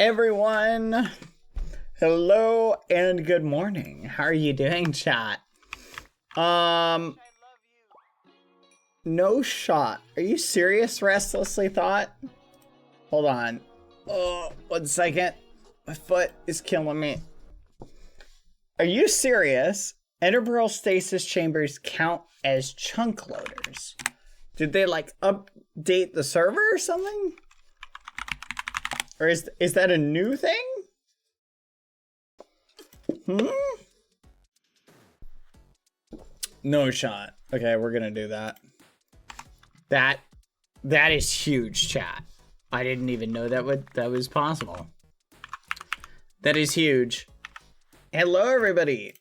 everyone? Hello and good morning. How are you doing, chat? No shot. Are you serious, Restlessly Thought? Hold on. Oh, 1 second. My foot is killing me. Are you serious? Integral stasis chambers count as chunk loaders. Did they like update the server or something? Or is that a new thing? No shot. Okay, we're gonna do that. That is huge, chat. I didn't even know that was possible. That is huge. Hello, everybody.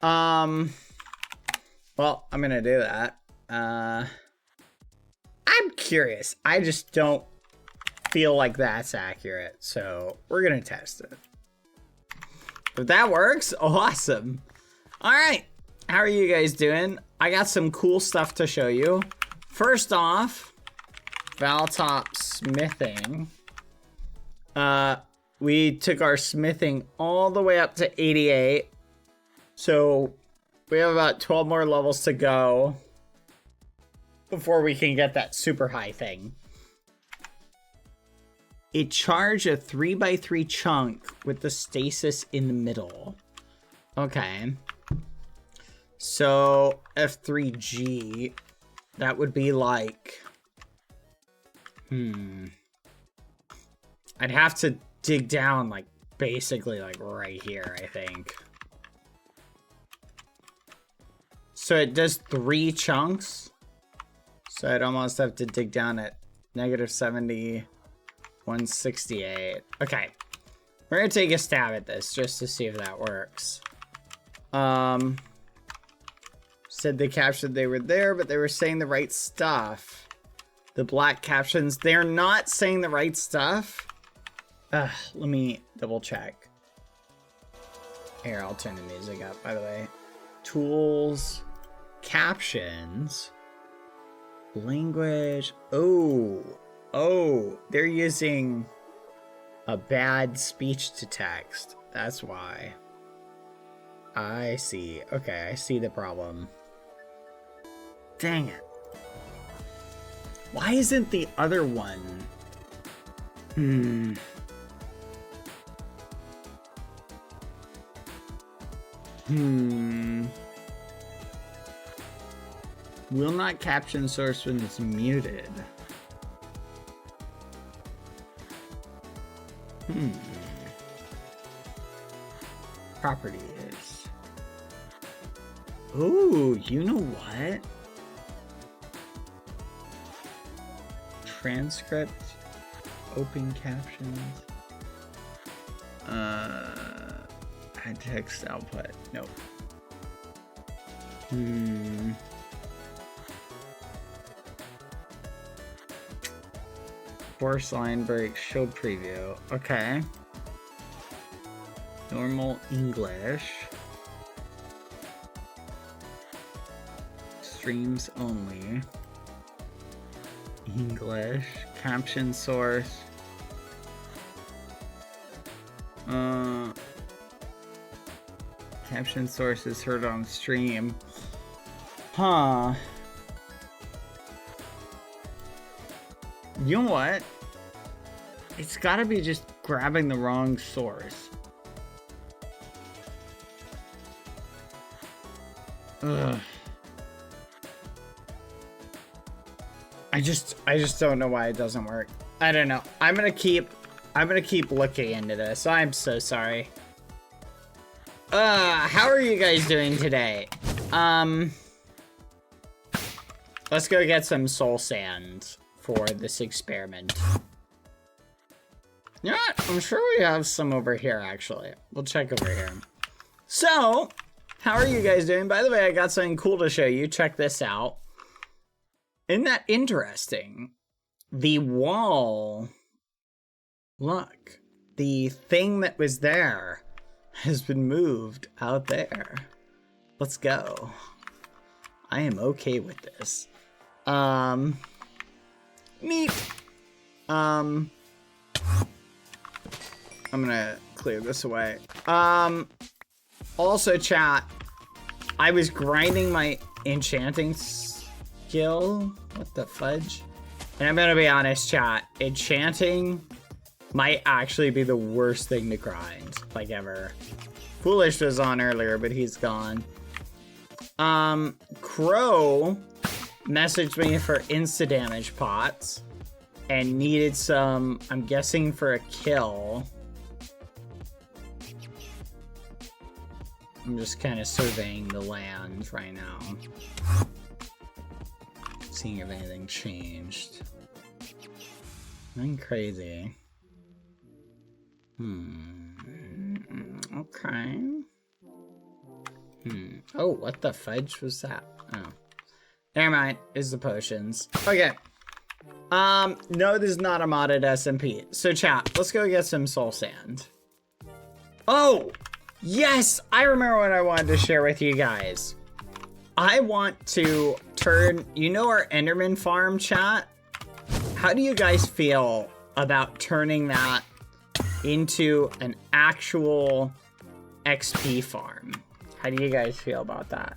Well, I'm gonna do that. I'm curious. I just don't feel like that's accurate, so we're gonna test it. If that works, awesome. All right, how are you guys doing? I got some cool stuff to show you. First off, Valtop smithing. We took our smithing all the way up to 88. So we have about 12 more levels to go before we can get that super high thing. It charged a 3x3 chunk with the stasis in the middle. Okay. So F3G, that would be like, I'd have to dig down like basically like right here, I think. So it does 3 chunks. So I'd almost have to dig down at -70, 168. Okay. We're gonna take a stab at this just to see if that works. Said they captured they were there, but they were saying the right stuff. The black captions, they're not saying the right stuff. Let me double check. Here, I'll turn the music up, by the way. Tools, captions, language. Oh, they're using a bad speech to text. That's why. I see. Okay, I see the problem. Dang it. Why isn't the other one? Will not caption source when it's muted. Properties. Ooh, you know what? Transcript, open captions, add text output. Nope. Force line break, show preview. Okay. Normal English. Streams only. English. Caption source. Caption source is heard on stream. Huh. You know what? It's gotta be just grabbing the wrong source. Ugh. I just don't know why it doesn't work. I don't know. I'm gonna keep looking into this. I'm so sorry. How are you guys doing today? Let's go get some soul sand for this experiment. You know what? I'm sure we have some over here, actually. We'll check over here. So, how are you guys doing? By the way, I got something cool to show you. Check this out. Isn't that interesting? The wall, look, the thing that was there has been moved out there. Let's go. I am okay with this. Neat. I'm gonna clear this away. Also, chat, I was grinding my enchanting skill. What the fudge? And I'm gonna be honest, chat, enchanting might actually be the worst thing to grind, like, ever. Foolish was on earlier, but he's gone. Crow messaged me for insta-damage pots and needed some, I'm guessing, for a kill. I'm just kind of surveying the land right now. Seeing if anything changed. Nothing crazy. Okay. Oh, what the fudge was that? Oh. Never mind. It's the potions. Okay. No, this is not a modded SMP. So chat, let's go get some soul sand. Oh! Yes! I remember what I wanted to share with you guys. I want to turn, you know, our Enderman farm, chat? How do you guys feel about turning that into an actual XP farm? How do you guys feel about that?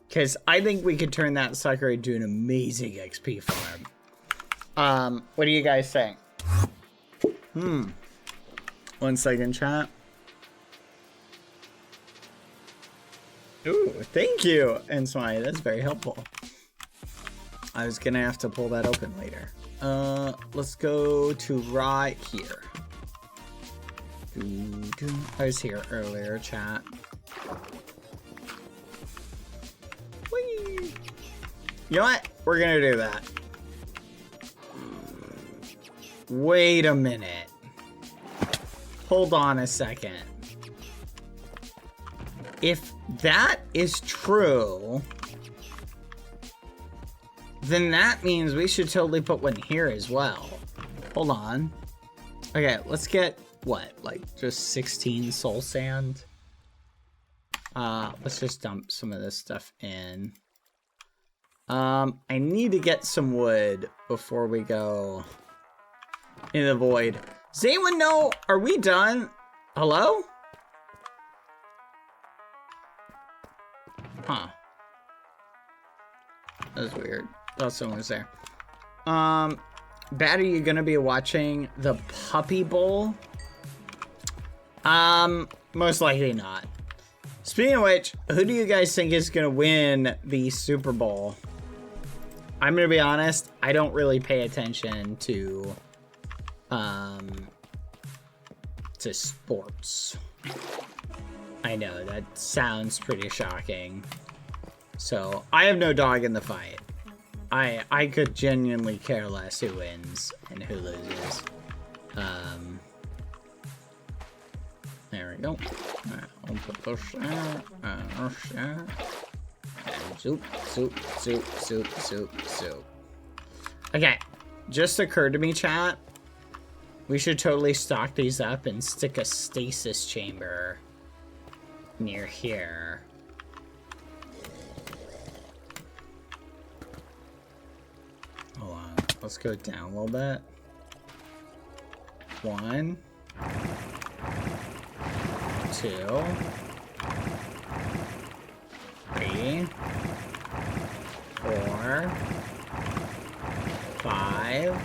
Because I think we could turn that sucker into an amazing XP farm. What do you guys think? 1 second, chat. Ooh, thank you, Enswine. That's very helpful. I was gonna have to pull that open later. Let's go to right here. I was here earlier, chat. Whee! You know what? We're gonna do that. Wait a minute. Hold on a second. If that is true, then that means we should totally put one here as well. Hold on. Okay, let's get, what, like just 16 soul sand? Let's just dump some of this stuff in. I need to get some wood before we go in the void. Does anyone know, are we done? Hello? Huh. That was weird. Thought someone was there. Bad, are you gonna be watching the Puppy Bowl? Most likely not. Speaking of which, who do you guys think is gonna win the Super Bowl? I'm gonna be honest, I don't really pay attention to sports. I know, that sounds pretty shocking. So, I have no dog in the fight. I could genuinely care less who wins and who loses. There we go. I'll put this there, and this there. And soup, soup, soup, soup, soup, soup. Okay, just occurred to me, chat. We should totally stock these up and stick a stasis chamber near here. Hold on, let's go down a little bit. 1, 2, 3, 4, 5,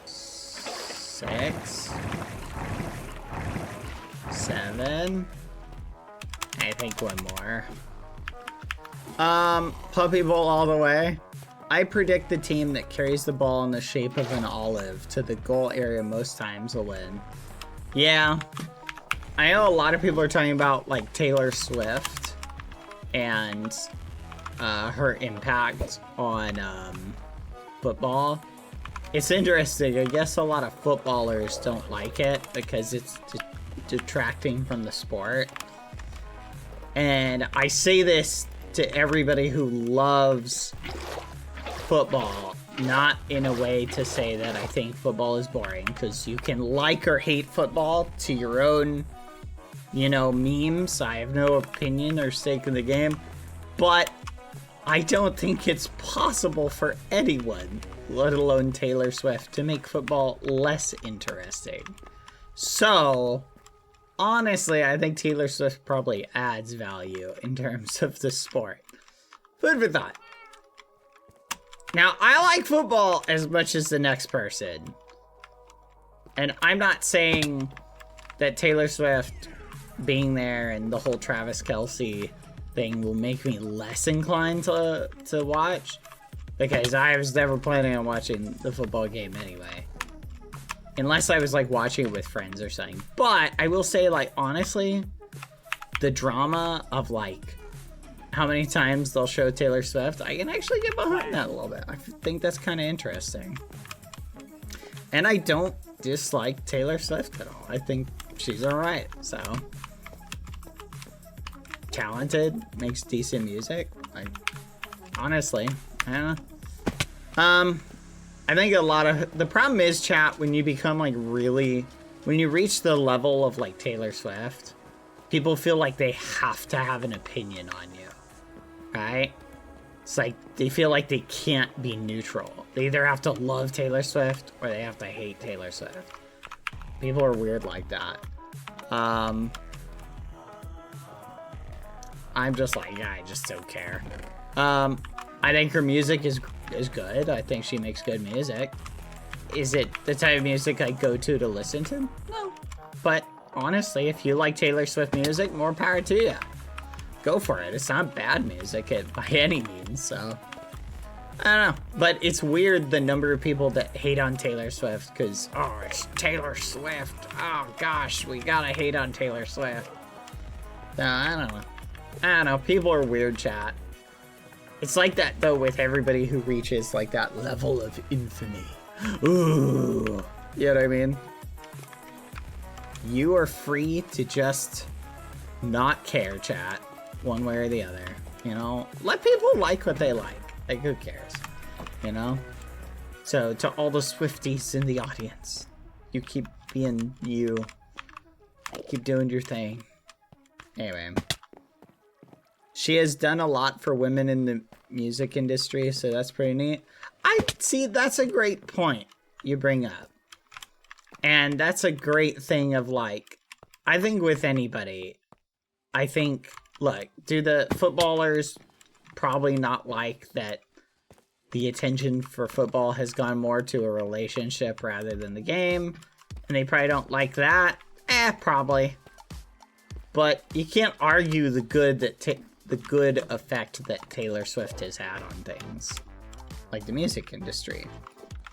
6, 7. I think one more. Puppy Bowl all the way. I predict the team that carries the ball in the shape of an olive to the goal area most times will win. Yeah. I know a lot of people are talking about, like, Taylor Swift and her impact on football. It's interesting. I guess a lot of footballers don't like it because it's detracting from the sport. And I say this to everybody who loves football, not in a way to say that I think football is boring, because you can like or hate football to your own, you know, memes. I have no opinion or stake in the game, but I don't think it's possible for anyone, let alone Taylor Swift, to make football less interesting. So, honestly, I think Taylor Swift probably adds value in terms of the sport. Food for thought. Now, I like football as much as the next person. And I'm not saying that Taylor Swift being there and the whole Travis Kelce thing will make me less inclined to watch, because I was never planning on watching the football game anyway, unless I was like watching it with friends or something. But I will say, like, honestly, the drama of like how many times they'll show Taylor Swift, I can actually get behind that a little bit. I think that's kind of interesting. And I don't dislike Taylor Swift at all. I think she's all right. So talented, makes decent music. Like, honestly, I don't know. I think a lot of the problem is, chat, when you become like really, when you reach the level of like Taylor Swift, people feel like they have to have an opinion on you, right? It's like they feel like they can't be neutral. They either have to love Taylor Swift or they have to hate Taylor Swift. People are weird like that. I'm just like, yeah, I just don't care. I think her music is good. I think she makes good music. Is it the type of music I go to listen to? No. But honestly, if you like Taylor Swift music, more power to you. Go for it. It's not bad music by any means, so I don't know. But it's weird the number of people that hate on Taylor Swift because, oh, it's Taylor Swift. Oh gosh, we gotta hate on Taylor Swift. No, I don't know. I don't know. People are weird, chat. It's like that though with everybody who reaches like that level of infamy. Ooh, you know what I mean? You are free to just not care, chat, one way or the other. You know, let people like what they like. Like, who cares? You know? So, to all the Swifties in the audience, you keep being you. Keep doing your thing. Anyway. She has done a lot for women in the music industry, so that's pretty neat. I see, that's a great point you bring up. And that's a great thing of, like, I think with anybody, I think, look, do the footballers probably not like that the attention for football has gone more to a relationship rather than the game? And they probably don't like that? Probably. But you can't argue the good effect that Taylor Swift has had on things. Like the music industry.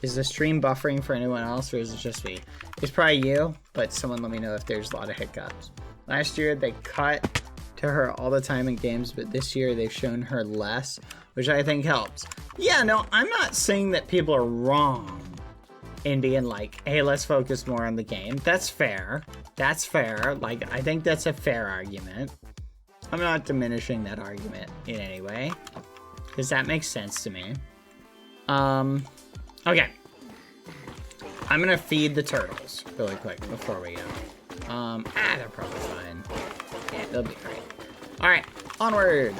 Is the stream buffering for anyone else, or is it just me? It's probably you, but someone let me know if there's a lot of hiccups. Last year, they cut to her all the time in games, but this year they've shown her less, which I think helps. Yeah, no, I'm not saying that people are wrong in being like, hey, let's focus more on the game. That's fair. That's fair. Like, I think that's a fair argument. I'm not diminishing that argument in any way, because that makes sense to me. Okay. I'm gonna feed the turtles really quick before we go. They're probably fine. Yeah, they'll be great. Alright, onward.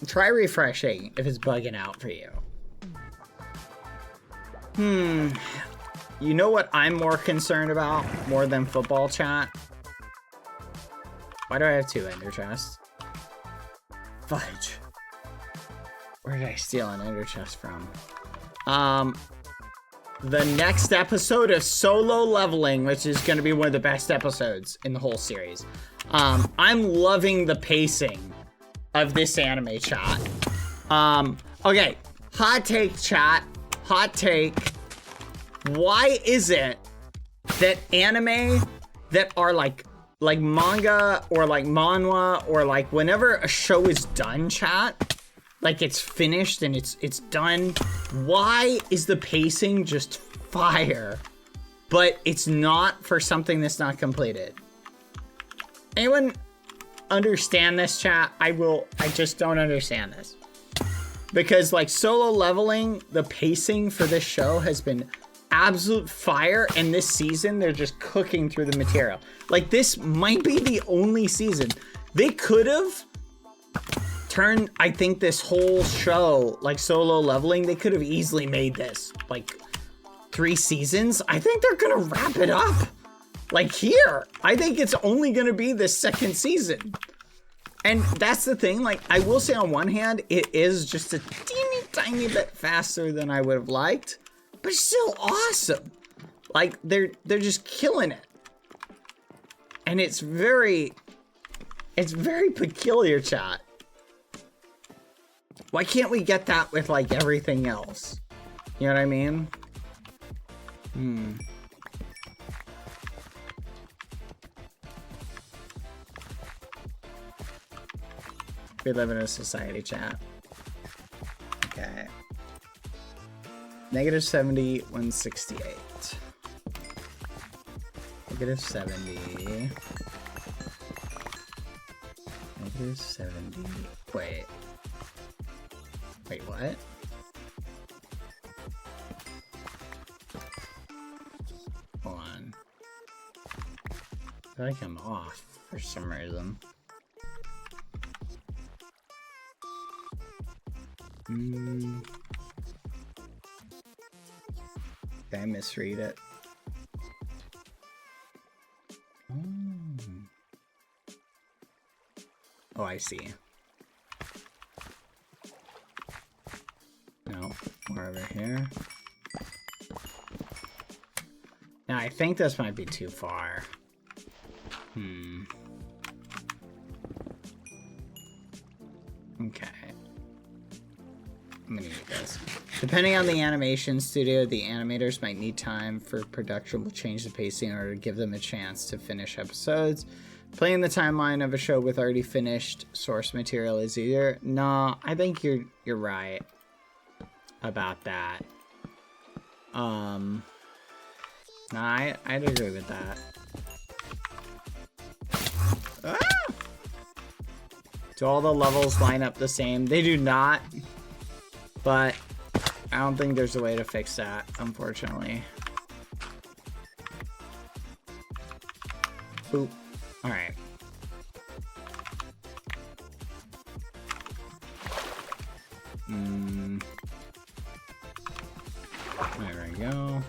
Try refreshing if it's bugging out for you. You know what I'm more concerned about, more than football, chat? Why do I have two ender chests? Fudge. Where did I steal an ender chest from? The next episode of Solo Leveling, which is going to be one of the best episodes in the whole series. I'm loving the pacing of this anime, chat. Okay, hot take, chat. Hot take. Why is it that anime that are like manga or like manhwa or like whenever a show is done, chat, like it's finished and it's done, why is the pacing just fire, but it's not for something that's not completed? Anyone understand this, chat? I just don't understand this. Because like Solo Leveling, the pacing for this show has been absolute fire, and this season they're just cooking through the material. Like, this might be the only season. They could have turned, I think, this whole show, like Solo Leveling, they could have easily made this, like, 3 seasons. I think they're gonna wrap it up, like, here. I think it's only gonna be the 2nd season. And that's the thing, like, I will say on one hand, it is just a teeny tiny bit faster than I would have liked, but it's still awesome. Like, they're just killing it. And it's very peculiar, chat. Why can't we get that with, like, everything else? You know what I mean? We live in a society, chat. Okay. -70, 168. -70. -70. Wait. Wait, what? Hold on. I feel like I'm off for some reason. Did I misread it? Oh, I see. No, we're over here. Now, I think this might be too far. Okay. I'm gonna need this. Depending on the animation studio, the animators might need time for production. Will change the pacing in order to give them a chance to finish episodes. Playing the timeline of a show with already finished source material is easier. No, I think you're right about that. No, I'd agree with that. Ah! Do all the levels line up the same? They do not, but I don't think there's a way to fix that, unfortunately. Boop. All right. There we go.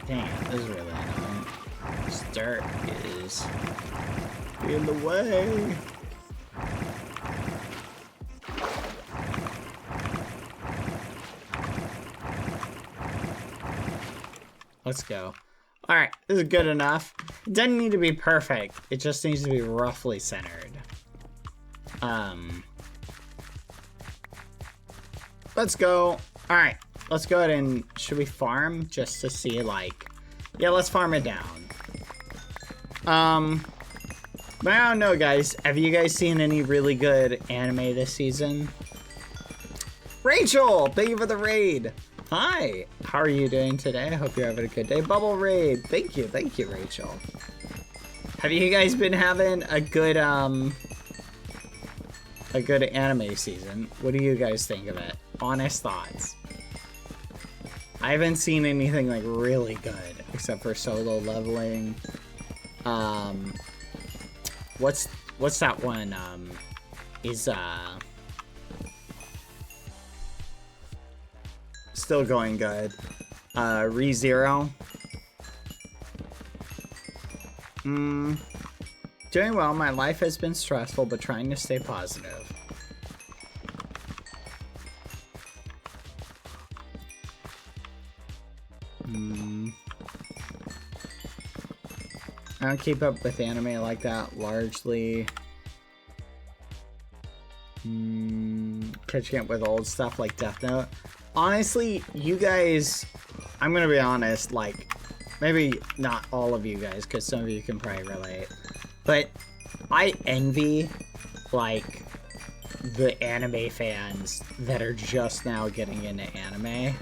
Damn, this is really annoying. This dirt is in the way. Let's go. All right, this is good enough. It doesn't need to be perfect. It just needs to be roughly centered. Let's go. All right, let's go ahead and, should we farm just to see, like, yeah, let's farm it down. But I don't know, guys. Have you guys seen any really good anime this season? Rachel, thank you for the raid. Hi, how are you doing today? I hope you're having a good day. Bubble raid, thank you, Rachel. Have you guys been having a good anime season? What do you guys think of it? Honest thoughts. I haven't seen anything like really good except for Solo Leveling. What's that one? Still going good. ReZero. Doing well. My life has been stressful, but trying to stay positive. I don't keep up with anime like that, largely. Catching up with old stuff like Death Note. Honestly, you guys, I'm gonna be honest, like, maybe not all of you guys, because some of you can probably relate, but I envy, like, the anime fans that are just now getting into anime.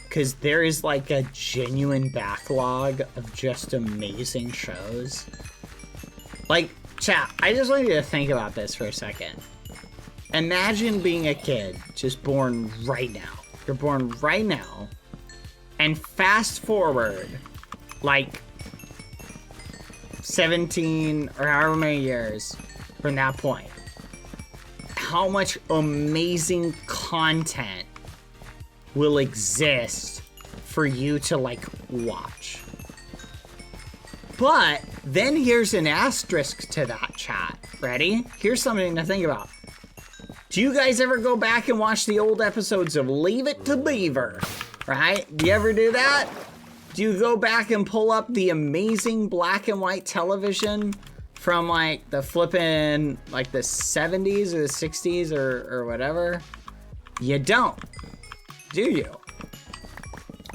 Because there is, like, a genuine backlog of just amazing shows. Like, chat, I just want you to think about this for a second. Imagine being a kid just born right now. You're born right now. And fast forward, like 17 or however many years from that point. How much amazing content will exist for you to like watch. But then here's an asterisk to that, chat. Ready? Here's something to think about. Do you guys ever go back and watch the old episodes of Leave It to Beaver? Right? Do you ever do that? Do you go back and pull up the amazing black and white television from like the flippin' like the 70s or the 60s or whatever? You don't. Do you?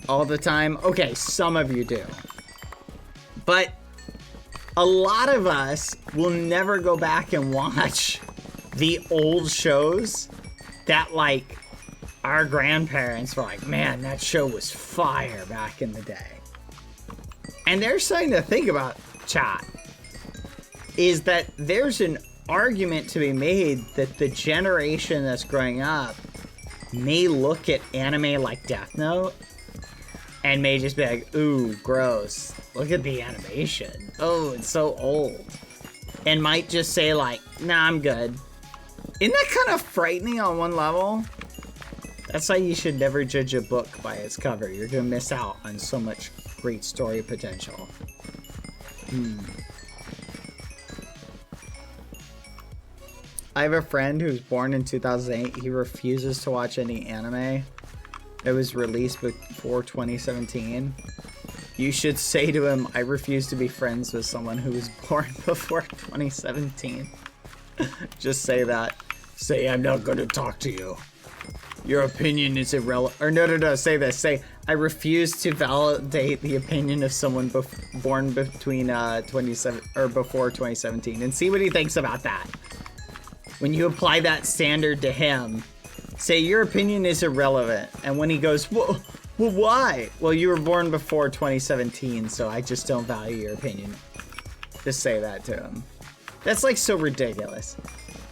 All the time? Okay, some of you do. But a lot of us will never go back and watch the old shows that like our grandparents were like, man, that show was fire back in the day. And there's something to think about, chat, is that there's an argument to be made that the generation that's growing up may look at anime like Death Note and may just be like, ooh, gross. Look at the animation. Oh, it's so old. And might just say like, nah, I'm good. Isn't that kind of frightening on one level? That's why you should never judge a book by its cover. You're gonna miss out on so much great story potential. I have a friend who's born in 2008. He refuses to watch any anime that was released before 2017. You should say to him, I refuse to be friends with someone who was born before 2017. Just say that. Say, I'm not going to talk to you. Your opinion is irrelevant. Or no, say this. Say, I refuse to validate the opinion of someone born between 27 or before 2017, and see what he thinks about that. When you apply that standard to him, say your opinion is irrelevant. And when he goes, well, why? Well, you were born before 2017, so I just don't value your opinion. Just say that to him. That's like so ridiculous.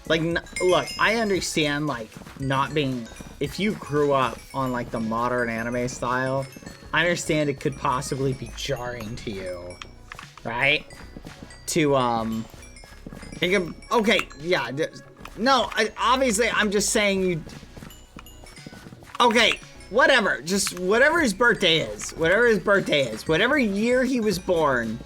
Like, look, I understand like not being, if you grew up on like the modern anime style, I understand it could possibly be jarring to you, right? To, okay, yeah, no, obviously I'm just saying you, okay, whatever, just whatever his birthday is, whatever year he was born.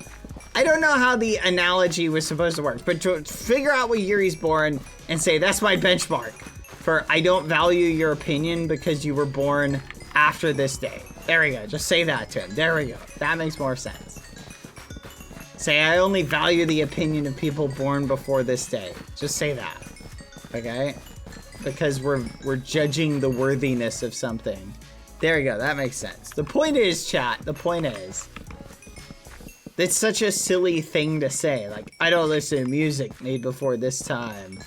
I don't know how the analogy was supposed to work, but to figure out what year he's born and say, that's my benchmark for I don't value your opinion because you were born after this day. There we go. Just say that to him. There we go. That makes more sense. Say, I only value the opinion of people born before this day. Just say that. Okay? Because we're judging the worthiness of something. There you go. That makes sense. The point is, chat, the point is, it's such a silly thing to say. Like, I don't listen to music made before this time.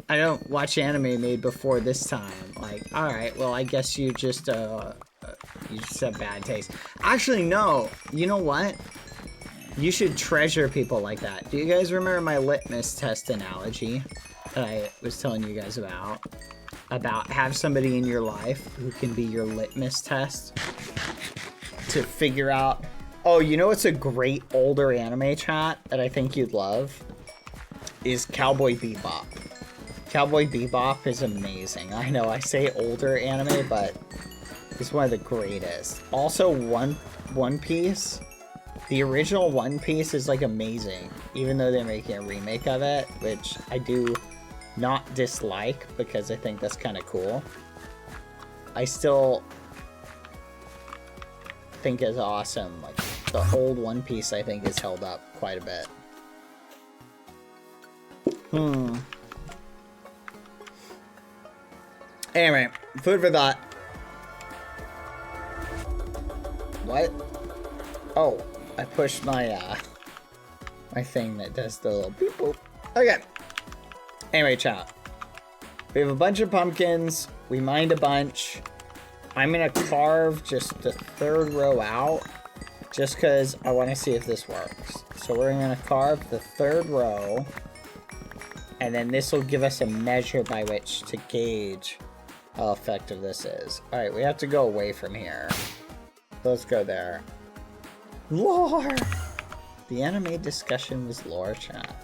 I don't watch anime made before this time. Like, all right, well, I guess you just have bad taste. Actually, no. You know what? You should treasure people like that. Do you guys remember my litmus test analogy that I was telling you guys about? About have somebody in your life who can be your litmus test to figure out. Oh, you know what's a great older anime, chat, that I think you'd love? Is Cowboy Bebop. Cowboy Bebop is amazing. I know, I say older anime, but it's one of the greatest. Also, One Piece. The original One Piece is, like, amazing. Even though they're making a remake of it, which I do not dislike, because I think that's kind of cool. I still think is awesome. Like, the old One Piece, I think, is held up quite a bit. Anyway, food for thought. What? Oh, I pushed my, my thing that does the little beep boop. Okay. Anyway, chat. We have a bunch of pumpkins. We mined a bunch. I'm gonna carve just the third row out, just because I want to see if this works. So we're gonna carve the third row And then this will give us a measure by which to gauge how effective this is. Alright, we have to go away from here. Let's go there. Lore! The anime discussion was lore, chat.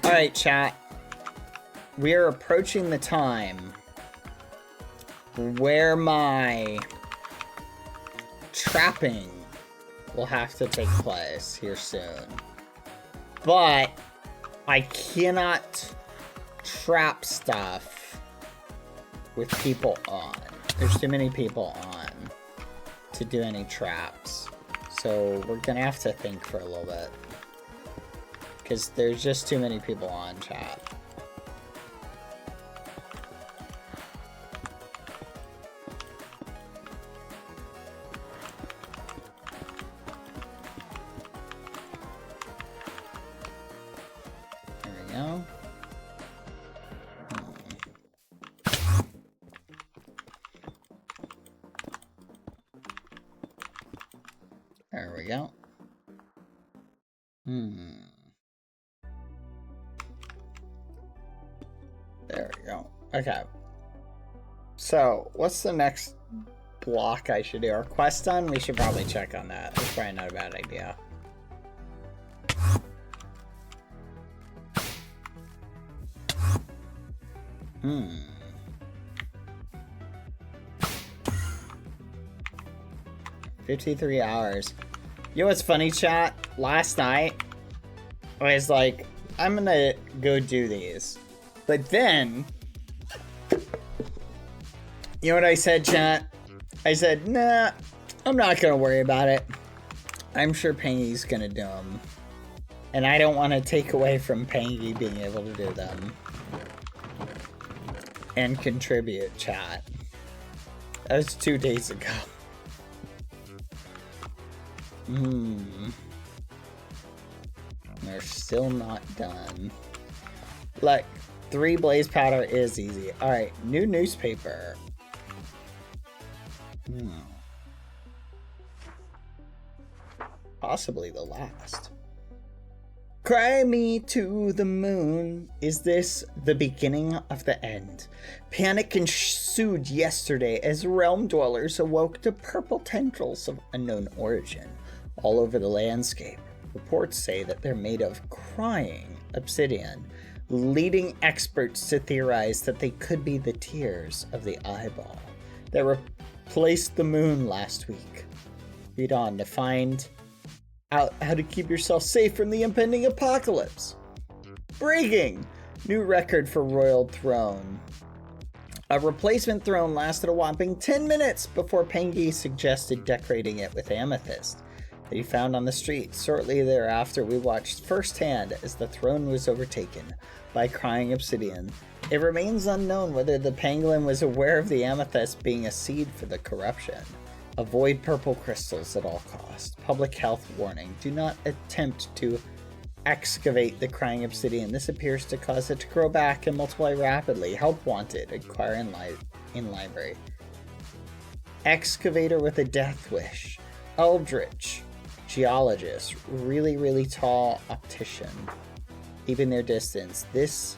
Alright, chat. We are approaching the time where my trapping will have to take place here soon. But I cannot trap stuff with people on. There's too many people on to do any traps. So we're gonna have to think for a little bit. Because there's just too many people on, chat. There we go. There we go. There we go. Okay. So, what's the next block I should do? Our quest done? We should probably check on that. That's probably not a bad idea. 53 hours. You know what's funny, chat? Last night, I was like, I'm gonna go do these. But then, you know what I said, chat? I said, nah, I'm not gonna worry about it. I'm sure Pangy's gonna do them. And I don't want to take away from Pangy being able to do them. And contribute, chat. That was 2 days ago. They're still not done. Like, 3 blaze powder is easy. Alright, new newspaper. Possibly the last. Cry me to the moon. Is this the beginning of the end? Panic ensued yesterday as realm dwellers awoke to purple tendrils of unknown origin all over the landscape. Reports say that they're made of crying obsidian, leading experts to theorize that they could be the tears of the eyeball that replaced the moon last week. Read on to find out how to keep yourself safe from the impending apocalypse. Breaking! New record for Royal Throne. A replacement throne lasted a whopping 10 minutes before Pangy suggested decorating it with amethyst that he found on the street. Shortly thereafter, we watched firsthand as the throne was overtaken by crying obsidian. It remains unknown whether the pangolin was aware of the amethyst being a seed for the corruption. Avoid purple crystals at all costs. Public health warning. Do not attempt to excavate the crying obsidian. This appears to cause it to grow back and multiply rapidly. Help wanted. Inquire in library. Excavator with a death wish. Eldritch. Geologist. Really tall optician. Keeping their distance. This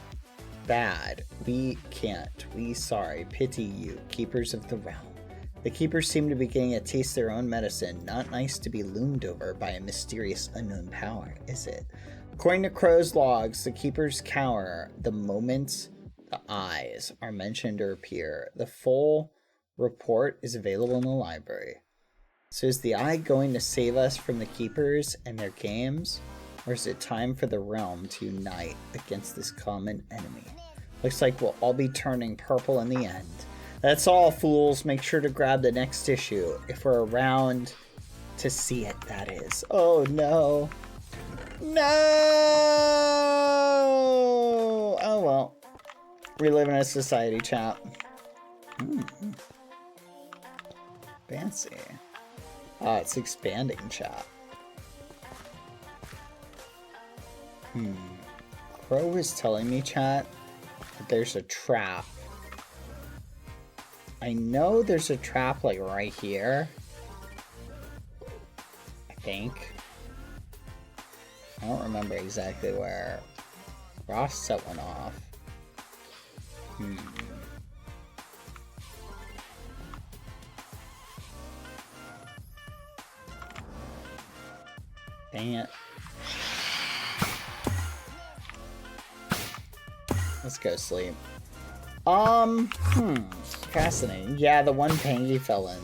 bad. We can't. We sorry. Pity you. Keepers of the realm. The keepers seem to be getting a taste of their own medicine. Not nice to be loomed over by a mysterious unknown power, is it? According to Crow's logs, the keepers cower the moment the eyes are mentioned or appear. The full report is available in the library. So is the eye going to save us from the keepers and their games? Or is it time for the realm to unite against this common enemy? Looks like we'll all be turning purple in the end. That's all, fools. Make sure to grab the next issue. If we're around to see it, that is. Oh, no. No! Oh, well. We live in a society, chat. Fancy. Oh, it's expanding, chat. Crow was telling me, chat, that there's a trap. I know there's a trap, like, right here. I think. I don't remember exactly where. Ross set one off. Dang it. Let's go sleep. Fascinating. Yeah, the one Pangy fell in.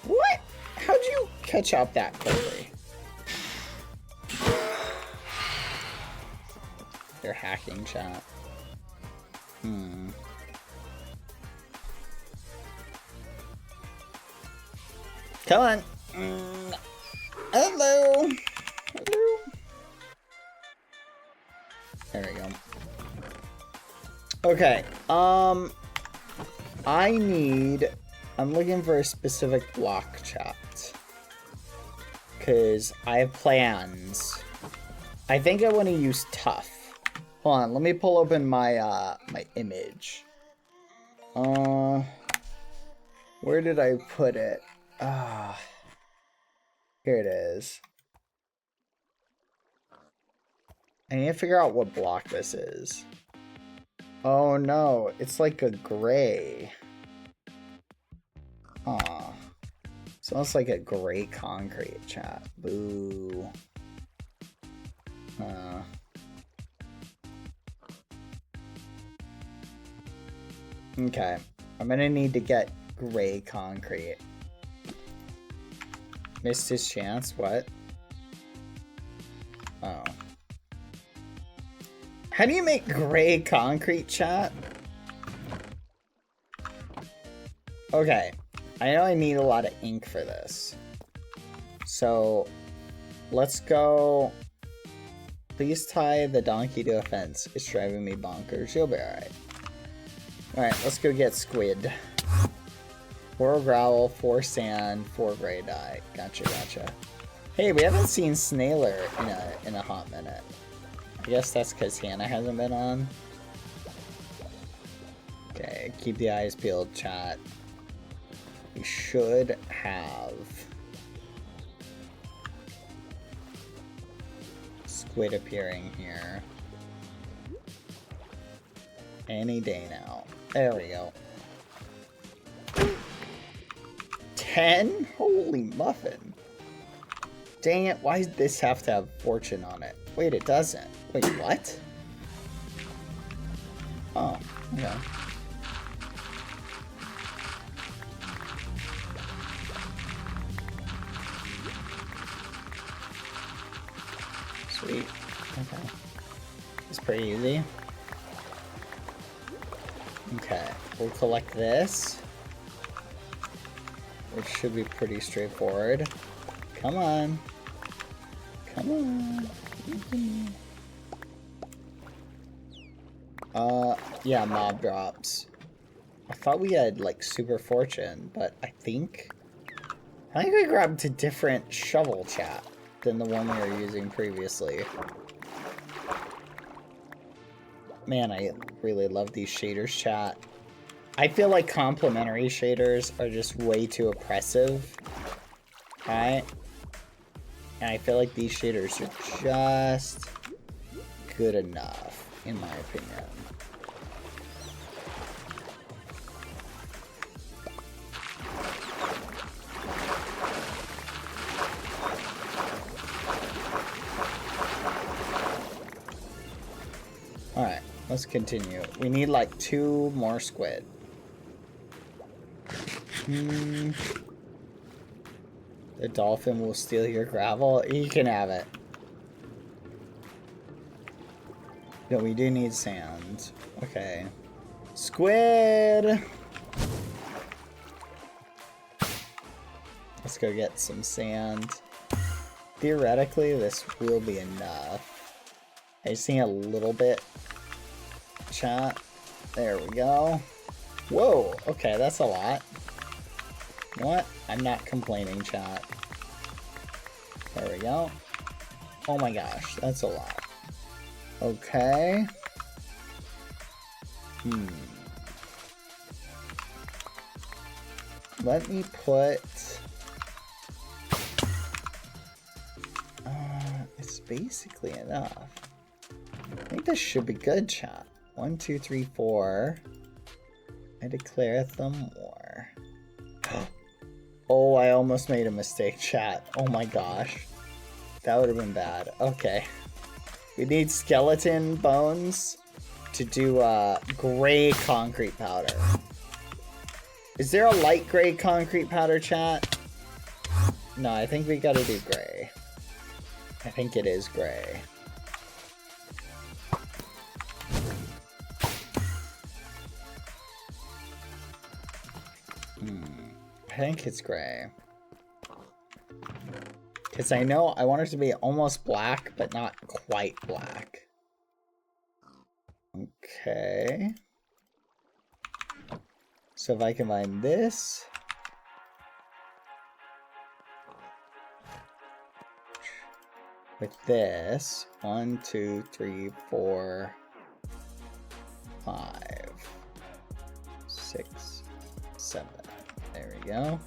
What? How'd you catch up that quickly? They're hacking chat. Come on. Hello. Hello. There we go. Okay. I'm looking for a specific block chat. Cause I have plans. I think I want to use tough. Hold on, let me pull open my my image. Where did I put it? Here it is. I need to figure out what block this is. Oh no, it's like a gray. Aw. Sounds like a gray concrete chat. Boo. Okay. I'm gonna need to get gray concrete. Missed his chance? What? Oh. How do you make gray concrete, chat? Okay. I know I need a lot of ink for this. So, let's go. Please tie the donkey to a fence. It's driving me bonkers. You'll be alright. Alright, let's go get squid. 4 gravel, 4 sand, 4 gray dye. Gotcha, gotcha. Hey, we haven't seen Snailer in a hot minute. I guess that's because Hannah hasn't been on. Okay, keep the eyes peeled, chat. We should have squid appearing here any day now. There we go. 10? Holy muffin. Dang it, why does this have to have fortune on it? Wait, it doesn't. Wait, what? Oh, okay. Sweet. Okay. It's pretty easy. Okay, we'll collect this, which should be pretty straightforward. Come on. Come on. Yeah, mob drops. I thought we had, like, super fortune, but I think I grabbed a different shovel, chat, than the one we were using previously. Man, I really love these shaders, chat. I feel like complementary shaders are just way too oppressive. Right? And I feel like these shaders are just good enough, in my opinion. Alright, let's continue. We need like 2 more squid. The dolphin will steal your gravel. You can have it. No, we do need sand. Okay. Squid! Let's go get some sand. Theoretically, this will be enough. I just need a little bit. Chat. There we go. Whoa! Okay, that's a lot. You know what? I'm not complaining, chat. There we go. Oh my gosh, that's a lot. Okay. let me put... it's basically enough. I think this should be good, chat. 1, 2, 3, 4. I declare them war. Oh, I almost made a mistake, chat. Oh my gosh. That would have been bad. Okay. We need skeleton bones to do gray concrete powder. Is there a light gray concrete powder, chat? No, I think we gotta do gray. I think it is gray. I think it's gray. Because I know I want it to be almost black, but not quite black. Okay. So if I combine this... with this, 1, 2, 3, 4, 5, 6, 7. There we go.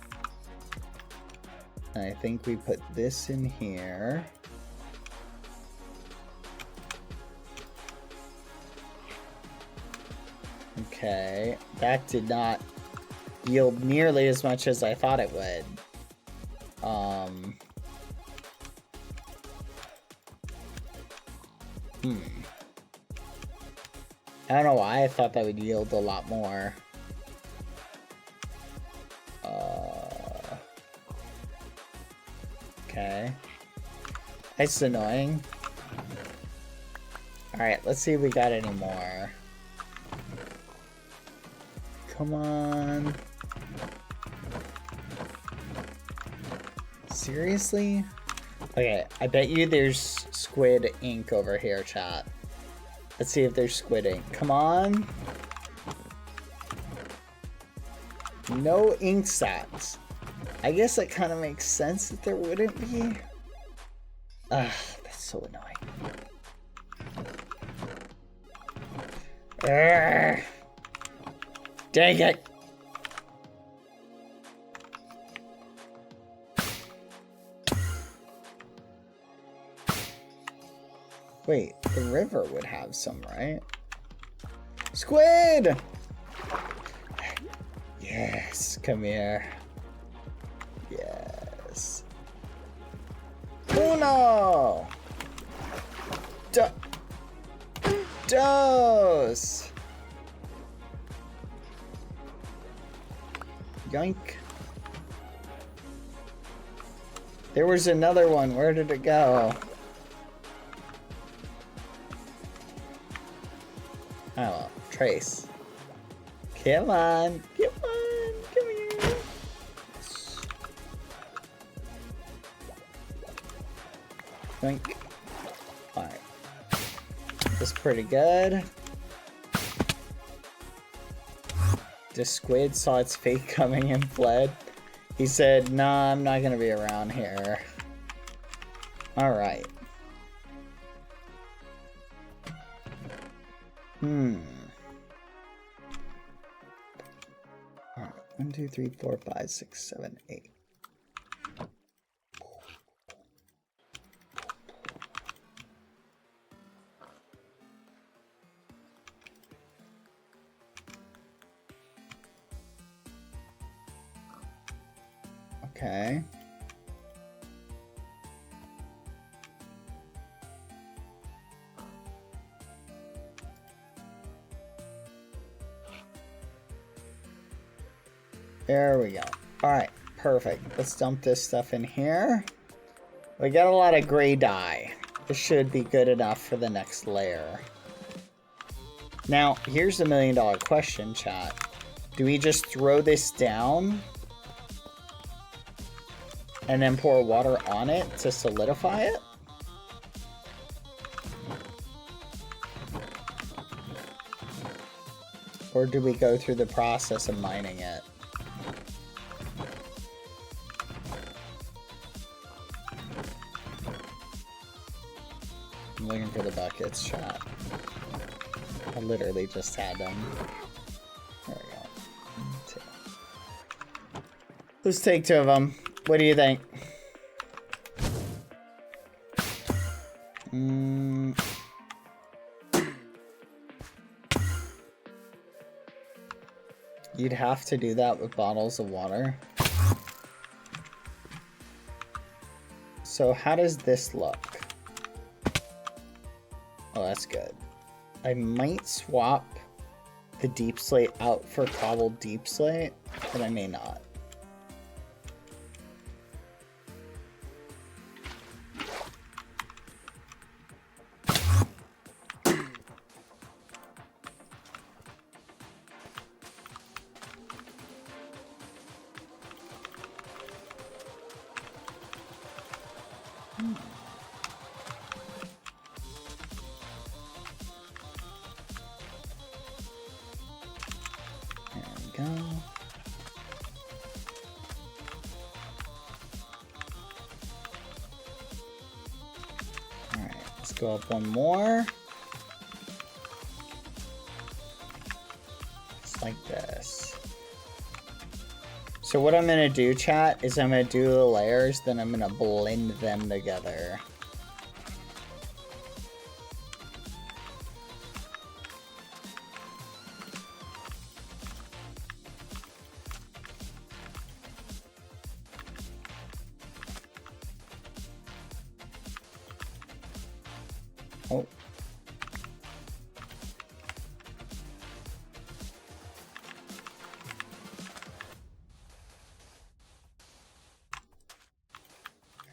And I think we put this in here. Okay, that did not yield nearly as much as I thought it would. I don't know why I thought that would yield a lot more. Okay. It's annoying. Alright, let's see if we got any more. Come on. Seriously? Okay, I bet you there's squid ink over here, chat. Let's see if there's squid ink. Come on. No ink stats. I guess that kind of makes sense that there wouldn't be. Ugh, that's so annoying. Urgh. Dang it. Wait, the river would have some, right? Squid! Yes, come here. Yes. Uno! Dos! Yoink. There was another one. Where did it go? I don't know. Trace. Come on. Come on. Come here. Yoink. Alright. That's pretty good. The squid saw its fate coming and fled. He said, nah, I'm not gonna be around here. Alright. Alright. 1, 2, 3, 4, 5, 6, 7, 8. Okay. There we go. Alright, perfect. Let's dump this stuff in here. We got a lot of gray dye. This should be good enough for the next layer. Now, here's the $1 million question, chat. Do we just throw this down and then pour water on it to solidify it? Or do we go through the process of mining it? I'm looking for the buckets, chat. I literally just had them. There we go. 1, 2. Let's take 2 of them. What do you think? You'd have to do that with bottles of water. So how does this look? Oh, that's good. I might swap the deep slate out for cobbled deep slate, but I may not. Go. Alright, let's go up 1 more. Just like this. So what I'm gonna do, chat, is I'm gonna do the layers, then I'm gonna blend them together. Oh.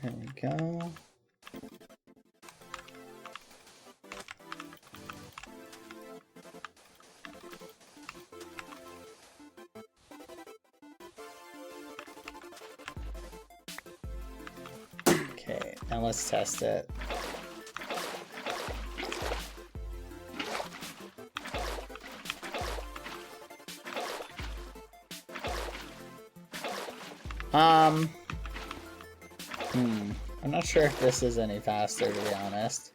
There we go. Okay, now let's test it. I'm not sure if this is any faster, to be honest.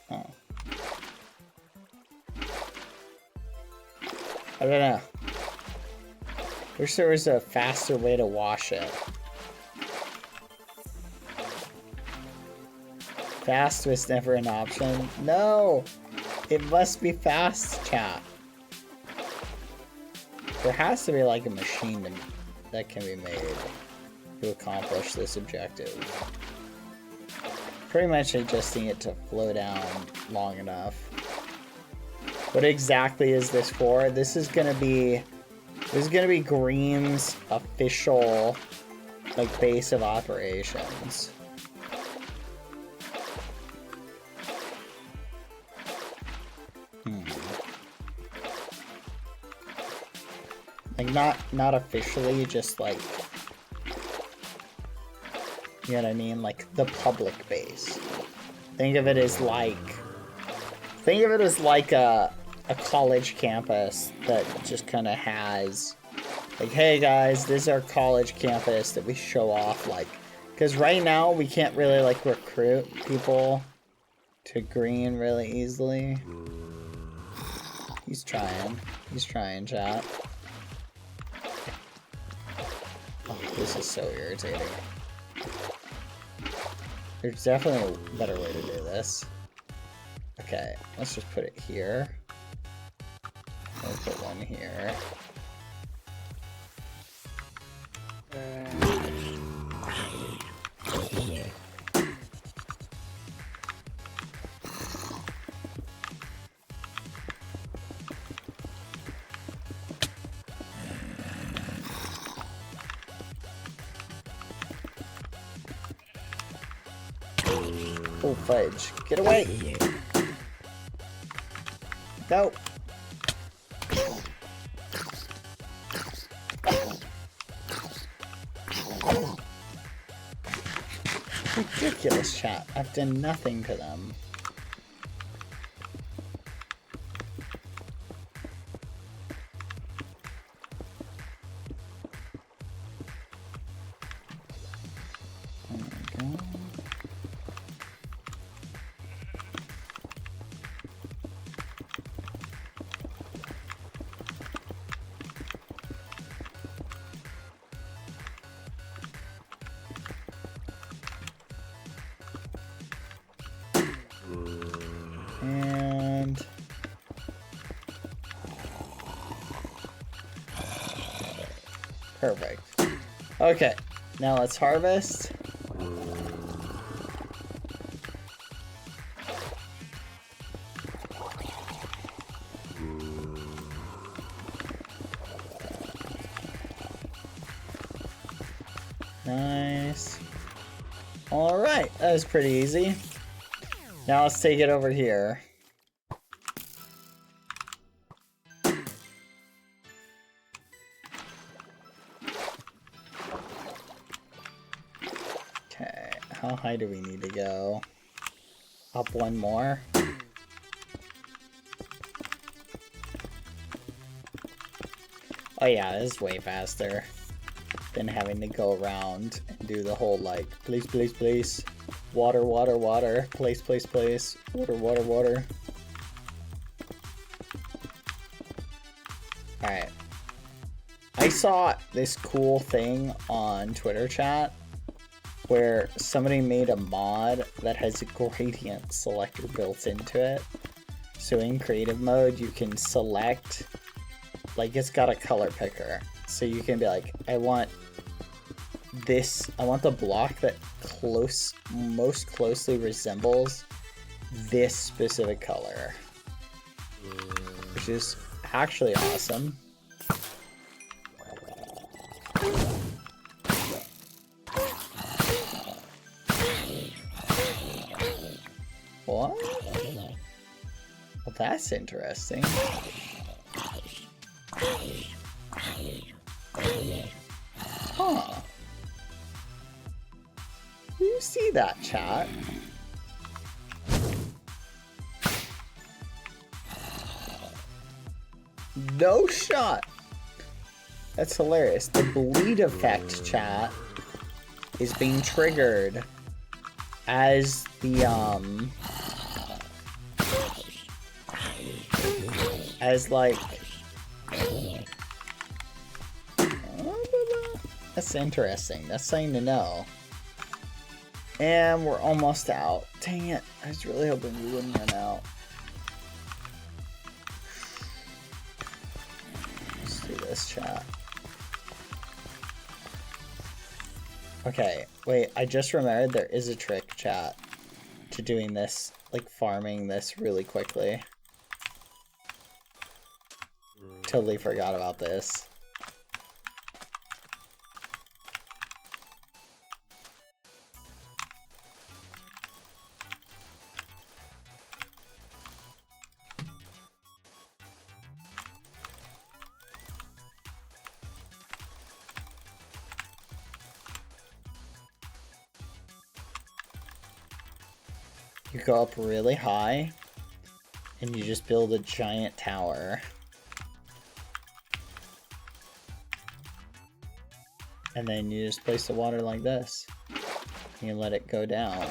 Oh. I don't know. Wish there was a faster way to wash it. Fast was never an option. No! It must be fast, chat. There has to be like a machine that can be made to accomplish this objective. Pretty much I just need it to flow down long enough. What exactly is this for? This is gonna be Green's official like base of operations. Like not officially, just like, you know what I mean? Like the public base. Think of it as like a college campus that just kind of has like, hey guys, this is our college campus that we show off, like, because right now we can't really like recruit people to Green really easily. He's trying, chat. Oh, this is so irritating. There's definitely a better way to do this. Okay, let's just put it here. We'll put one here. Oh, fudge. Get away! No! Ridiculous, chat. I've done nothing to them. And perfect. Okay, now let's harvest. Nice. All right, that was pretty easy. Now let's take it over here. Okay, how high do we need to go? Up one more. Oh yeah, this is way faster than having to go around and do the whole like, please, please, please. Water, water, water. Place, place, place. Water, water, water. Alright. I saw this cool thing on Twitter chat where somebody made a mod that has a gradient selector built into it. So in creative mode, you can select, like it's got a color picker. So you can be like, I want this, I want the block that most closely resembles this specific color, which is actually awesome. What? Well, that's interesting. Huh. You see that, chat? No shot. That's hilarious. The bleed effect, chat, is being triggered as the as like, that's interesting. That's something to know. And we're almost out. Dang it. I was really hoping we wouldn't run out. Let's do this, chat. Okay, wait, I just remembered there is a trick, chat, to doing this, like farming this really quickly. Totally forgot about this. You go up really high, and you just build a giant tower. And then you just place the water like this. And you let it go down.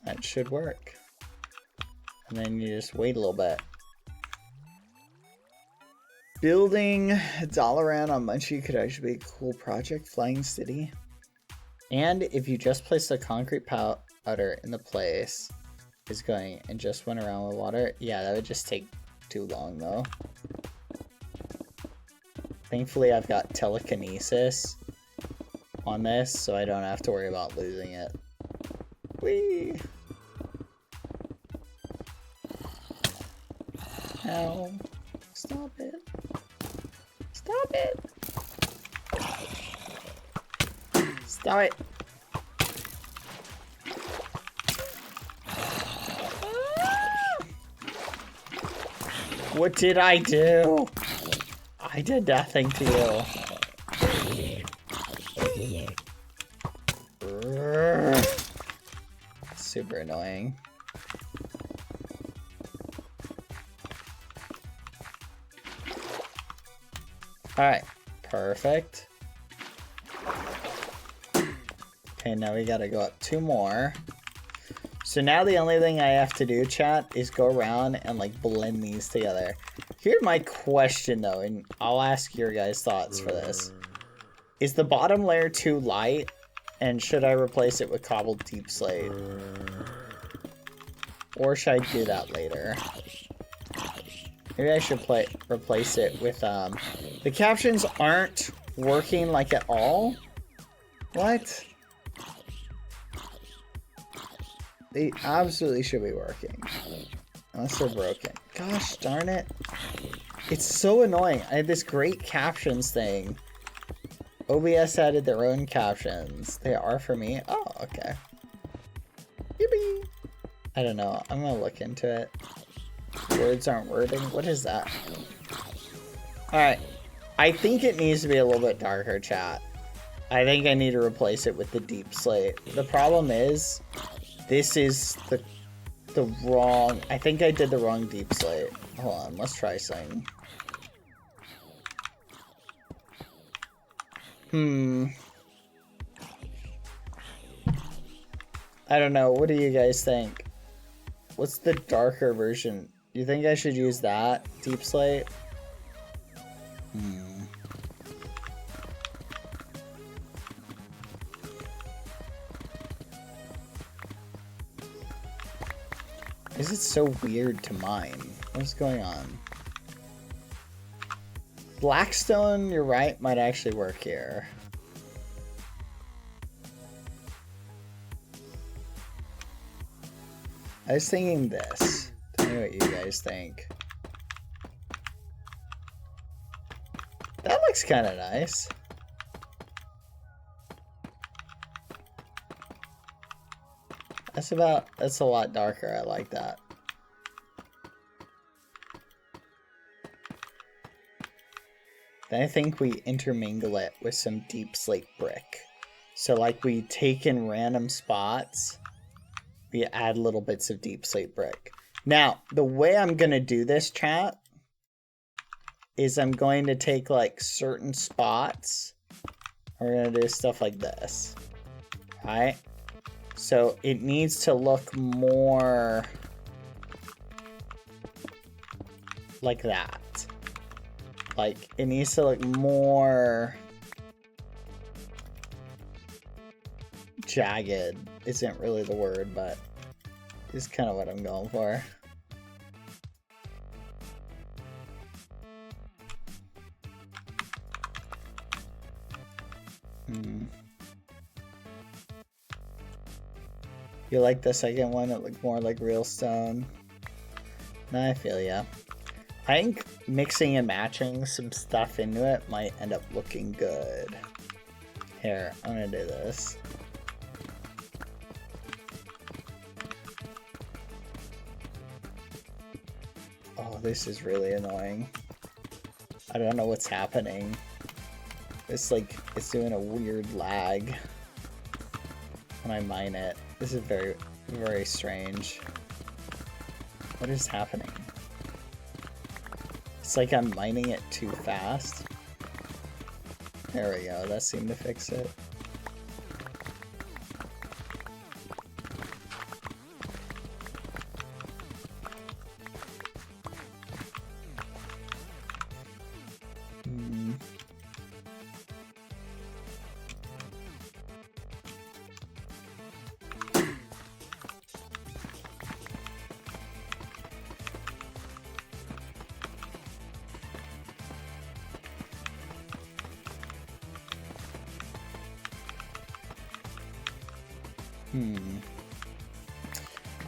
That should work. And then you just wait a little bit. Building Dalaran on Munchie could actually be a cool project, Flying City. And if you just place the concrete powder in the place, is going and just went around with water, yeah, that would just take too long though. Thankfully, I've got telekinesis on this, so I don't have to worry about losing it. Whee! Ow. Stop it. Stop it! Stop it! What did I do? I did nothing to you. Super annoying. Alright, perfect. Okay, now we gotta go up 2 more. So now the only thing I have to do, chat, is go around and like blend these together. Here's my question though, and I'll ask your guys' thoughts for this. Is the bottom layer too light? And should I replace it with cobbled deep slate? Or should I do that later? Maybe I should replace it with, the captions aren't working like at all? What? They absolutely should be working. Unless they're broken. Gosh darn it. It's so annoying. I had this great captions thing. OBS added their own captions. They are for me? Oh, okay. Yippee! I don't know. I'm gonna look into it. Words aren't wording. What is that? Alright. I think it needs to be a little bit darker, chat. I think I need to replace it with the deep slate. The problem is, this is the wrong... I think I did the wrong deep slate. Hold on, let's try something. I don't know. What do you guys think? What's the darker version? Do you think I should use that deep slate? Is it so weird to mine? What's going on? Blackstone, you're right, might actually work here. I was thinking this. Tell me what you guys think. That looks kind of nice. That's a lot darker. I like that. Then I think we intermingle it with some deep slate brick. So like we take in random spots, we add little bits of deep slate brick. Now, the way I'm gonna do this, chat, is I'm going to take like certain spots. We're gonna do stuff like this, right? So it needs to look more like that. Like, it needs to look more jagged. Isn't really the word, but it's kind of what I'm going for. You like the second one? It looked more like real stone. Nah, I feel ya. I think mixing and matching some stuff into it might end up looking good. Here, I'm gonna do this. Oh, this is really annoying. I don't know what's happening. It's like, it's doing a weird lag when I mine it. This is very, very strange. What is happening? It's like I'm mining it too fast. There we go, that seemed to fix it.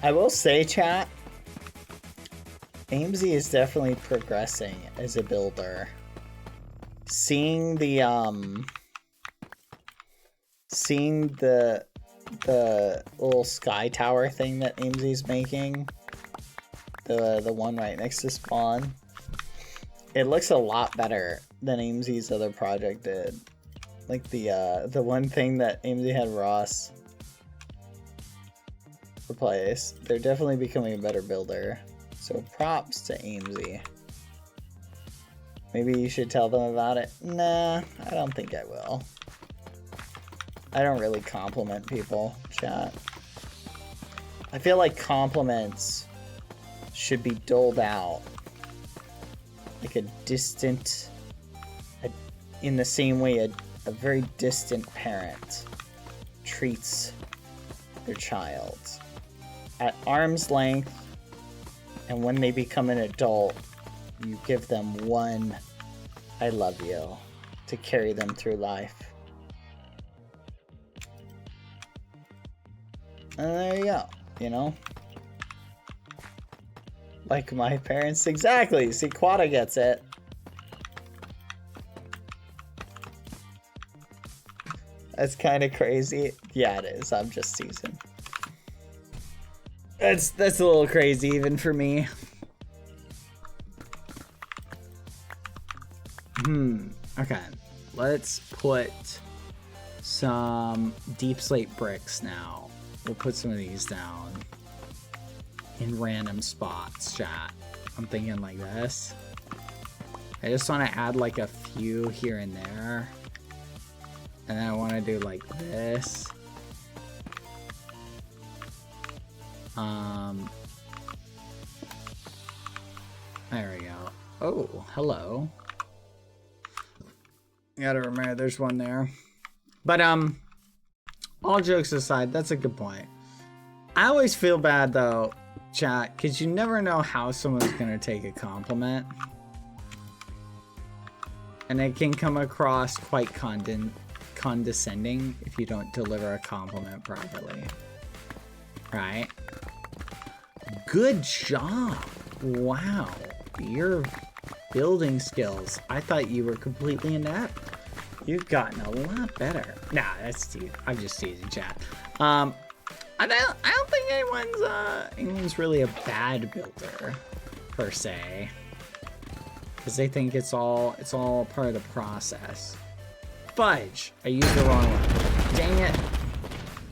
I will say, chat, AMZ is definitely progressing as a builder. Seeing the little sky tower thing that AMZ is making, the one right next to spawn, it looks a lot better than AMZ's other project did. Like the one thing that AMZ had Ross replace. They're definitely becoming a better builder. So props to AMZ. Maybe you should tell them about it. Nah, I don't think I will. I don't really compliment people, chat. I feel like compliments should be doled out like a distant, in the same way a very distant parent treats their child at arm's length, and when they become an adult, you give them one I love you to carry them through life. And there you go, you know? Like my parents, exactly. See, Quada gets it. That's kind of crazy. Yeah, it is. I'm just teasing. That's a little crazy even for me. Okay. Let's put some deep slate bricks now. We'll put some of these down in random spots, chat. I'm thinking like this. I just want to add like a few here and there. And then I want to do like this. There we go. Oh, hello. You gotta remember there's one there. But all jokes aside, that's a good point. I always feel bad though, chat, because you never know how someone's gonna take a compliment. And it can come across quite condescending if you don't deliver a compliment properly. Right? Good job. Wow. Your building skills. I thought you were completely inept. You've gotten a lot better. Nah, that's I'm just teasing, chat. I don't think anyone's really a bad builder per se, because they think it's all part of the process. Fudge! I used the wrong one. Dang it!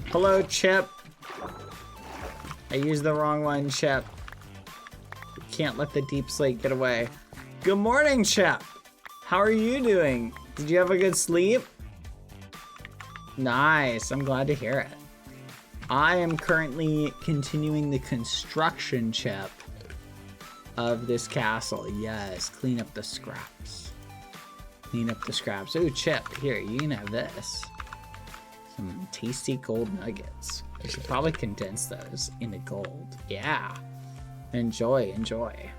Hello, Chip. I used the wrong one, Chip. Can't let the deep slate get away. Good morning, Chip. How are you doing? Did you have a good sleep? Nice. I'm glad to hear it. I am currently continuing the construction, Chip, of this castle. Yes, clean up the scraps. Clean up the scraps. Ooh, Chip, here, you can have this. Some tasty gold nuggets. I should probably condense those into gold. Yeah. Enjoy, enjoy.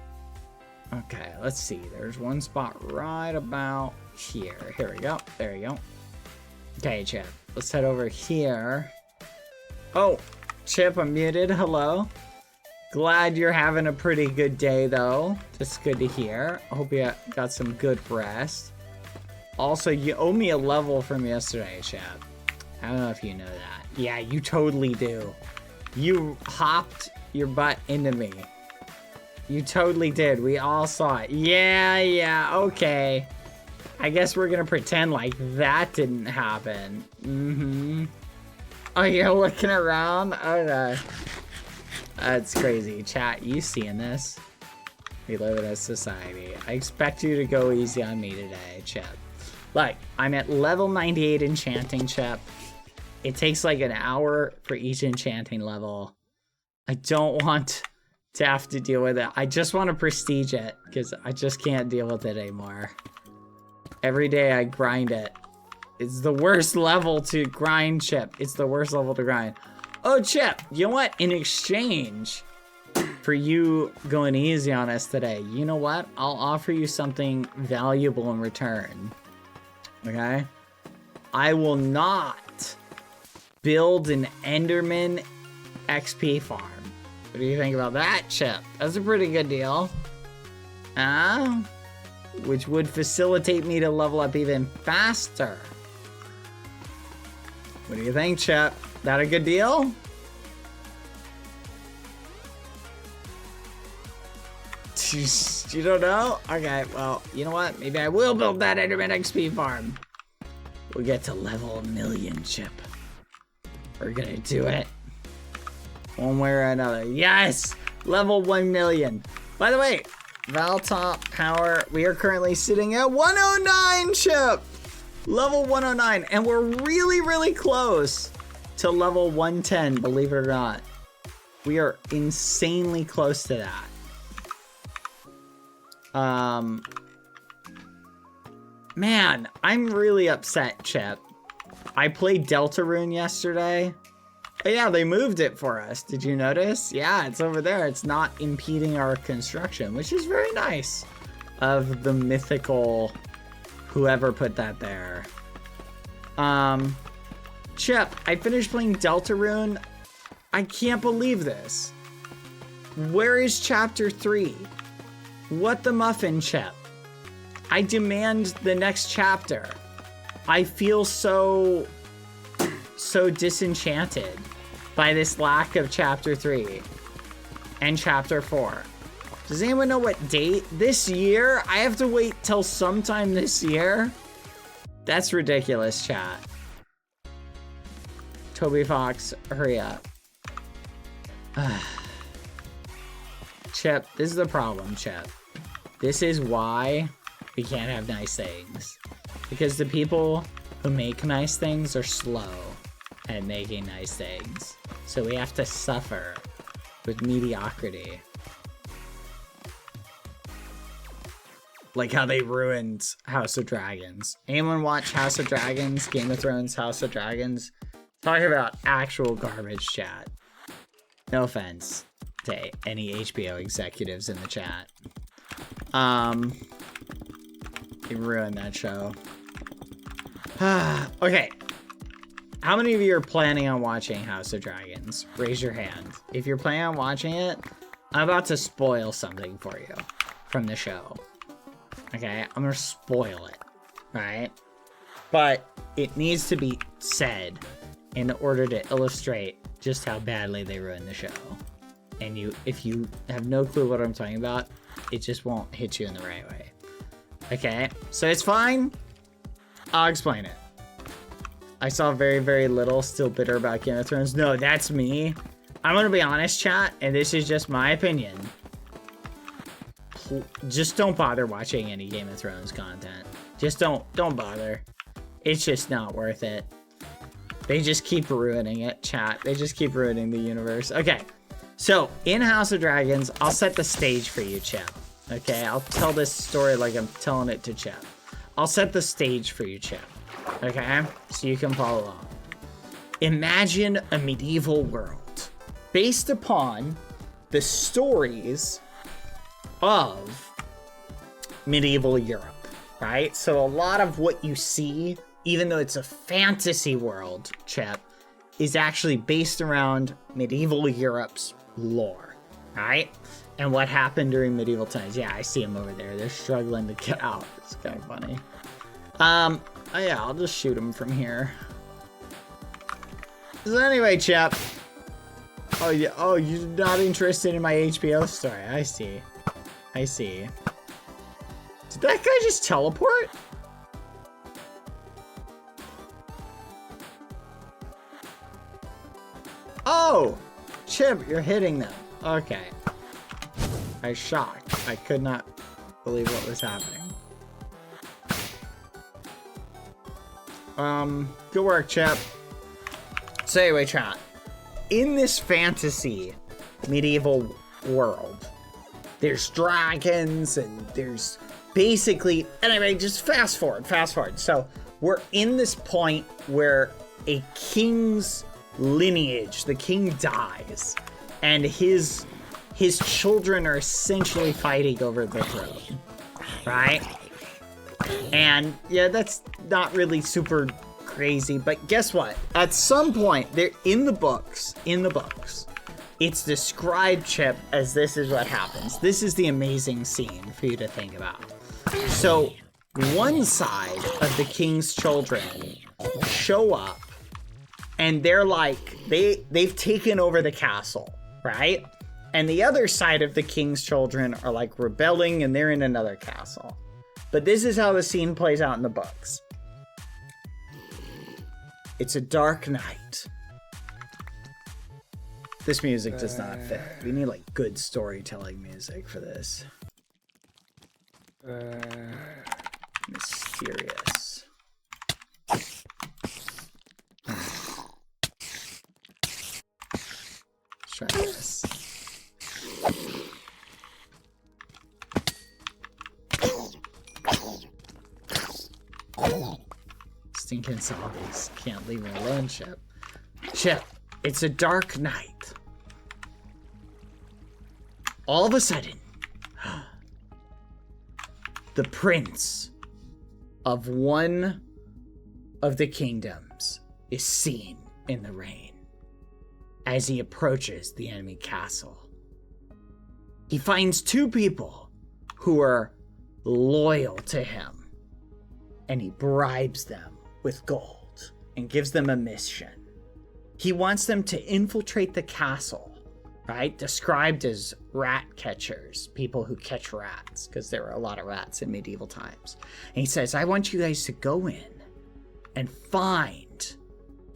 Okay, let's see. There's one spot right about here. Here we go. There you go. Okay, Chip. Let's head over here. Oh, Chip, I'm muted. Hello. Glad you're having a pretty good day, though. That's good to hear. I hope you got some good rest. Also, you owe me a level from yesterday, Chip. I don't know if you know that. Yeah, you totally do. You hopped your butt into me. You totally did. We all saw it. Yeah, okay. I guess we're gonna pretend like that didn't happen. Oh, you're looking around? Okay. That's crazy. Chat, you seeing this? We live in a society. I expect you to go easy on me today, Chip. Like, I'm at level 98 enchanting, Chip. It takes like an hour for each enchanting level. I don't want to have to deal with it. I just want to prestige it, because I just can't deal with it anymore. Every day I grind it. It's the worst level to grind, Chip. It's the worst level to grind. Oh, Chip, you know what? In exchange for you going easy on us today, you know what? I'll offer you something valuable in return. Okay? I will not build an Enderman XP farm. What do you think about that, Chip? That's a pretty good deal. Which would facilitate me to level up even faster. What do you think, Chip? That a good deal? You don't know? Okay, well, you know what? Maybe I will build that Enderman XP farm. We'll get to level 1,000,000, Chip. We're gonna do it. One way or another. Yes! Level 1,000,000. By the way, Valtop power, we are currently sitting at 109, Chip! Level 109, and we're really, really close to level 110, believe it or not. We are insanely close to that. Man, I'm really upset, Chip. I played Deltarune yesterday. Oh yeah, they moved it for us. Did you notice? Yeah, it's over there. It's not impeding our construction, which is very nice of the mythical whoever put that there. Chip, I finished playing Deltarune. I can't believe this. Where is chapter 3? What the muffin, Chip? I demand the next chapter. I feel so disenchanted by this lack of chapter 3 and chapter 4. Does anyone know what date? This year? I have to wait till sometime this year? That's ridiculous, chat. Toby Fox, hurry up. Chip, this is the problem, Chip. This is why we can't have nice things. Because the people who make nice things are slow at making nice things. So we have to suffer with mediocrity. Like how they ruined House of Dragons. Anyone watch House of Dragons? Game of Thrones, House of Dragons? Talking about actual garbage, chat. No offense to any HBO executives in the chat. They ruined that show. Okay. How many of you are planning on watching House of Dragons? Raise your hand. If you're planning on watching it, I'm about to spoil something for you from the show. Okay, I'm gonna spoil it, right? But it needs to be said in order to illustrate just how badly they ruined the show. And if you have no clue what I'm talking about, it just won't hit you in the right way. Okay, so it's fine. I'll explain it. I saw very, very little, still bitter about Game of Thrones. No, that's me. I'm gonna be honest, chat, and this is just my opinion. Just don't bother watching any Game of Thrones content. Just don't bother. It's just not worth it. They just keep ruining it, chat. They just keep ruining the universe. Okay, so in House of Dragons, I'll set the stage for you, Chip. Okay, I'll tell this story like I'm telling it to Chip. I'll set the stage for you, Chip. Okay, so you can follow along. Imagine a medieval world based upon the stories of medieval Europe, right? So a lot of what you see, even though it's a fantasy world, Chip, is actually based around medieval Europe's lore, right? And what happened during medieval times. Yeah, I see them over there. They're struggling to get out. It's kind of funny. Oh yeah, I'll just shoot him from here. So anyway, Chip. Oh yeah. Oh, you're not interested in my HBO story. I see. I see. Did that guy just teleport? Oh, Chip, you're hitting them. Okay. I was shocked. I could not believe what was happening. Good work, Chip. So anyway, chat. In this fantasy medieval world, there's dragons and there's basically, anyway, just fast forward. So we're in this point where a king's lineage, the king dies, and his children are essentially fighting over the throne, right? And yeah, that's not really super crazy, but guess what? At some point, they're in the books, it's described, Chip, as this is what happens. This is the amazing scene for you to think about. So one side of the king's children show up and they're like, they've taken over the castle, right? And the other side of the king's children are like rebelling and they're in another castle. But this is how the scene plays out in the books. It's a dark night. This music does not fit. We need like good storytelling music for this. Mysterious. Let's try this. can solve these. Can't leave me alone, Chip. Chip, it's a dark night. All of a sudden, the prince of one of the kingdoms is seen in the rain as he approaches the enemy castle. He finds two people who are loyal to him, and he bribes them with gold and gives them a mission. He wants them to infiltrate the castle, right? Described as rat catchers, people who catch rats, because there were a lot of rats in medieval times. And he says, I want you guys to go in and find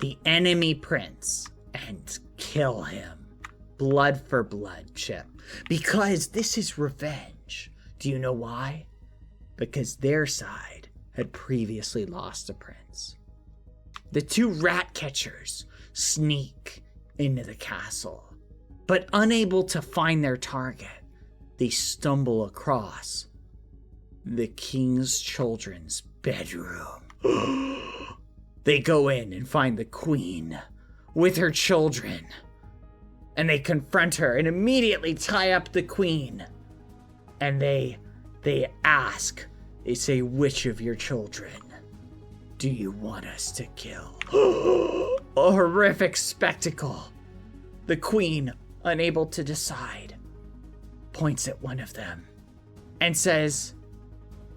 the enemy prince and kill him. Blood for blood, Chip. Because this is revenge. Do you know why? Because their side had previously lost a prince. The two rat catchers sneak into the castle, but unable to find their target, they stumble across the king's children's bedroom. They go in and find the queen with her children, and they confront her and immediately tie up the queen. And they ask, they say, which of your children do you want us to kill? A horrific spectacle. The queen, unable to decide, points at one of them and says,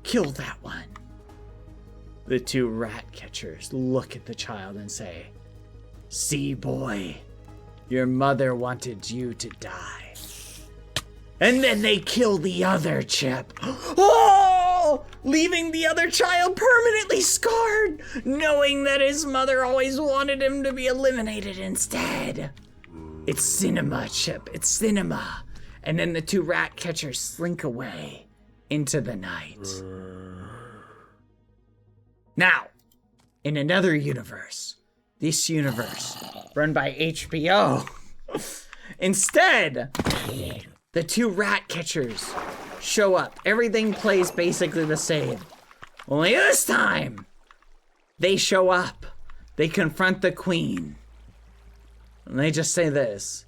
kill that one. The two rat catchers look at the child and say, see, boy, your mother wanted you to die. And then they kill the other, Chip. Oh! Leaving the other child permanently scarred, knowing that his mother always wanted him to be eliminated instead. It's cinema, Chip. It's cinema. And then the two rat catchers slink away into the night. Now, in another universe, this universe run by HBO, instead, the two rat catchers show up. Everything plays basically the same. Only this time, they show up. They confront the queen. And they just say this.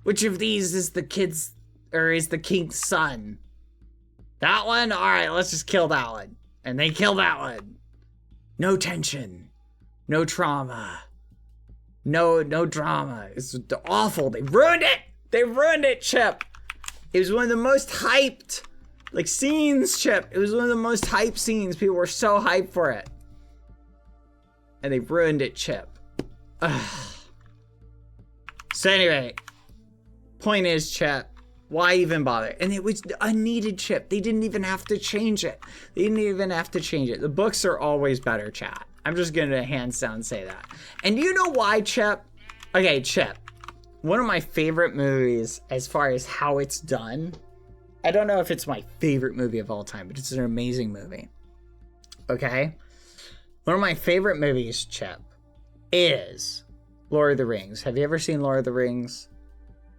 Which of these is the kid's, or is the king's son? That one? All right, let's just kill that one. And they kill that one. No tension. No trauma. No drama. It's awful. They ruined it. They ruined it, Chip. It was one of the most hyped, scenes, Chip. It was one of the most hyped scenes. People were so hyped for it. And they ruined it, Chip. Ugh. So anyway, point is, Chip, why even bother? And it was unneeded, Chip. They didn't even have to change it. The books are always better, chat. I'm just gonna hands down say that. And you know why, Chip? Okay, Chip. One of my favorite movies, as far as how it's done, I don't know if it's my favorite movie of all time, but it's an amazing movie. Okay? One of my favorite movies, Chip, is Lord of the Rings. Have you ever seen Lord of the Rings?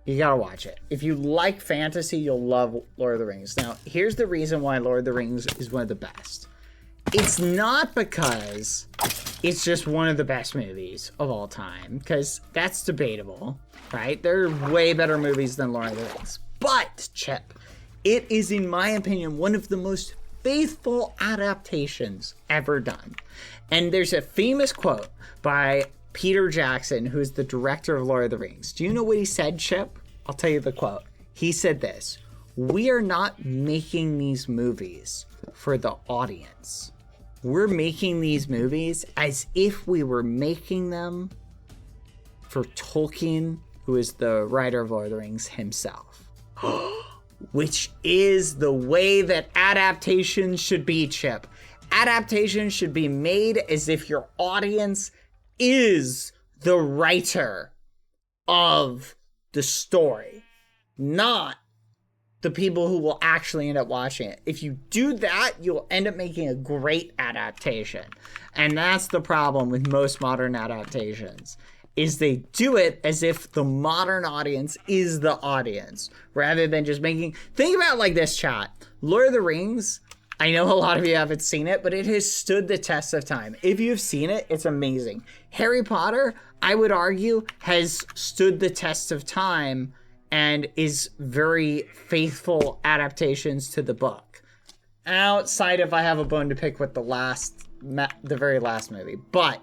You gotta watch it. If you like fantasy, you'll love Lord of the Rings. Now, here's the reason why Lord of the Rings is one of the best. It's not because it's just one of the best movies of all time, because that's debatable, right? There are way better movies than Lord of the Rings. But, Chip, it is, in my opinion, one of the most faithful adaptations ever done. And there's a famous quote by Peter Jackson, who's the director of Lord of the Rings. Do you know what he said, Chip? I'll tell you the quote. He said this: "We are not making these movies for the audience. We're making these movies as if we were making them for Tolkien, who is the writer of Lord of the Rings himself." Which is the way that adaptations should be, Chip. Adaptations should be made as if your audience is the writer of the story, not the people who will actually end up watching it. If you do that, you'll end up making a great adaptation. And that's the problem with most modern adaptations, is they do it as if the modern audience is the audience, rather than just making... Think about it like this, chat. Lord of the Rings, I know a lot of you haven't seen it, but it has stood the test of time. If you've seen it, it's amazing. Harry Potter, I would argue, has stood the test of time and is very faithful adaptations to the book. Outside if I have a bone to pick with the very last movie. But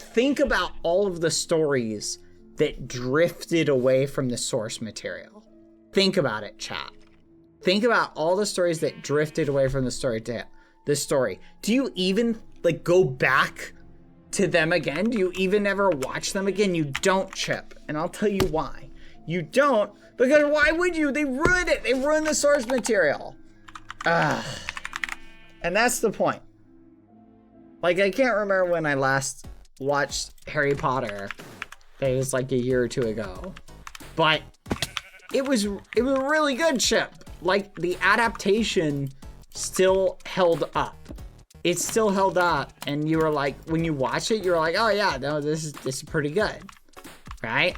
think about all of the stories that drifted away from the source material. Think about it, chat. Think about all the stories that drifted away from the story. Do you even like go back to them again? Do you even ever watch them again? You don't, Chip. And I'll tell you why. You don't, because why would you? They ruined it. They ruined the source material. And that's the point. Like, I can't remember when I last watched Harry Potter. It was like a year or two ago. But it was really good, Chip. Like, the adaptation still held up. It still held up, and you were like, when you watch it, you were like, oh yeah, no, this is pretty good, right?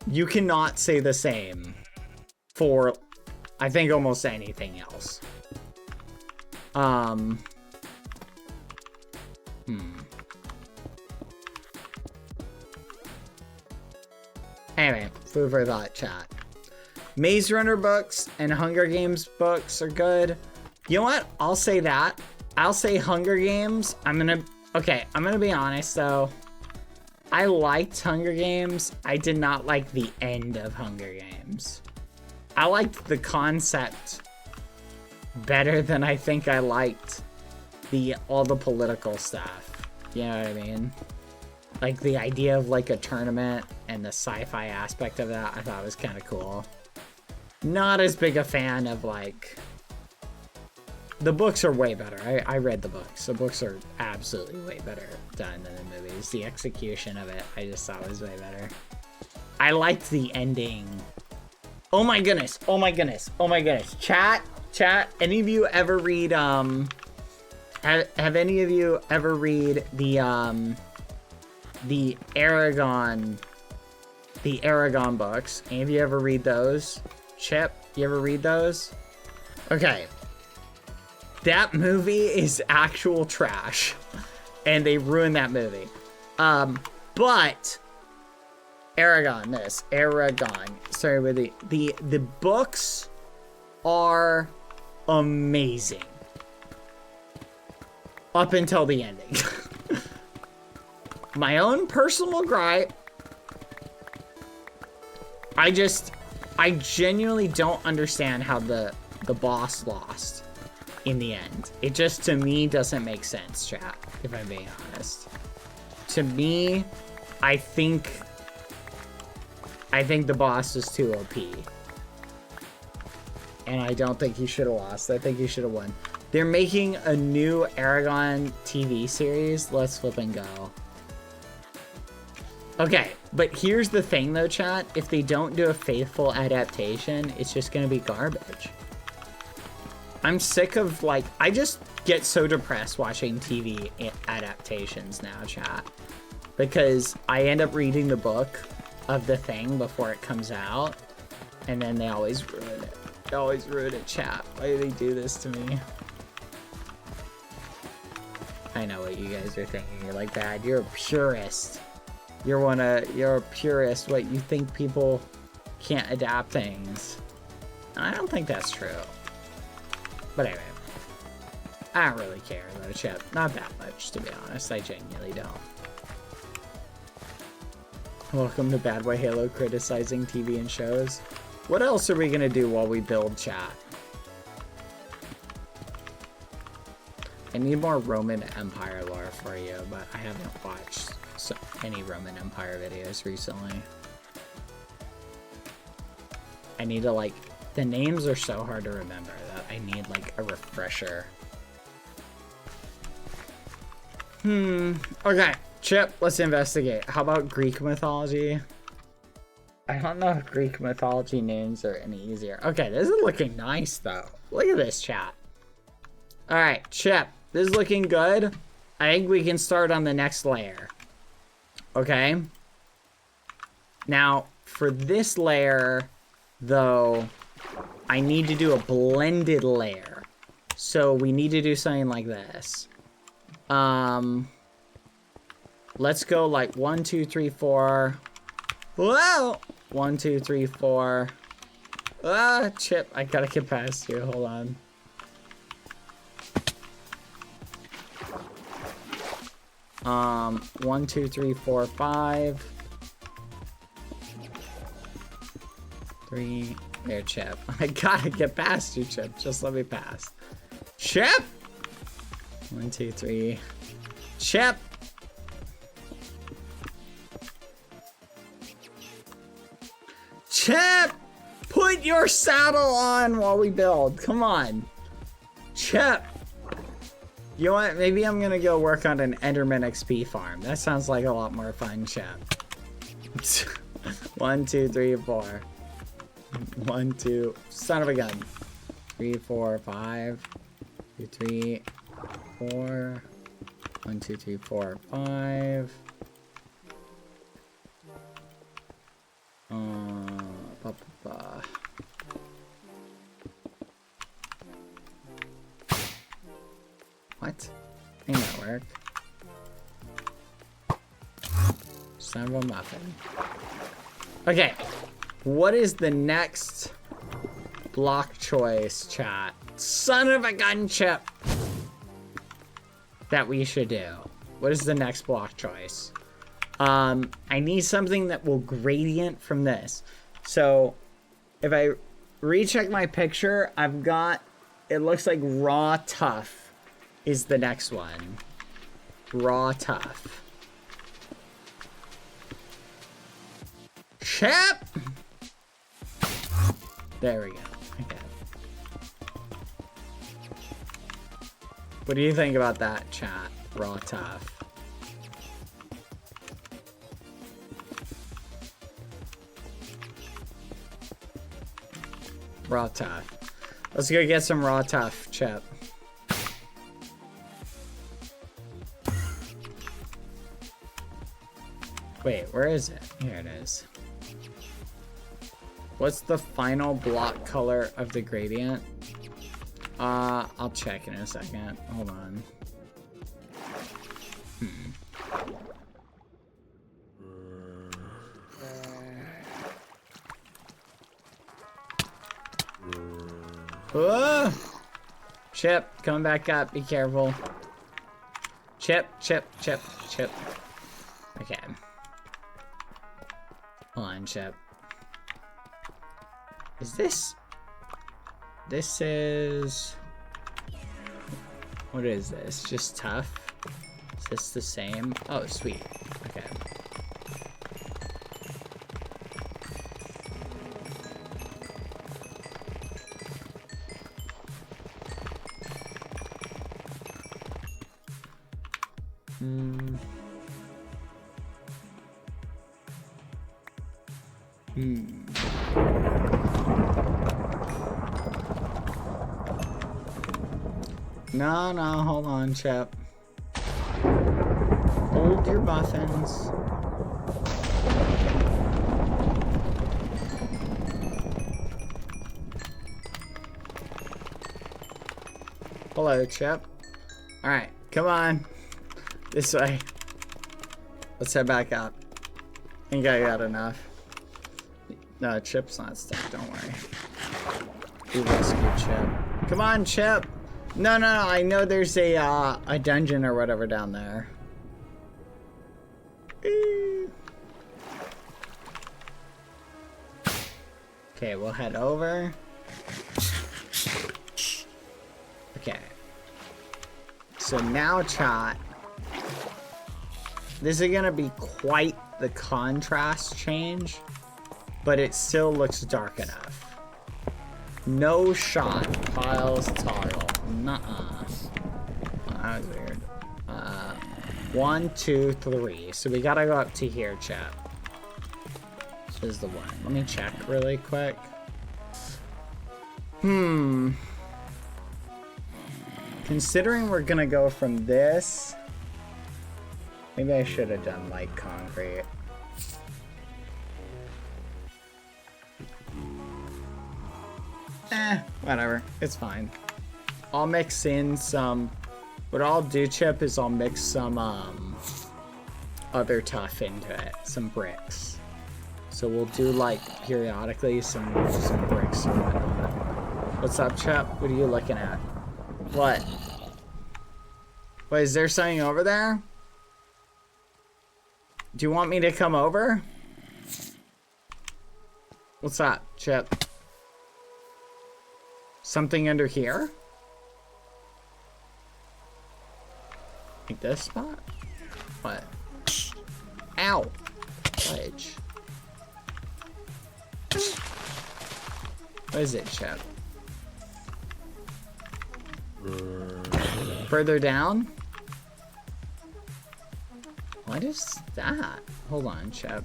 You cannot say the same for, I think, almost anything else. Anyway, food for thought, chat. Maze Runner books and Hunger Games books are good. You know what? I'll say that. I'll say Hunger Games. I'm gonna be honest though. I liked Hunger Games. I did not like the end of Hunger Games. I liked the concept better than I think I liked all the political stuff. You know what I mean? Like the idea of like a tournament and the sci-fi aspect of that, I thought was kind of cool. Not as big a fan of like, the books are way better. I read the books. The books are absolutely way better done than the movies. The execution of it, I just thought was way better. I liked the ending. Oh my goodness. Oh my goodness. Oh my goodness. Chat. Any of you ever read, have any of you ever read the Aragon books? Any of you ever read those? Chip, you ever read those? Okay. That movie is actual trash. And they ruined that movie. But Aragon, sorry, with the books are amazing. Up until the ending. My own personal gripe. I genuinely don't understand how the boss lost in the end. It just, to me, doesn't make sense, chat, if I'm being honest. To me, I think the boss is too OP. And I don't think he should have lost. I think he should have won. They're making a new Aragon TV series. Let's flip and go. Okay, but here's the thing though, chat. If they don't do a faithful adaptation, it's just gonna be garbage. I'm sick of, like, I just get so depressed watching TV adaptations now, chat. Because I end up reading the book of the thing before it comes out. And then they always ruin it. They always ruin it, chat. Why do they do this to me? I know what you guys are thinking. You're like, Bad, you're a purist. You're a purist. What, you think people can't adapt things? I don't think that's true. But anyway, I don't really care though, Chip. Not that much, to be honest. I genuinely don't. Welcome to BadBoyHalo criticizing TV and shows. What else are we gonna do while we build, chat? I need more Roman Empire lore for you, but I haven't watched any Roman Empire videos recently. I need to, like, the names are so hard to remember that I need, like, a refresher. Okay, Chip, let's investigate. How about Greek mythology? I don't know if Greek mythology names are any easier. Okay, this is looking nice, though. Look at this, chat. Alright, Chip, this is looking good. I think we can start on the next layer. Okay? Now, for this layer, though, I need to do a blended layer. So we need to do something like this. Let's go like 1, 2, 3, 4. Whoa! 1, 2, 3, 4. Ah, Chip, I gotta get past you. Hold on. One, 2, 3, 4, 5. 3. There, Chip. I gotta get past you, Chip. Just let me pass. Chip! 1, 2, 3. Chip! Chip! Put your saddle on while we build. Come on. Chip! You know what? Maybe I'm gonna go work on an Enderman XP farm. That sounds like a lot more fun, Chip. 1, 2, 3, 4. 1, 2. Son of a gun. 3, 4, 5. 2, 3, 4. 1, 2, 3, 4, 5. What? Ain't that work? Son of a muffin. Okay. What is the next block choice, chat? Son of a gun, Chip! That we should do. What is the next block choice? I need something that will gradient from this. So, if I recheck my picture, I've got, it looks like raw tough is the next one. Raw tough. Chip! There we go. Okay. What do you think about that, chat? Raw tough. Raw tough. Let's go get some raw tough, Chip. Wait, where is it? Here it is. What's the final block color of the gradient? I'll check in a second. Hold on. Whoa! Chip, come back up. Be careful. Chip, Chip, Chip, Chip. Okay. Hold on, Chip. Is this... This is... What is this? Just tough? Is this the same? Oh, sweet. Okay. No, hold on, Chip. Hold your muffins. Hello, Chip. Alright, come on. This way. Let's head back up. I think I got enough. No, Chip's not stuck, don't worry. We rescued Chip. Come on, Chip! No, I know there's a dungeon or whatever down there. Okay, we'll head over. Okay. So now, chat. This is gonna be quite the contrast change, but it still looks dark enough. No shot. Piles toggle. Nuh-uh. Oh, that was weird. 1, 2, 3. So we gotta go up to here, chat. This is the one. Let me check really quick. Considering we're gonna go from this, maybe I should have done light concrete. Whatever. It's fine. I'll mix in some... What I'll do, Chip, is I'll mix some, other tuff into it. Some bricks. So we'll do, like, periodically some bricks or whatnot. What's up, Chip? What are you looking at? What? Wait, is there something over there? Do you want me to come over? What's up, Chip? Something under here? Like this spot? What? Ow! Ledge. What is it, Chip? Further down? What is that? Hold on, Chip.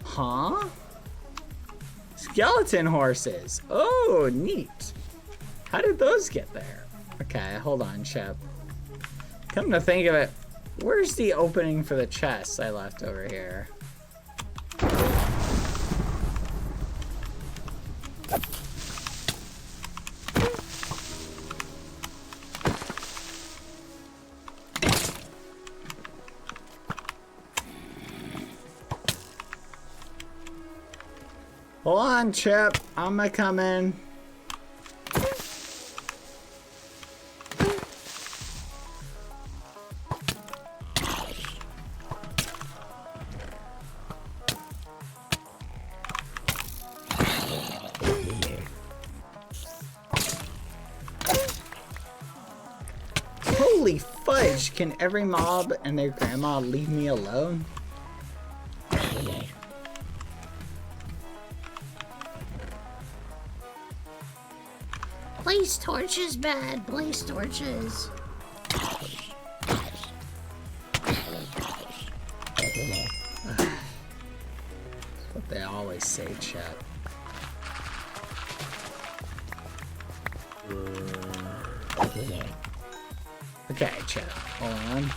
Huh? Skeleton horses. Oh, neat. How did those get there? Okay, hold on, Chip. Come to think of it, where's the opening for the chest I left over here? Hold on, Chip. I'ma come in. Holy fudge! Can every mob and their grandma leave me alone? Blaze torches, bad. Blaze torches. That's what they always say, chat. Okay, chat. Hold on.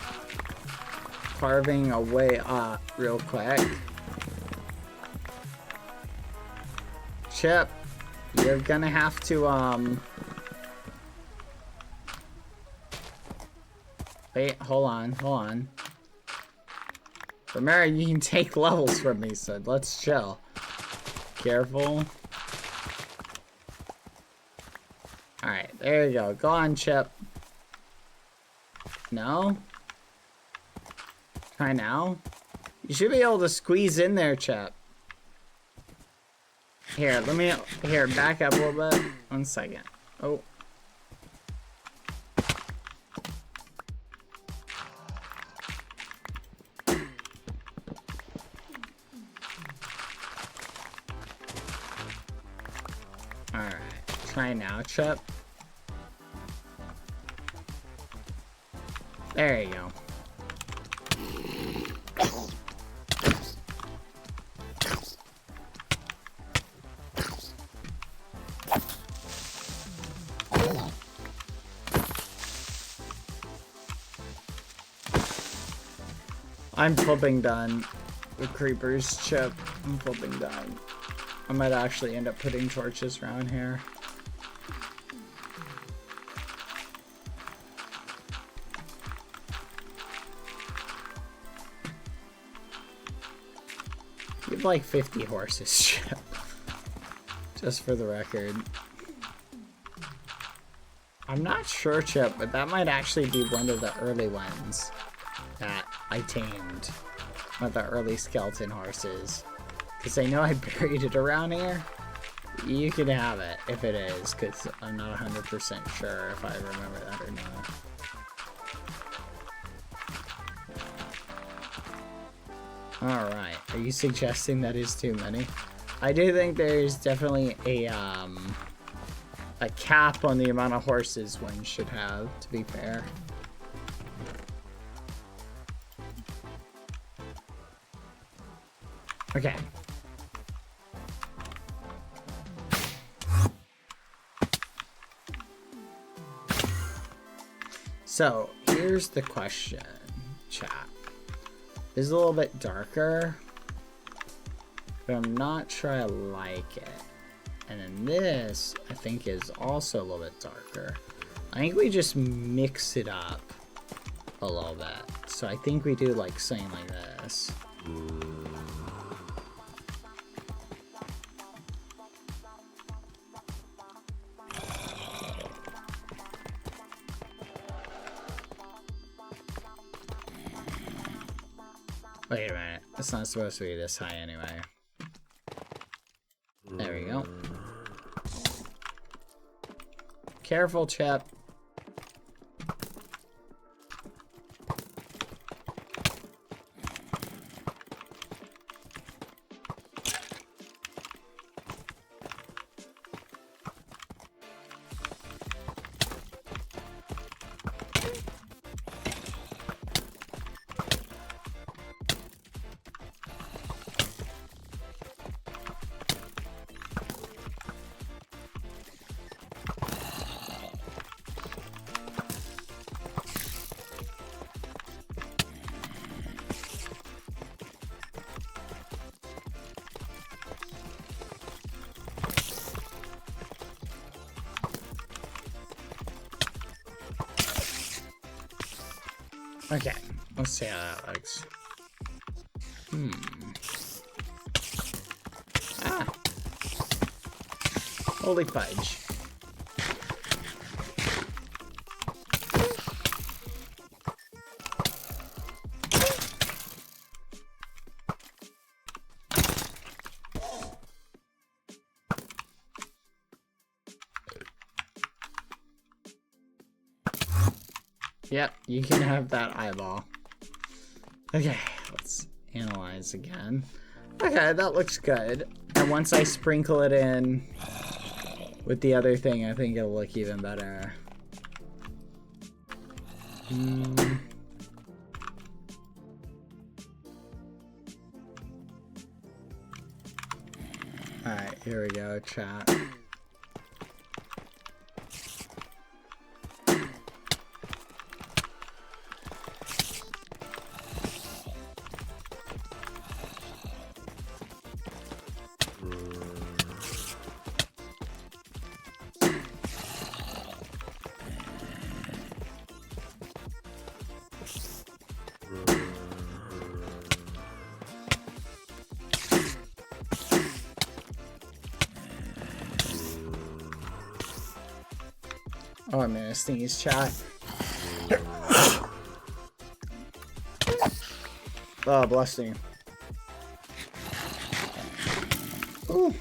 Carving away real quick. Chip, you're gonna have to wait, hold on. Remember, you can take levels from me, so let's chill. Careful. Alright, there you go. Go on, Chip. No? Try now? You should be able to squeeze in there, Chip. Here, back up a little bit. 1 second. Oh. Alright. Try now, Chip. There you go. I'm flipping done with creepers, Chip. I'm flipping done. I might actually end up putting torches around here. You have like 50 horses, Chip. Just for the record. I'm not sure, Chip, but that might actually be one of the early ones that I tamed. One of the early skeleton horses. Because I know I buried it around here. You can have it if it is, because I'm not 100% sure if I remember that or not. Alright, are you suggesting that is too many? I do think there's definitely a cap on the amount of horses one should have, to be fair. Okay. So, here's the question, chat. This is a little bit darker, but I'm not sure I like it. And then this, I think, is also a little bit darker. I think we just mix it up a little bit. So I think we do like something like this. Wait a minute, it's not supposed to be this high anyway. There we go. Careful, Chip. Okay, let's see how that looks. Ah. Holy fudge. Yep, you can have that eyeball. Okay, let's analyze again. Okay, that looks good. And once I sprinkle it in with the other thing, I think it'll look even better. Alright, here we go, chat. Oh, I'm gonna sneeze, chat. Oh, bless me. Ooh.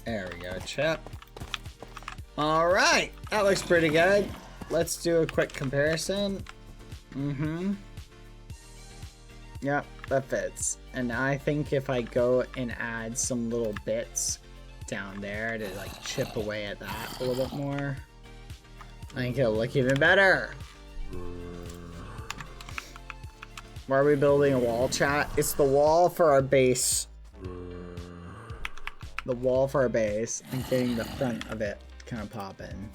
There we go, chat. All right, that looks pretty good. Let's do a quick comparison. Yep, that fits. And now I think if I go and add some little bits down there to like chip away at that a little bit more, I think it'll look even better. Why are we building a wall, chat? It's the wall for our base. The wall for our base and getting the front of it kind of popping.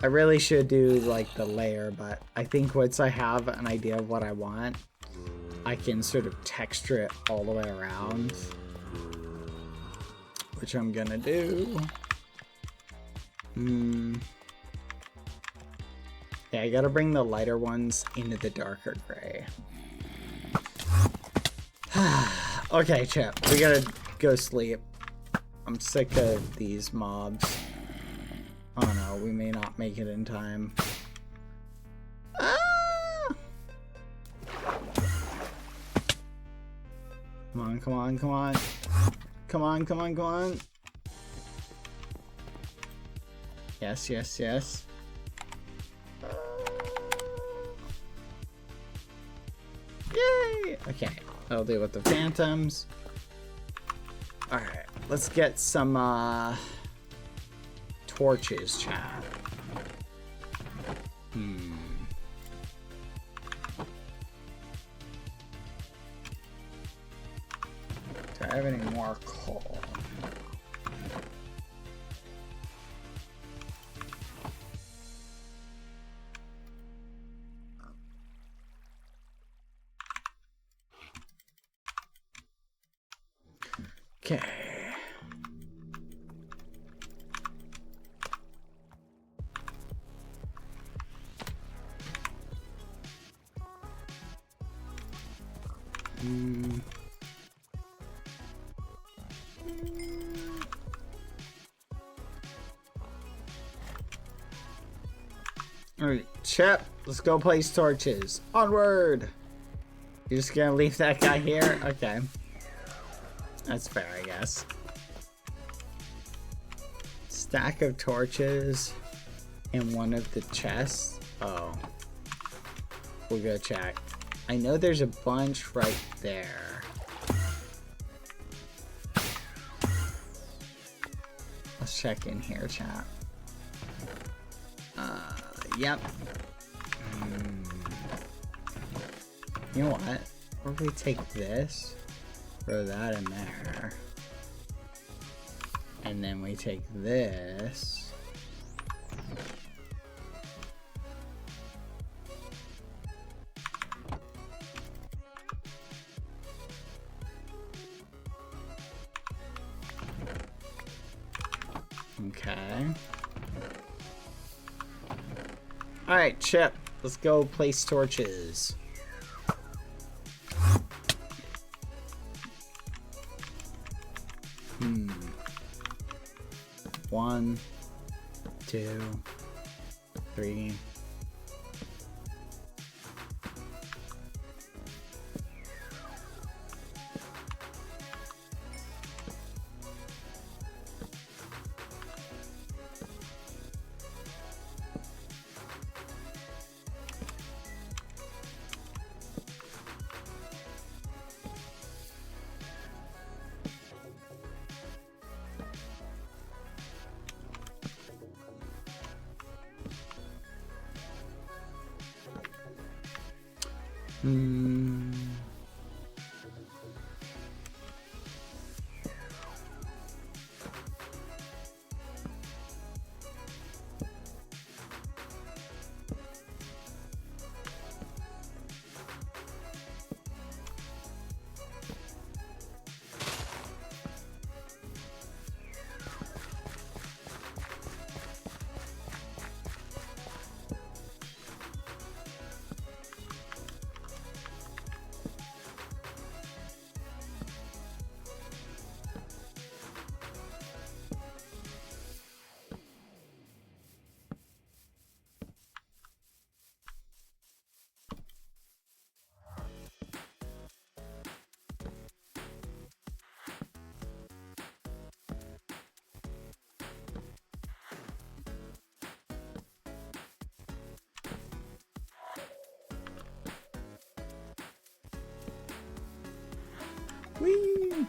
I really should do like the layer, but I think once I have an idea of what I want, I can sort of texture it all the way around, which I'm gonna do. Yeah, I gotta bring the lighter ones into the darker gray. Okay, chat, we gotta go sleep. I'm sick of these mobs. Oh no, we may not make it in time. Ah! on, come on, come on. Come on, come on, come on. Yes, yes, yes. Yay! Okay, that'll deal with the phantoms. Alright, let's get some torches, chat. Do I have any more coal? Okay. Alright, Chip, let's go place torches. Onward! You're just gonna leave that guy here? Okay. That's fair, I guess. Stack of torches in one of the chests. Oh. We'll go check. I know there's a bunch right there. Let's check in here, chat. Yep. You know what? What if we take this, throw that in there, and then we take this. Okay. Alright, Chip, let's go place torches. One, 2, 3. Whee!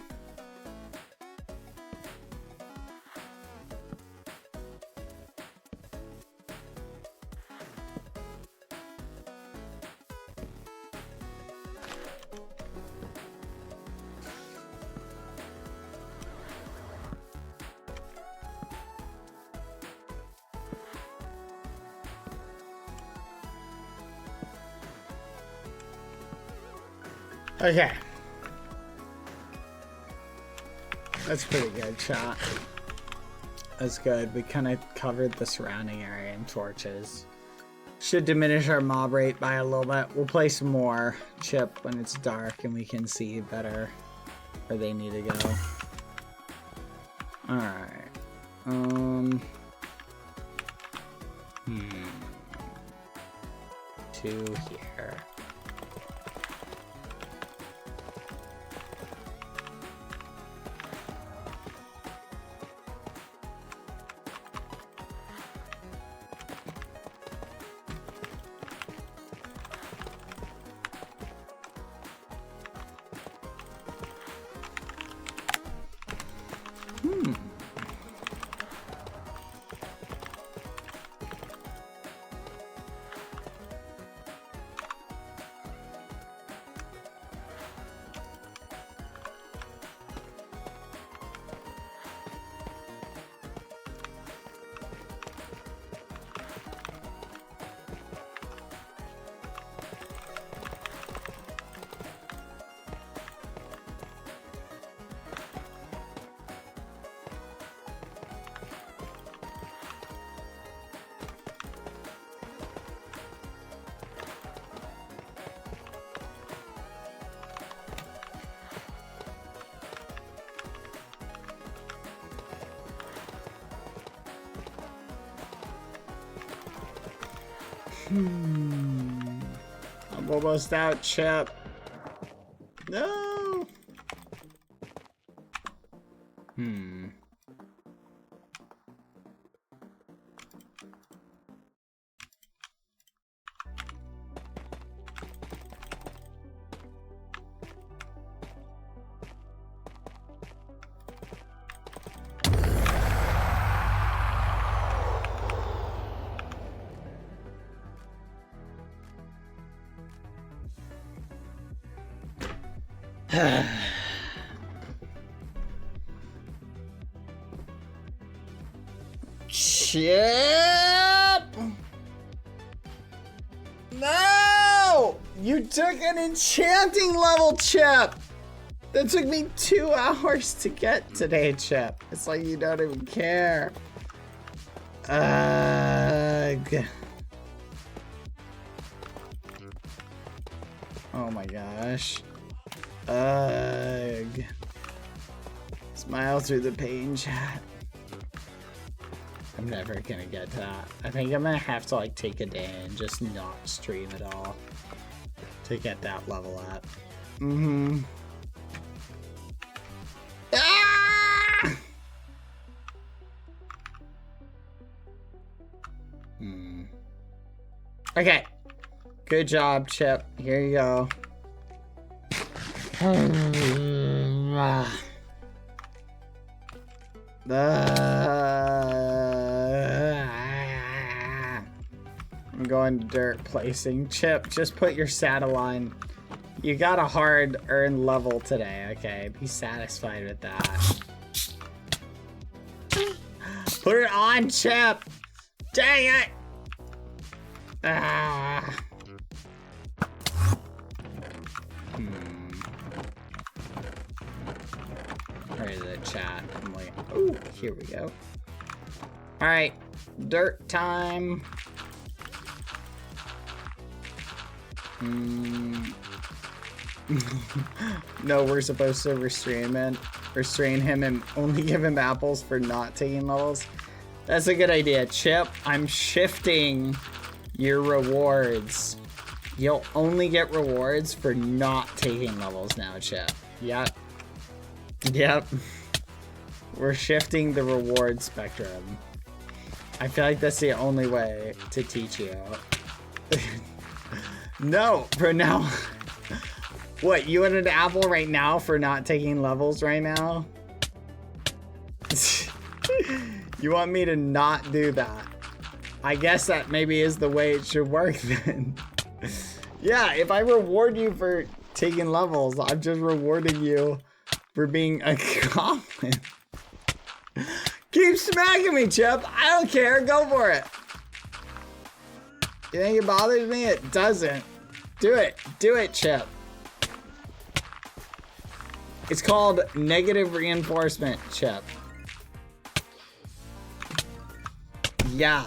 Okay. That's pretty good, chat. That's good. We kind of covered the surrounding area in torches. Should diminish our mob rate by a little bit. We'll play some more Chip when it's dark and we can see better where they need to go. Alright. Two here. I'm almost out, Chip. No. Chip! No! You took an enchanting level, Chip! That took me 2 hours to get today, Chip. It's like you don't even care. Ugh. Oh my gosh. Ugh. Smile through the pain, chat. I'm never gonna get that. I think I'm gonna have to like take a day and just not stream at all to get that level up. Ah! Okay. Good job, Chip. Here you go. I'm going to dirt placing. Chip, just put your saddle on. You got a hard-earned level today, okay? Be satisfied with that. Put it on, Chip! Dang it! Ah. Where is the chat? I'm like, oh, here we go. Alright, dirt time. No, we're supposed to restrain him and only give him apples for not taking levels. That's a good idea, Chip. I'm shifting your rewards. You'll only get rewards for not taking levels now, Chip. Yep. Yep. We're shifting the reward spectrum. I feel like that's the only way to teach you. No, for now. What, you want an apple right now for not taking levels right now? You want me to not do that? I guess that maybe is the way it should work then. Yeah, if I reward you for taking levels, I'm just rewarding you for being a goblin. Keep smacking me, Chip. I don't care. Go for it. You think it bothers me? It doesn't. Do it. Do it, Chip. It's called negative reinforcement, Chip. Yeah.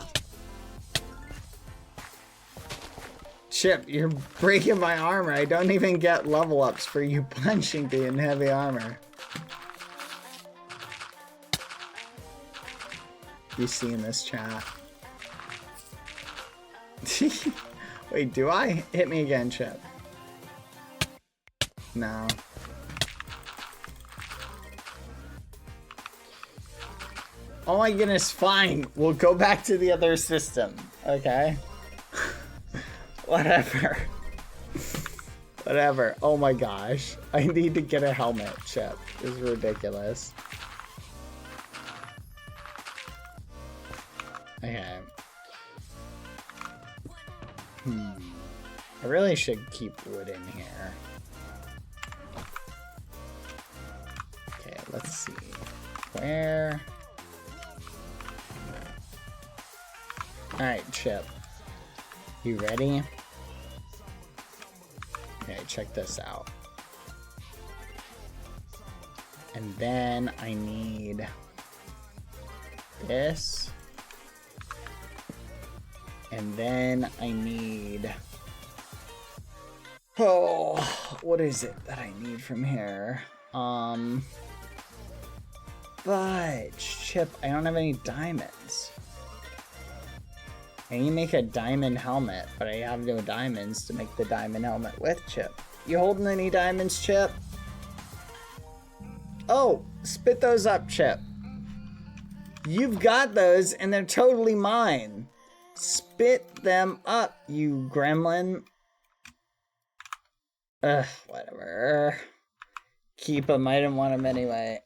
Chip, you're breaking my armor. I don't even get level ups for you punching me in heavy armor. You seen this, chat? Wait, do I? Hit me again, Chip. No. Oh my goodness, fine. We'll go back to the other system, okay? Whatever. Whatever. Oh my gosh. I need to get a helmet, Chip. This is ridiculous. Okay. I really should keep wood in here. Okay, let's see. Where? Alright, Chip. You ready? Okay, check this out. And then I need this. And then I need... Oh, what is it that I need from here? But Chip, I don't have any diamonds. I need to make a diamond helmet, but I have no diamonds to make the diamond helmet with, Chip. You holding any diamonds, Chip? Oh, spit those up, Chip. You've got those, and they're totally mine. Spit them up, you gremlin. Ugh, whatever. Keep them, I didn't want them anyway.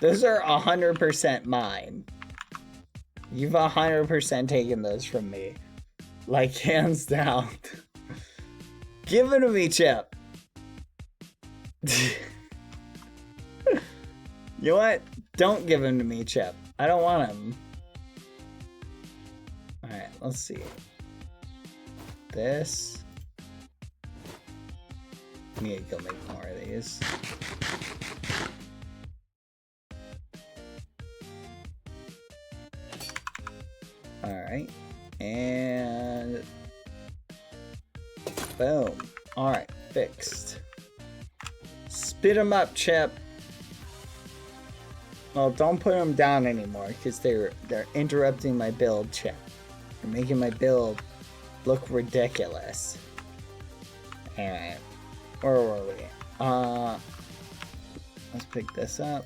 Those are 100% mine. You've 100% taken those from me. Like, hands down. Give them to me, Chip. You know what? Don't give them to me, Chip. I don't want them. Alright, let's see. This. I need to go make more of these. Alright, and boom. Alright, fixed. Spit them up, Chip. Well, don't put them down anymore, because they're interrupting my build, Chip. They're making my build look ridiculous. Alright, where were we? Let's pick this up.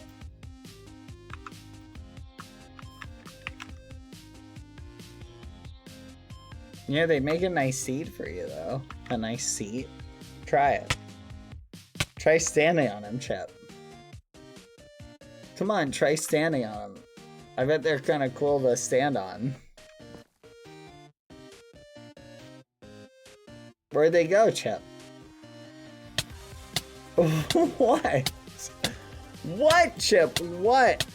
Yeah, they make a nice seat for you, though. A nice seat. Try it. Try standing on them, Chip. Come on, try standing on them. I bet they're kind of cool to stand on. Where'd they go, Chip? What? What, Chip? What?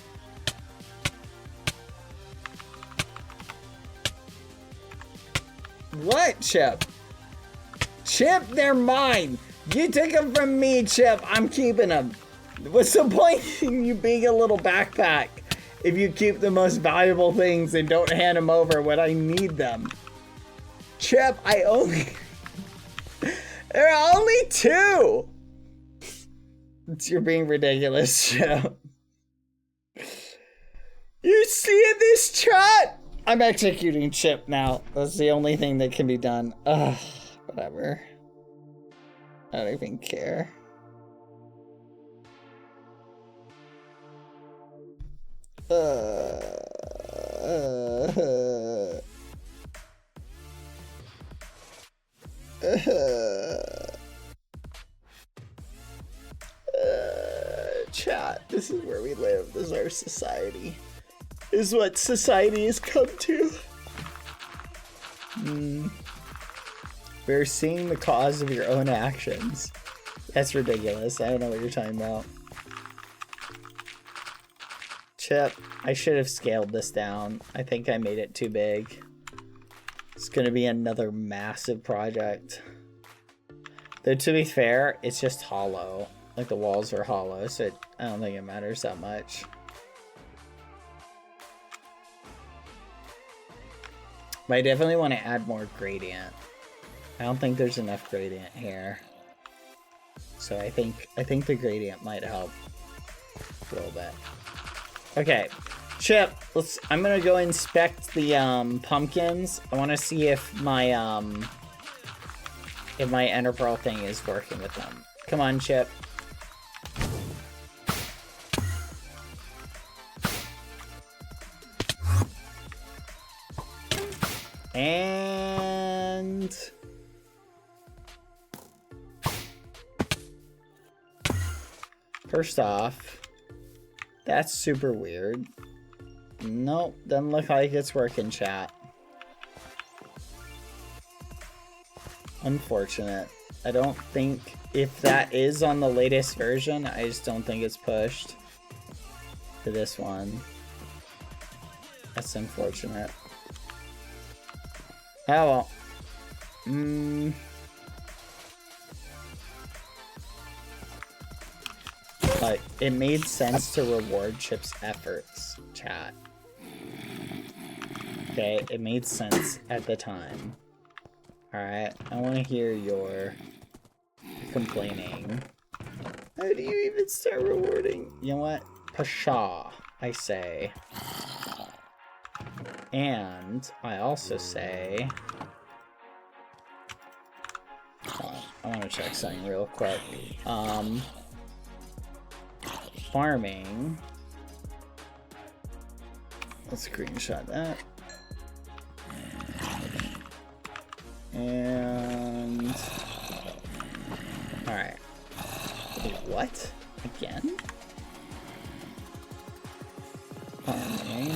What, Chip? Chip, they're mine. You took them from me, Chip. I'm keeping them. What's the point in you being a little backpack if you keep the most valuable things and don't hand them over when I need them? Chip, I only... There are only 2! You're being ridiculous, Chip. You see this, chat? I'm executing Chip now. That's the only thing that can be done. Ugh, whatever. I don't even care. Chat, this is where we live. This is our society. This is what society has come to. We're seeing the cause of your own actions. That's ridiculous. I don't know what you're talking about. Chip, I should have scaled this down. I think I made it too big. It's gonna be another massive project. Though to be fair, it's just hollow. Like the walls are hollow, so I don't think it matters that much. But I definitely want to add more gradient. I don't think there's enough gradient here. So I think the gradient might help a little bit. Okay, Chip, I'm gonna go inspect the pumpkins. I want to see if my ender pearl thing is working with them. Come on, Chip. And first off, that's super weird. Nope, doesn't look like it's working, chat. Unfortunate. I don't think, if that is on the latest version, I just don't think it's pushed to this one. That's unfortunate. Oh well. But it made sense to reward Chip's efforts, chat. Okay, it made sense at the time. Alright, I want to hear your complaining. How do you even start rewarding? You know what? Pshaw, I say. And I also say... Hold on, I want to check something real quick. Farming. Let's screenshot that. And... Alright. What? Again? Farming.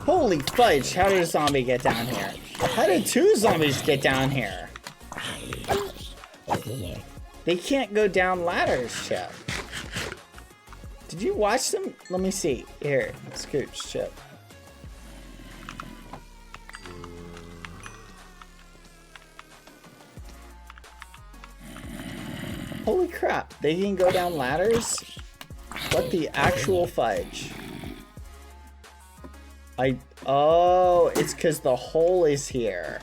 Holy fudge, how did a zombie get down here? How did 2 zombies get down here? They can't go down ladders, Chip. Did you watch them? Let me see. Here, scooch, Chip. Holy crap, they can go down ladders? What the actual fudge? Oh, it's because the hole is here.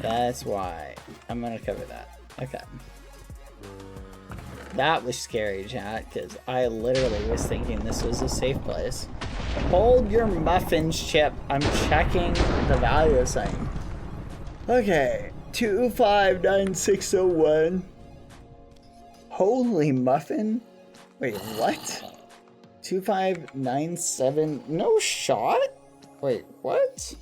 That's why. I'm gonna cover that. Okay. That was scary, chat, because I literally was thinking this was a safe place. Hold your muffins, Chip. I'm checking the value of something. Okay, 259601. Holy muffin? Wait, what? 2597, no shot? Wait, what?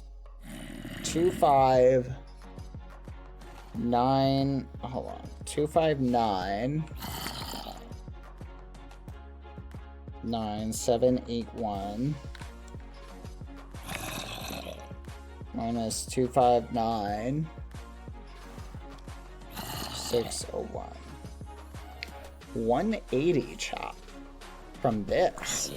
259, hold on, 259 9781 minus 259 601. 180 chop from this.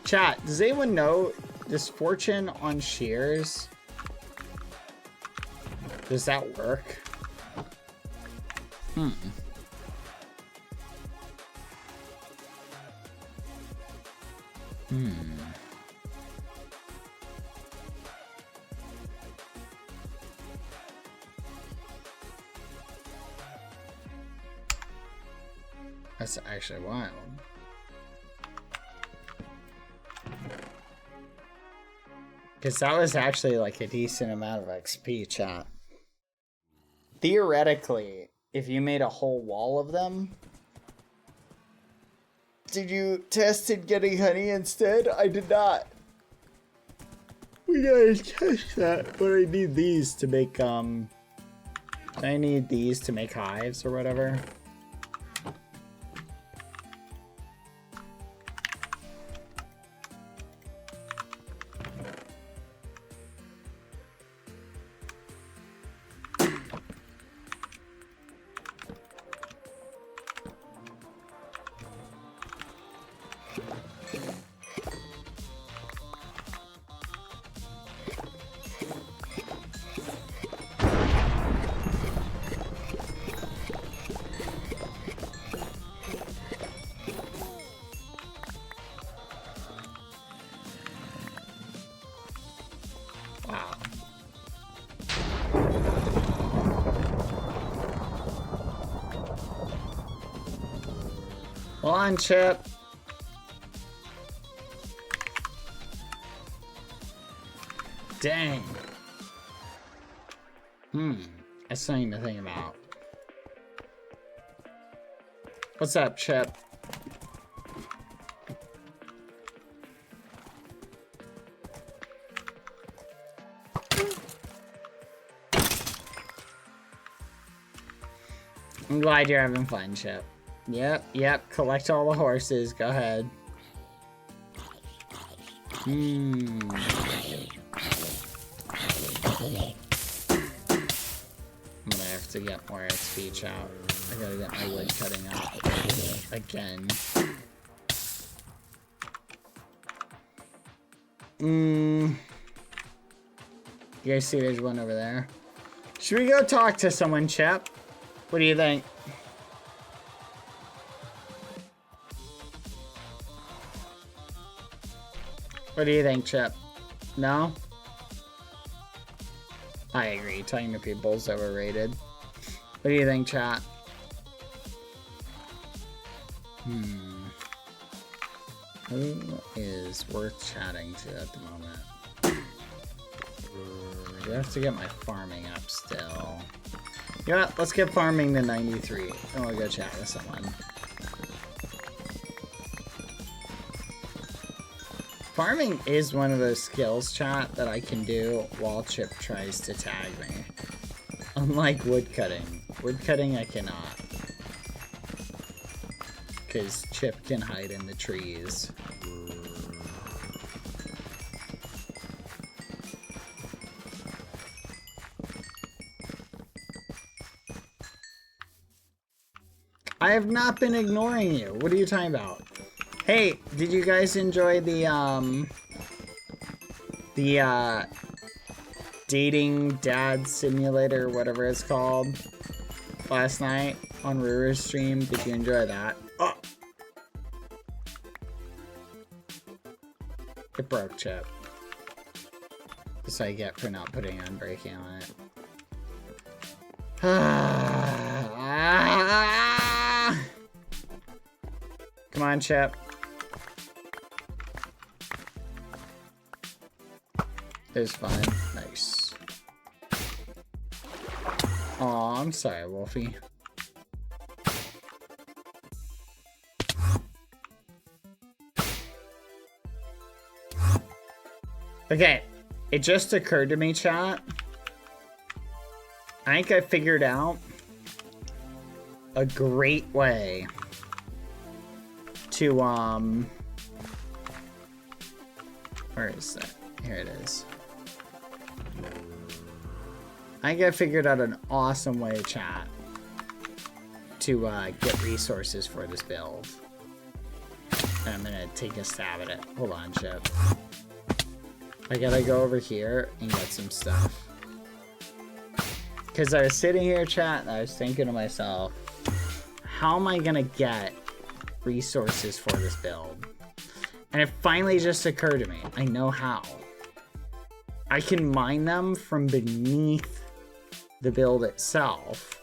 Chat, does anyone know this fortune on shears? Does that work? That's actually wild. Because that was actually like a decent amount of XP, chat. Theoretically, if you made a whole wall of them... Did you tested getting honey instead? I did not. We gotta test that, but I need these to make, I need these to make hives or whatever. Hold on, Chip. Dang. That's something to think about. What's up, Chip? I'm glad you're having fun, Chip. Yep, collect all the horses, go ahead. I'm gonna have to get more XP out. I gotta get my wood cutting up again. You guys see there's one over there? Should we go talk to someone, Chip? What do you think? What do you think, Chip? No? I agree, talking to people is overrated. What do you think, chat? Who is worth chatting to at the moment? I have to get my farming up still. Yeah, let's get farming to 93. And we'll go chat with someone. Farming is one of those skills, chat, that I can do while Chip tries to tag me. Unlike woodcutting. Woodcutting I cannot. Because Chip can hide in the trees. I have not been ignoring you. What are you talking about? Hey, did you guys enjoy the dating dad simulator, whatever it's called, last night on Ruru's stream? Did you enjoy that? Oh! It broke, Chip. That's what I get for not putting unbreaking on it. Come on, Chip. It's fine. Nice. Aw, I'm sorry, Wolfie. Okay, it just occurred to me, chat. I think I figured out a great way to, where is that? Here it is. I think I figured out an awesome way, chat, to get resources for this build. And I'm gonna take a stab at it. Hold on, Chip. I gotta go over here and get some stuff. Because I was sitting here, chat, and I was thinking to myself, how am I gonna get resources for this build? And it finally just occurred to me. I know how. I can mine them from beneath the build itself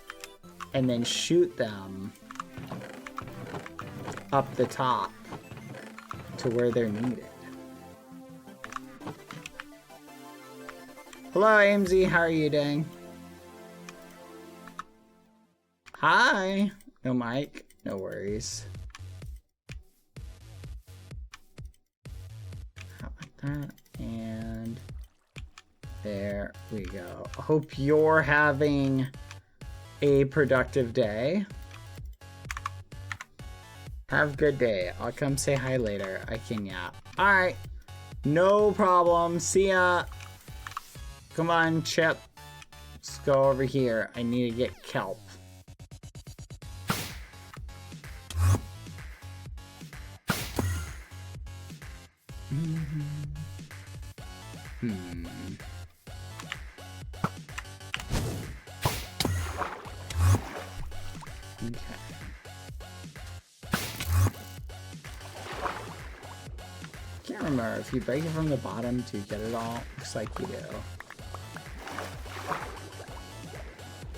and then shoot them up the top to where they're needed. Hello, AMZ. How are you doing? Hi. No mic. No worries. How about that? And there we go. Hope you're having a productive day. Have a good day. I'll come say hi later. I can, yeah. Alright. No problem. See ya. Come on, Chip. Let's go over here. I need to get kelp. Okay. Can't remember if you break it from the bottom to get it all. Looks like you do.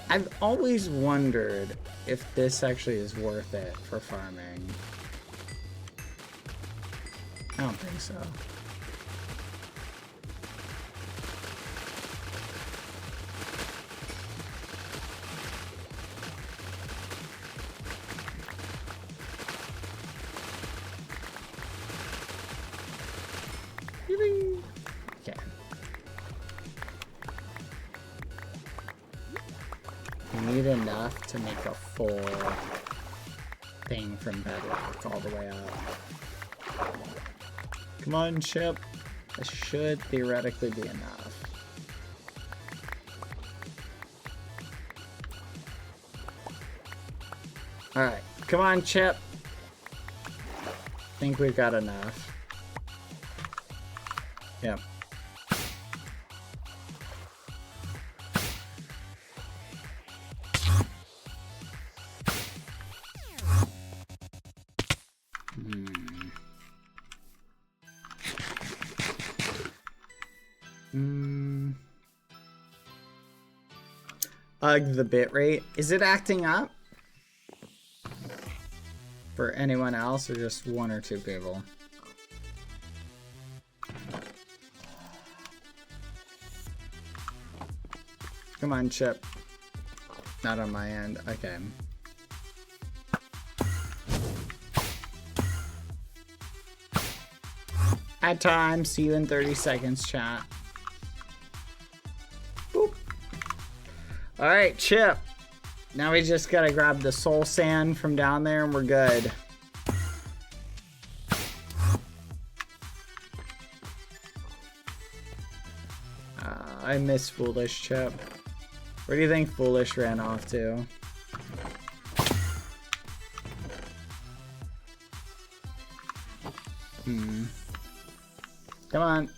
I've always wondered if this actually is worth it for farming. I don't think so. Okay. We need enough to make a full thing from bedrock all the way up. Come on, Chip. This should theoretically be enough. Alright, come on, Chip. I think we've got enough. Yep. Ugh, the bitrate. Is it acting up? For anyone else or just one or two people? Come on, Chip. Not on my end. Okay. At time. See you in 30 seconds, chat. Boop. Alright, Chip. Now we just gotta grab the soul sand from down there and we're good. I miss Foolish, Chip. Where do you think Foolish ran off to? Come on.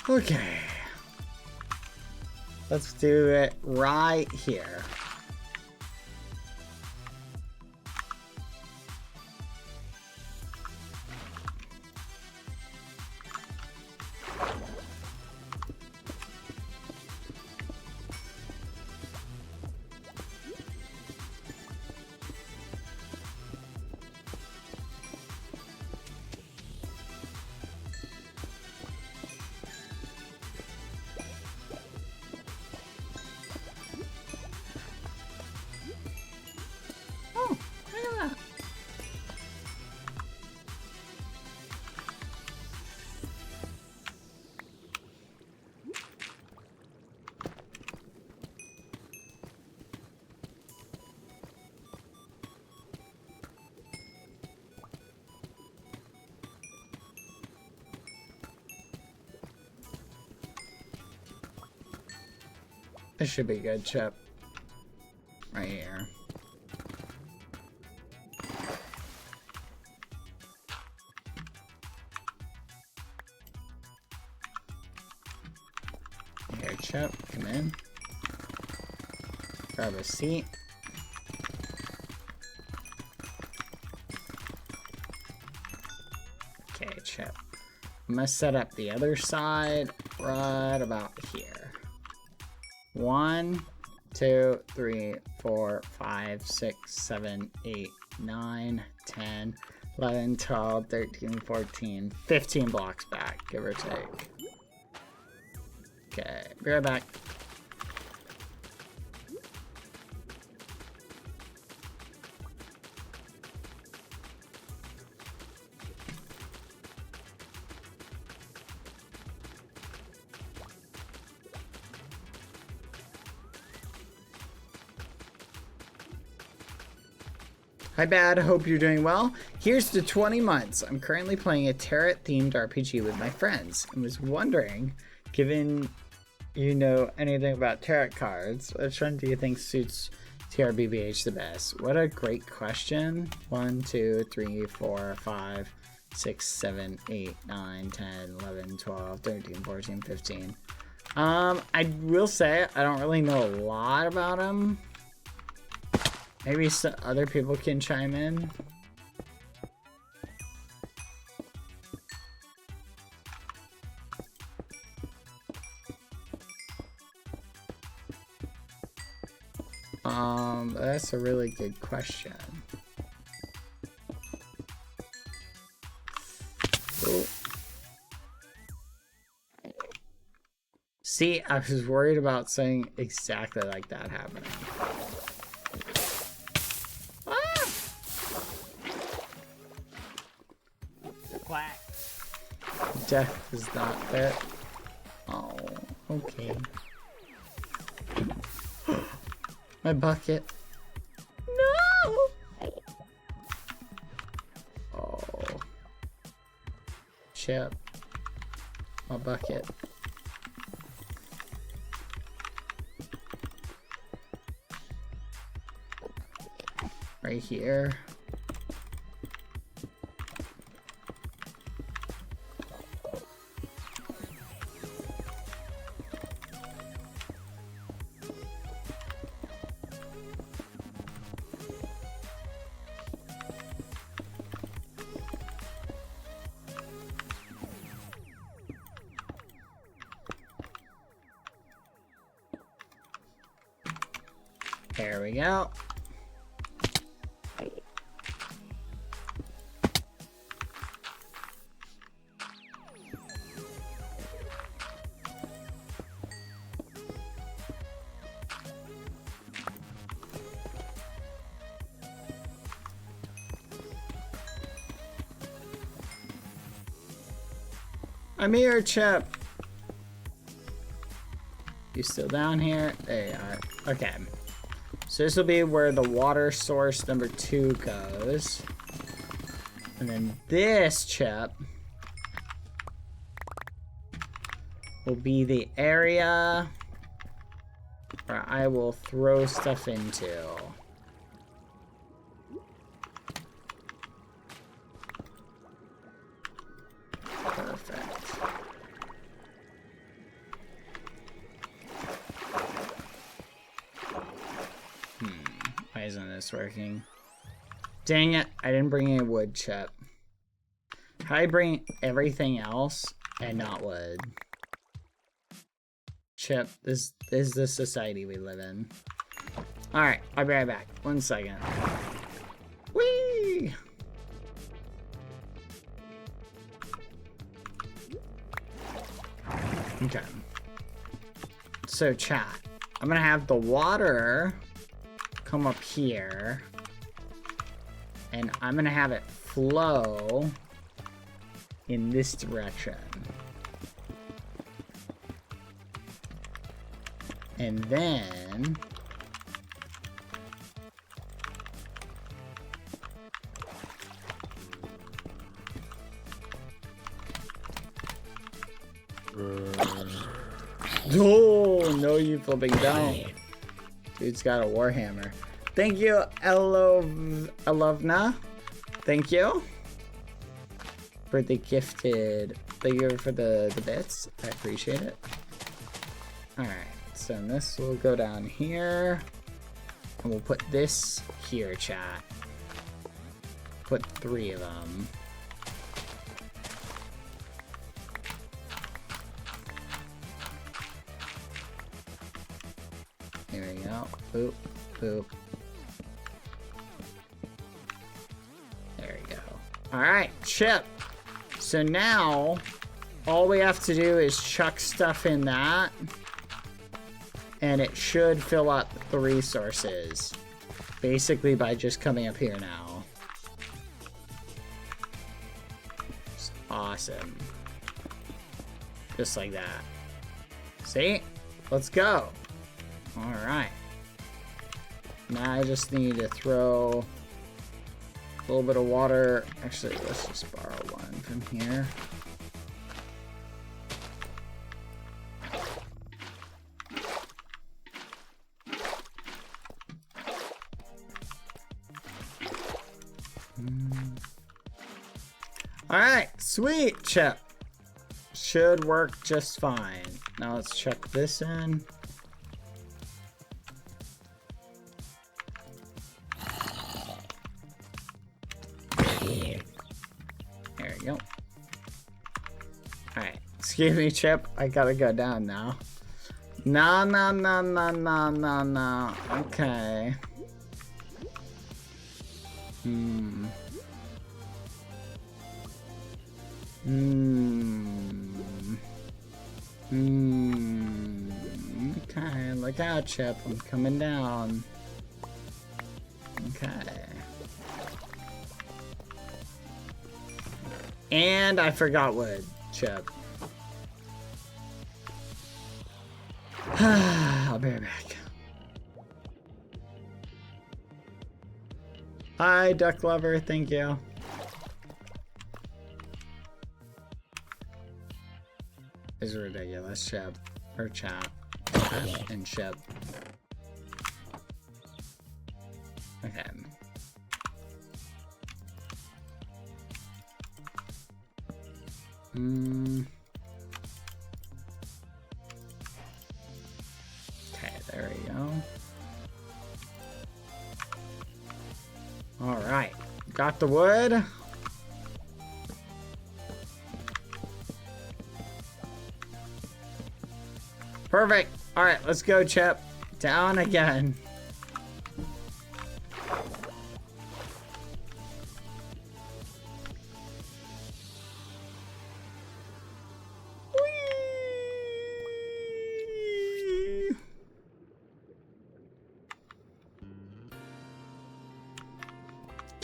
Okay. Let's do it right here. This should be good, Chip. Right here. Here, Chip, come in. Grab a seat. Okay, Chip. I'm gonna set up the other side right about here. 1, 2, 3, 4, 5, 6, 7, 8, 9, 10, 11, 12, 13, 14, 15 blocks back, give or take. Okay, be right back. Hi Bad, hope you're doing well. Here's to 20 months. I'm currently playing a tarot themed RPG with my friends and was wondering, given you know anything about tarot cards, which one do you think suits TRBBH the best? What a great question. 1, 2, 3, 4, 5, 6, 7, 8, 9, 10, 11, 12, 13, 14, 15. I will say I don't really know a lot about them. Maybe some other people can chime in. That's a really good question. Oh. See, I was worried about saying exactly like that happening. Death is not there. Oh, okay. My bucket. No! Oh. Chip. My bucket. Right here. There we go. I'm here, Chip. You still down here? There you are. Okay. So this will be where the water source number 2 goes. And then this chip will be the area where I will throw stuff into. Perfect. Why isn't this working? Dang it, I didn't bring any wood, Chip. How do I bring everything else and not wood? Chip, this is the society we live in. Alright, I'll be right back. 1 second. Whee! Okay. So, chat. I'm gonna have the water come up here. And I'm gonna have it flow in this direction. And then oh no, you flipping don't. Dude's got a warhammer. Thank you, Elovna. Thank you for the gifted. Thank you for the bits. I appreciate it. Alright, so this will go down here. And we'll put this here, chat. Put 3 of them. Here we go. Boop, boop. There we go. Alright, Chip. So now, all we have to do is chuck stuff in that. And it should fill up the resources. Basically by just coming up here now. It's awesome. Just like that. See? Let's go. Alright. Now I just need to throw a little bit of water. Actually, let's just borrow one from here. Alright, sweet, Chip. Should work just fine. Now let's check this in. There we go. Alright, excuse me, Chip. I gotta go down now. No. Okay. Okay, look out, Chip. I'm coming down. Okay. And I forgot wood, Chip. I'll be right back. Hi, duck lover. Thank you. This is ridiculous, Chip. Or chat. And Chip. Okay. Okay, there we go. Alright. Got the wood. Perfect. Alright, let's go, Chip. Down again.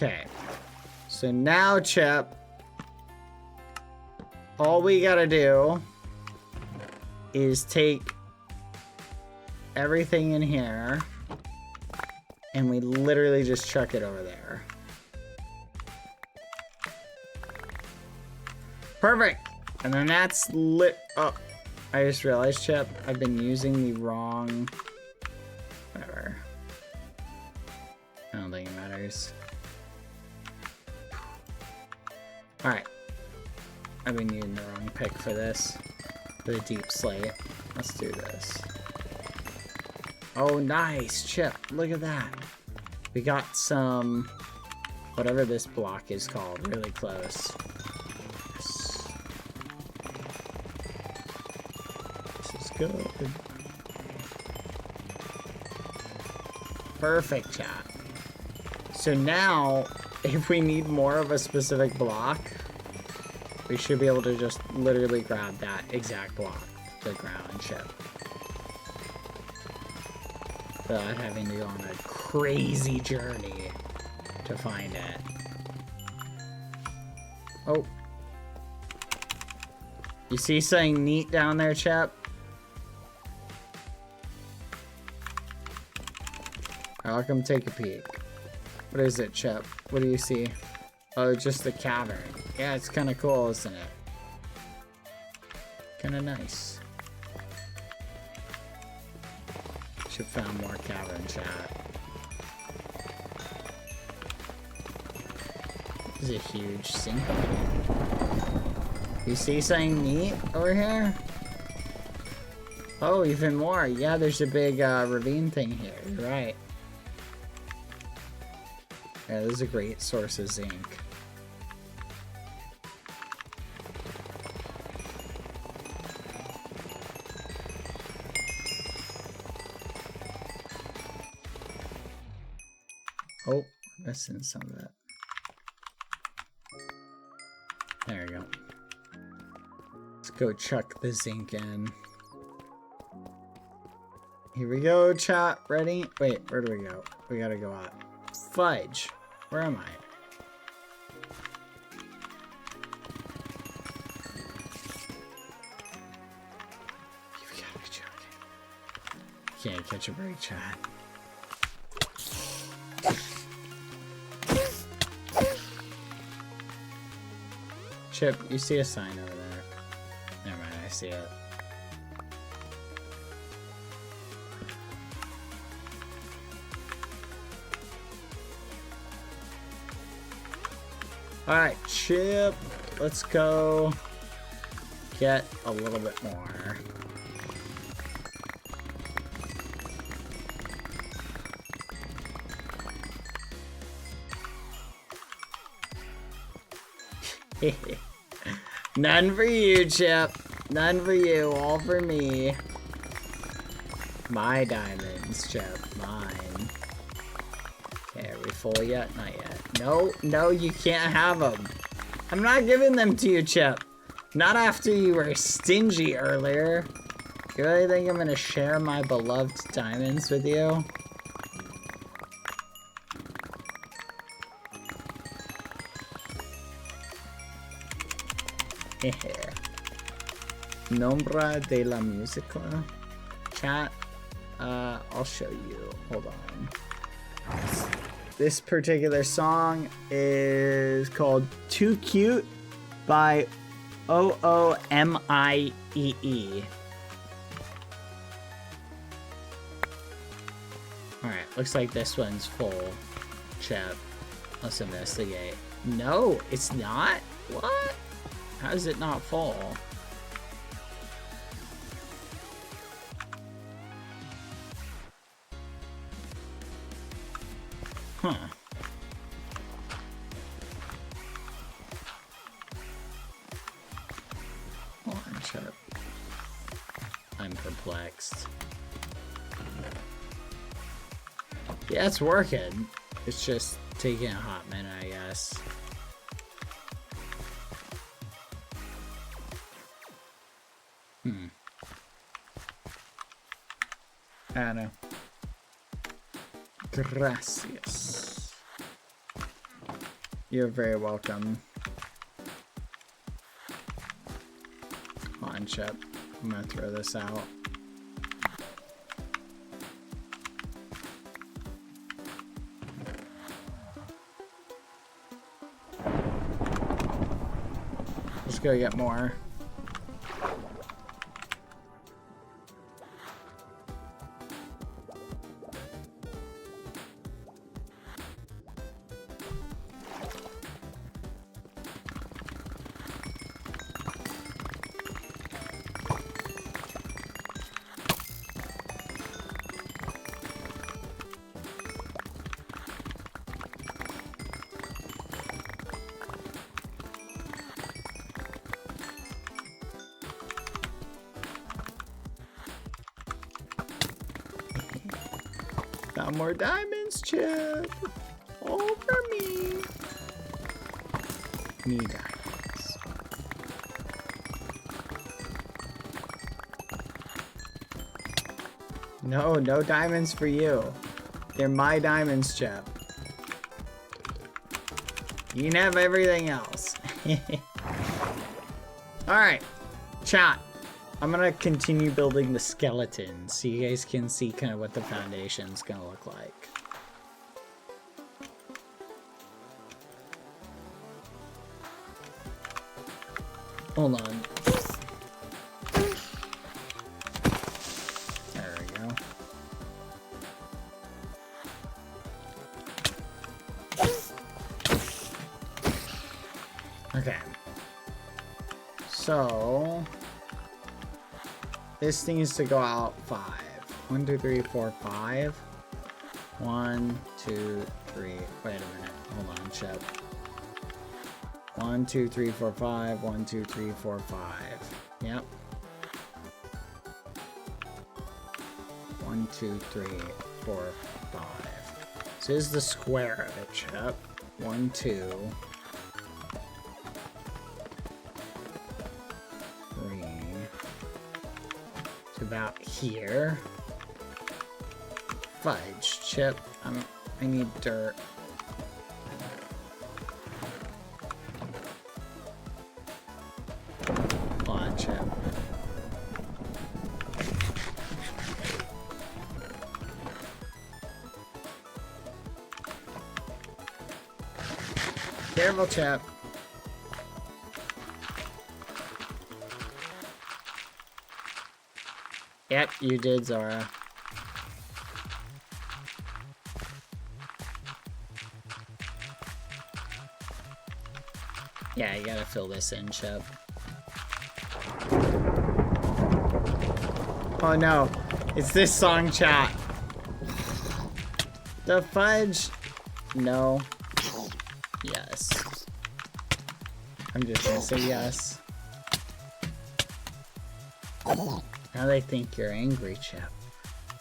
Okay. So now, Chip, all we gotta do is take everything in here and we literally just chuck it over there. Perfect. And then that's lit up. I just realized, Chip, I've been using the wrong... Whatever. I don't think it matters. Alright. I've been using the wrong pick for this. For the deep slate. Let's do this. Oh, nice, Chip. Look at that. We got some... whatever this block is called. Really close. Yes. This is good. Perfect, chat. So now, if we need more of a specific block, we should be able to just literally grab that exact block, the ground chip, without having to go on a crazy journey to find it. Oh. You see something neat down there, Chip? I'll come take a peek. What is it, Chip? What do you see? Oh, just the cavern. Yeah, it's kind of cool, isn't it? Kind of nice. Should found more cavern, chat. This is a huge sinkhole. You see something neat over here? Oh, even more. Yeah, there's a big ravine thing here. You're right. Yeah, this is a great source of zinc. Oh, missing some of that. There we go. Let's go chuck the zinc in. Here we go, chat. Ready? Wait, where do we go? We gotta go up. Fudge. Where am I? You've got to be joking. Can't catch a break, chat. Chip, you see a sign over there. Never mind, I see it. Alright, Chip, let's go get a little bit more. None for you, Chip. None for you, all for me. My diamonds, Chip, mine. Okay, are we full yet? Not yet. No, no, you can't have them. I'm not giving them to you, Chip. Not after you were stingy earlier. You really think I'm gonna share my beloved diamonds with you? Nombra de la música. Chat. I'll show you. Hold on. This particular song is called Too Cute by OOMIEE. Alright, looks like this one's full. Chip. Let's investigate. No, it's not? What? How is it not full? Huh. Hold on, Chip. I'm perplexed. Yeah, it's working. It's just taking a hot minute, I guess. I don't know. Gracias. You're very welcome. Come on, Chip. I'm gonna throw this out. Let's go get more. Got more diamonds, Chip. All for me. Me diamonds. No, no diamonds for you. They're my diamonds, Chip. You can have everything else. Alright, chat. I'm gonna continue building the skeleton so you guys can see kind of what the foundation's gonna look like. Hold on. There we go. Okay. So this needs to go out 5. 1, 2, 3, 4, 5. 1, 2, 3. Wait a minute. Hold on, Chip. 1, 2, 3, 4, 5. 1, 2, 3, 4, 5. Yep. 1, 2, 3, 4, 5. So this is the square of it, Chip. 1, 2. 3. It's about here. Fudge, Chip. I need dirt. Come on, Chip. Careful, Chip. Yep, you did, Zora. Yeah, you gotta fill this in, Chip. Oh no, it's this song, chat. The fudge. No. Yes. I'm just gonna say yes. Now they think you're angry, Chip.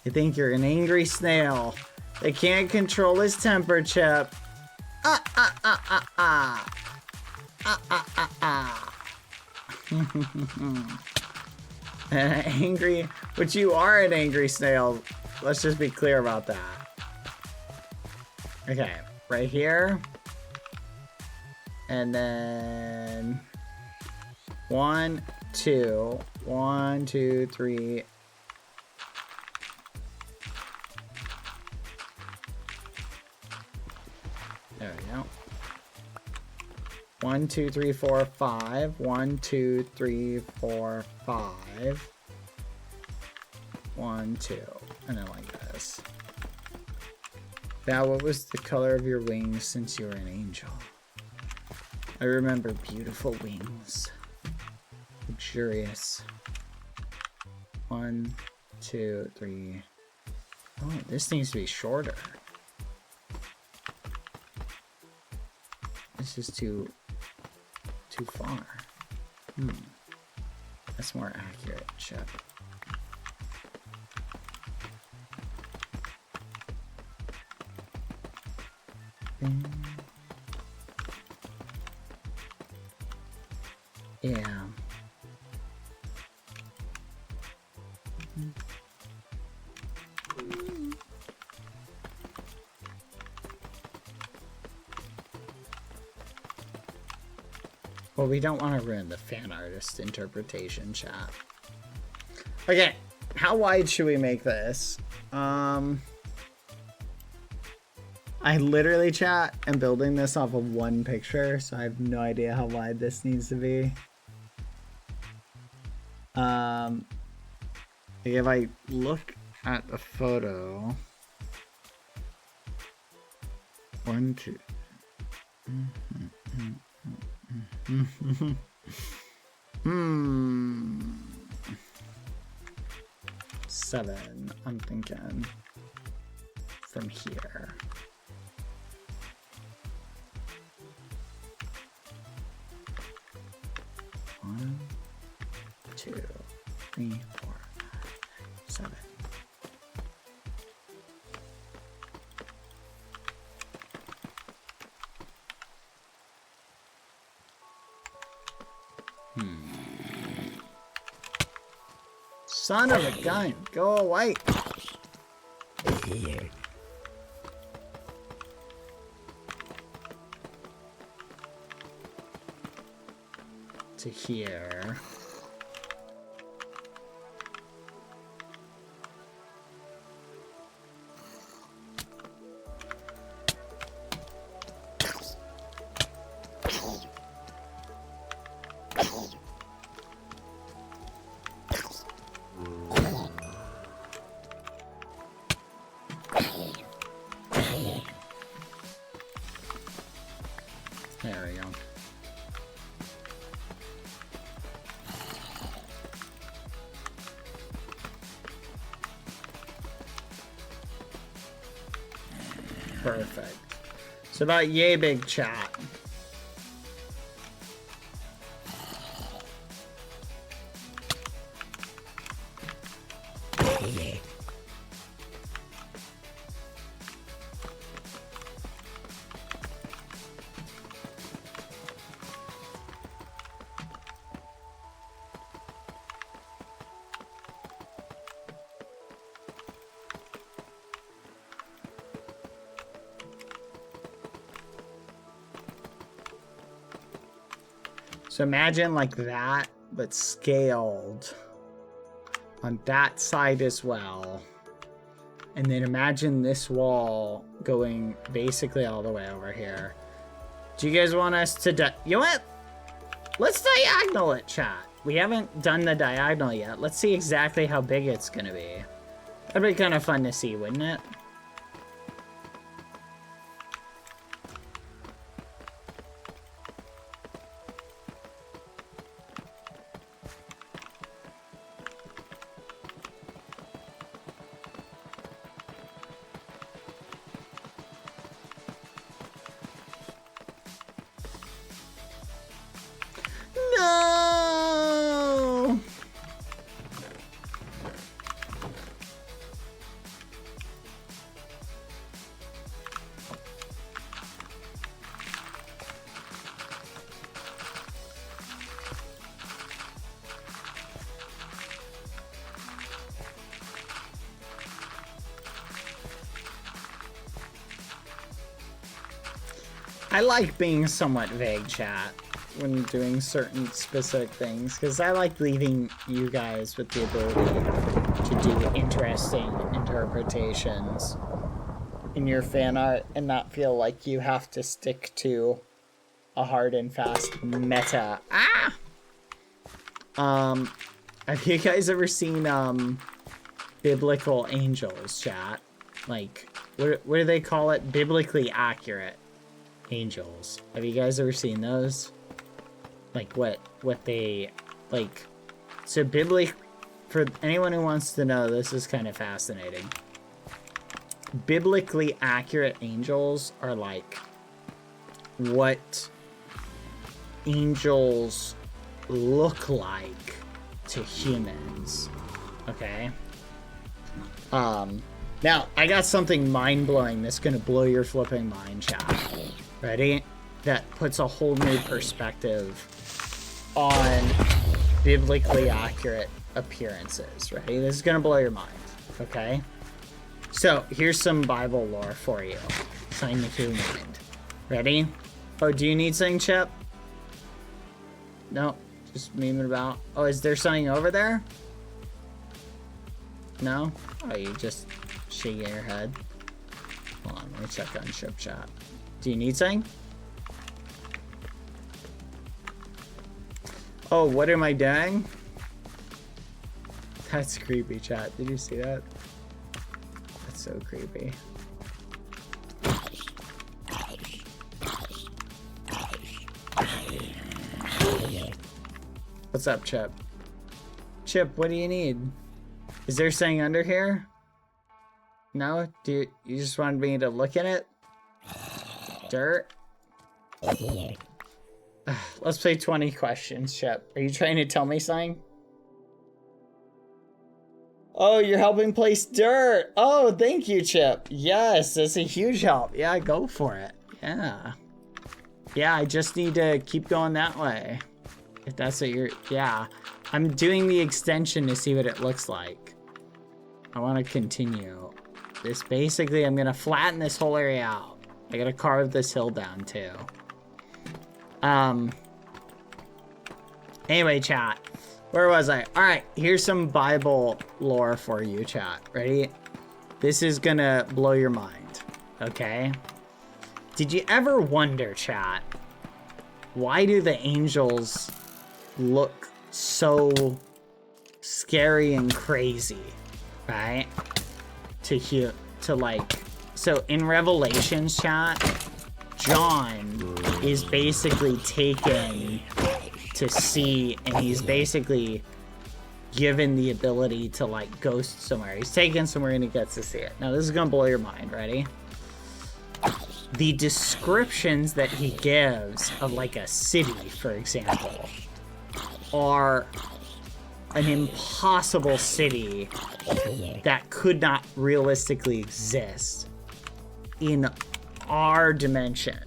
They think you're an angry snail. They can't control his temper, Chip. Angry, but you are an angry snail. Let's just be clear about that. Okay, right here. And then 1, 2, 1, 2, 3. There we go. 1, 2, 3, 4, 5. 1, 2, 3, 4, 5. 1, 2. And then like this. Now, what was the color of your wings since you were an angel? I remember beautiful wings. Luxurious. 1, 2, 3. Oh, this needs to be shorter. This is too far. That's more accurate, Chip. Yeah. Well, we don't want to ruin the fan artist interpretation, chat. Okay, how wide should we make this? I literally, chat, am building this off of one picture, so I have no idea how wide this needs to be. If I look at the photo, 1, 2. Hmm. 7, I'm thinking from here. 1, 2, 3, 4, 5, 7. Son of a gun, go away. To here. There we go. Perfect. So about yay big, chat. So imagine like that, but scaled on that side as well. And then imagine this wall going basically all the way over here. Do you guys want us to you know what? Let's diagonal it, chat. We haven't done the diagonal yet. Let's see exactly how big it's gonna be. That'd be kind of fun to see, wouldn't it? No! I like being somewhat vague, chat, when doing certain specific things, because I like leaving you guys with the ability to do interesting interpretations in your fan art and not feel like you have to stick to a hard and fast meta. Have you guys ever seen biblical angels, chat? Like, what do they call it? Biblically accurate angels. Have you guys ever seen those? Like what they like? So for anyone who wants to know, this is kind of fascinating. Biblically accurate angels are like what angels look like to humans. Okay. Now I got something mind-blowing that's gonna blow your flipping mind, chat. Ready? That puts a whole new perspective on biblically accurate appearances. Ready? This is gonna blow your mind. Okay? So here's some Bible lore for you. Something to keep in mind. Ready? Oh, do you need something, Chip? No, just memeing about. Oh, is there something over there? No? Oh, you just shaking your head. Hold on, let me check on ship chat. Do you need something? Oh, what am I doing? That's creepy, chat. Did you see that? That's so creepy. What's up, Chip? Chip, what do you need? Is there something under here? No? You just wanted me to look at it? Dirt? Let's play 20 questions, Chip. Are you trying to tell me something? Oh, you're helping place dirt. Oh, thank you, Chip. Yes, that's a huge help. Yeah, go for it. Yeah. Yeah, I just need to keep going that way. If that's what you're... Yeah. I'm doing the extension to see what it looks like. I want to continue. This basically, I'm going to flatten this whole area out. I got to carve this hill down, too. Anyway, chat. Where was I? All right, here's some Bible lore for you, chat. Ready? This is gonna blow your mind, okay? Did you ever wonder, chat, why do the angels look so scary and crazy, right? So in Revelations, chat, John is basically taken to see, and he's basically given the ability to like go somewhere. He's taken somewhere and he gets to see it. Now this is gonna blow your mind. Ready? The descriptions that he gives of like a city, for example, are an impossible city that could not realistically exist in our dimension.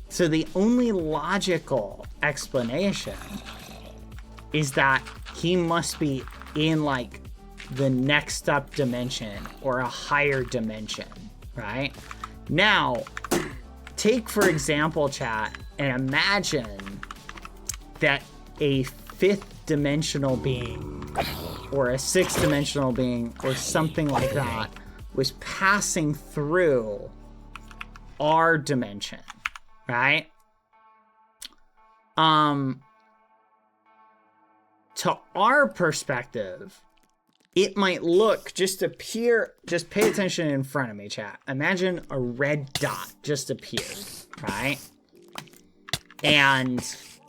So the only logical explanation is that he must be in like the next up dimension or a higher dimension, right? Now, take for example, chat, and imagine that a fifth dimensional being or a sixth dimensional being or something like that was passing through our dimension, right? To our perspective, it might look, just pay attention in front of me, chat. Imagine a red dot just appeared, right? And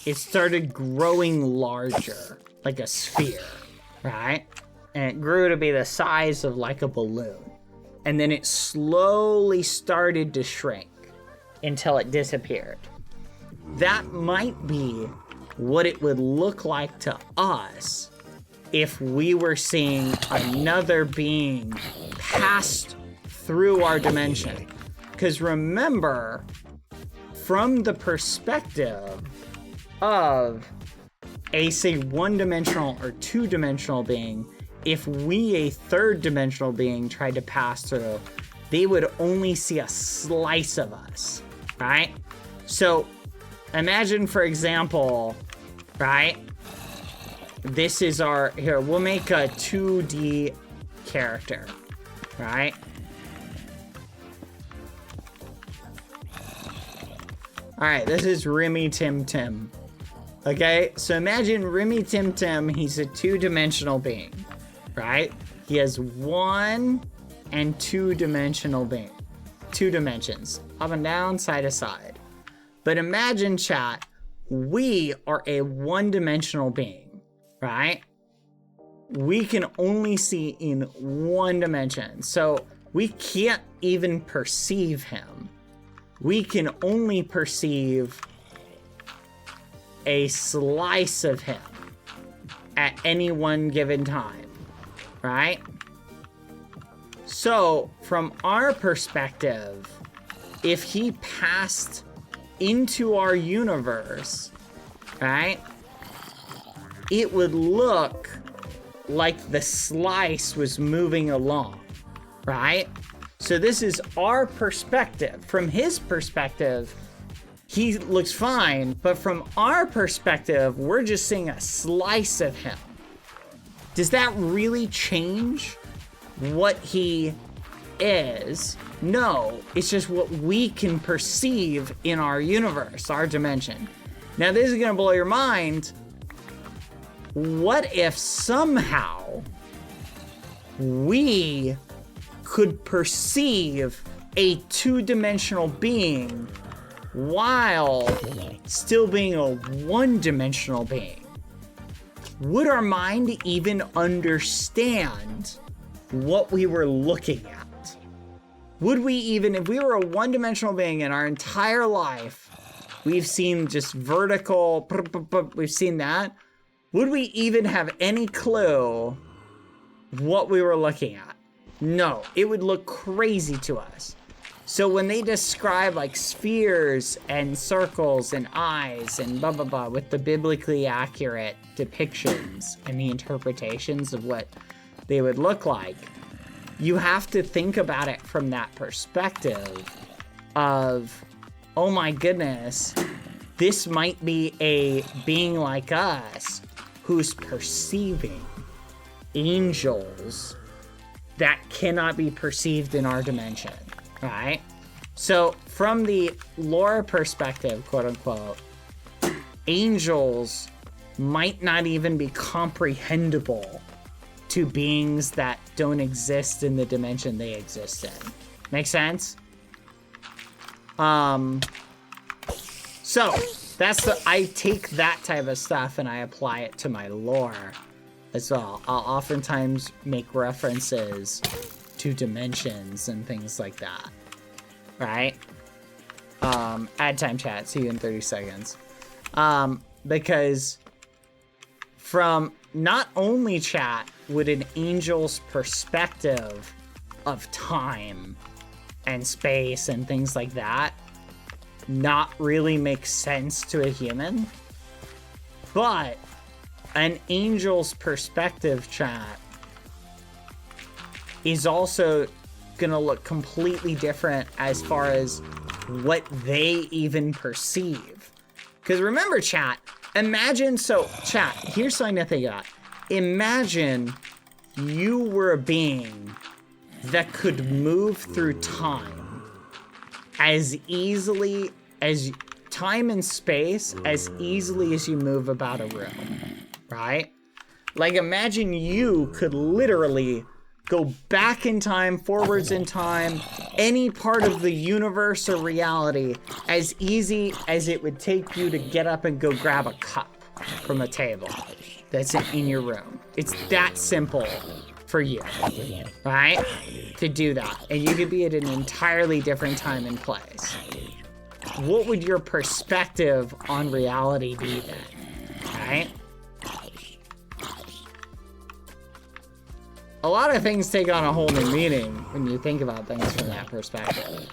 it started growing larger, like a sphere, right? And it grew to be the size of like a balloon. And then it slowly started to shrink until it disappeared. That might be what it would look like to us if we were seeing another being pass through our dimension. Because remember, from the perspective of a, say, one-dimensional or two-dimensional being, if we, a third-dimensional being, tried to pass through, they would only see a slice of us, right? So imagine, for example, right? This is our, here, we'll make a 2D character, right? All right, this is Remy Tim Tim. Okay, so imagine Remy Tim Tim, he's a two-dimensional being, right? He has one and two-dimensional being. Two dimensions, up and down, side to side. But imagine, chat, we are a one-dimensional being, right? We can only see in one dimension. So we can't even perceive him. We can only perceive a slice of him at any one given time, right? So from our perspective, if he passed into our universe, right, it would look like the slice was moving along, right? So this is our perspective. From his perspective, he looks fine, but from our perspective, we're just seeing a slice of him. Does that really change what he is? No, it's just what we can perceive in our universe, our dimension. Now, this is gonna blow your mind. What if somehow we could perceive a two-dimensional being while still being a one-dimensional being? Would our mind even understand what we were looking at? Would we even, if we were a one-dimensional being in our entire life, we've seen just vertical, we've seen that, would we even have any clue what we were looking at? No, it would look crazy to us. So when they describe like spheres and circles and eyes and blah, blah, blah, with the biblically accurate depictions and the interpretations of what they would look like, you have to think about it from that perspective of, oh my goodness, this might be a being like us who's perceiving angels that cannot be perceived in our dimension, right? So from the lore perspective, quote unquote, angels might not even be comprehensible to beings that don't exist in the dimension they exist in. Make sense? So that's I take that type of stuff and I apply it to my lore as well. I'll oftentimes make references to dimensions and things like that, right? Add time chat, see you in 30 seconds. Because from not only chat would an angel's perspective of time and space and things like that not really make sense to a human, but an angel's perspective, chat, is also gonna look completely different as far as what they even perceive. Because remember, chat, imagine, so chat, here's something to think about. Imagine you were a being that could move through time as easily as time and space, as easily as you move about a room, right? Like imagine you could literally go back in time, forwards in time, any part of the universe or reality as easy as it would take you to get up and go grab a cup from a table that's in your room. It's that simple for you, right? To do that. And you could be at an entirely different time and place. What would your perspective on reality be then, right? A lot of things take on a whole new meaning when you think about things from that perspective.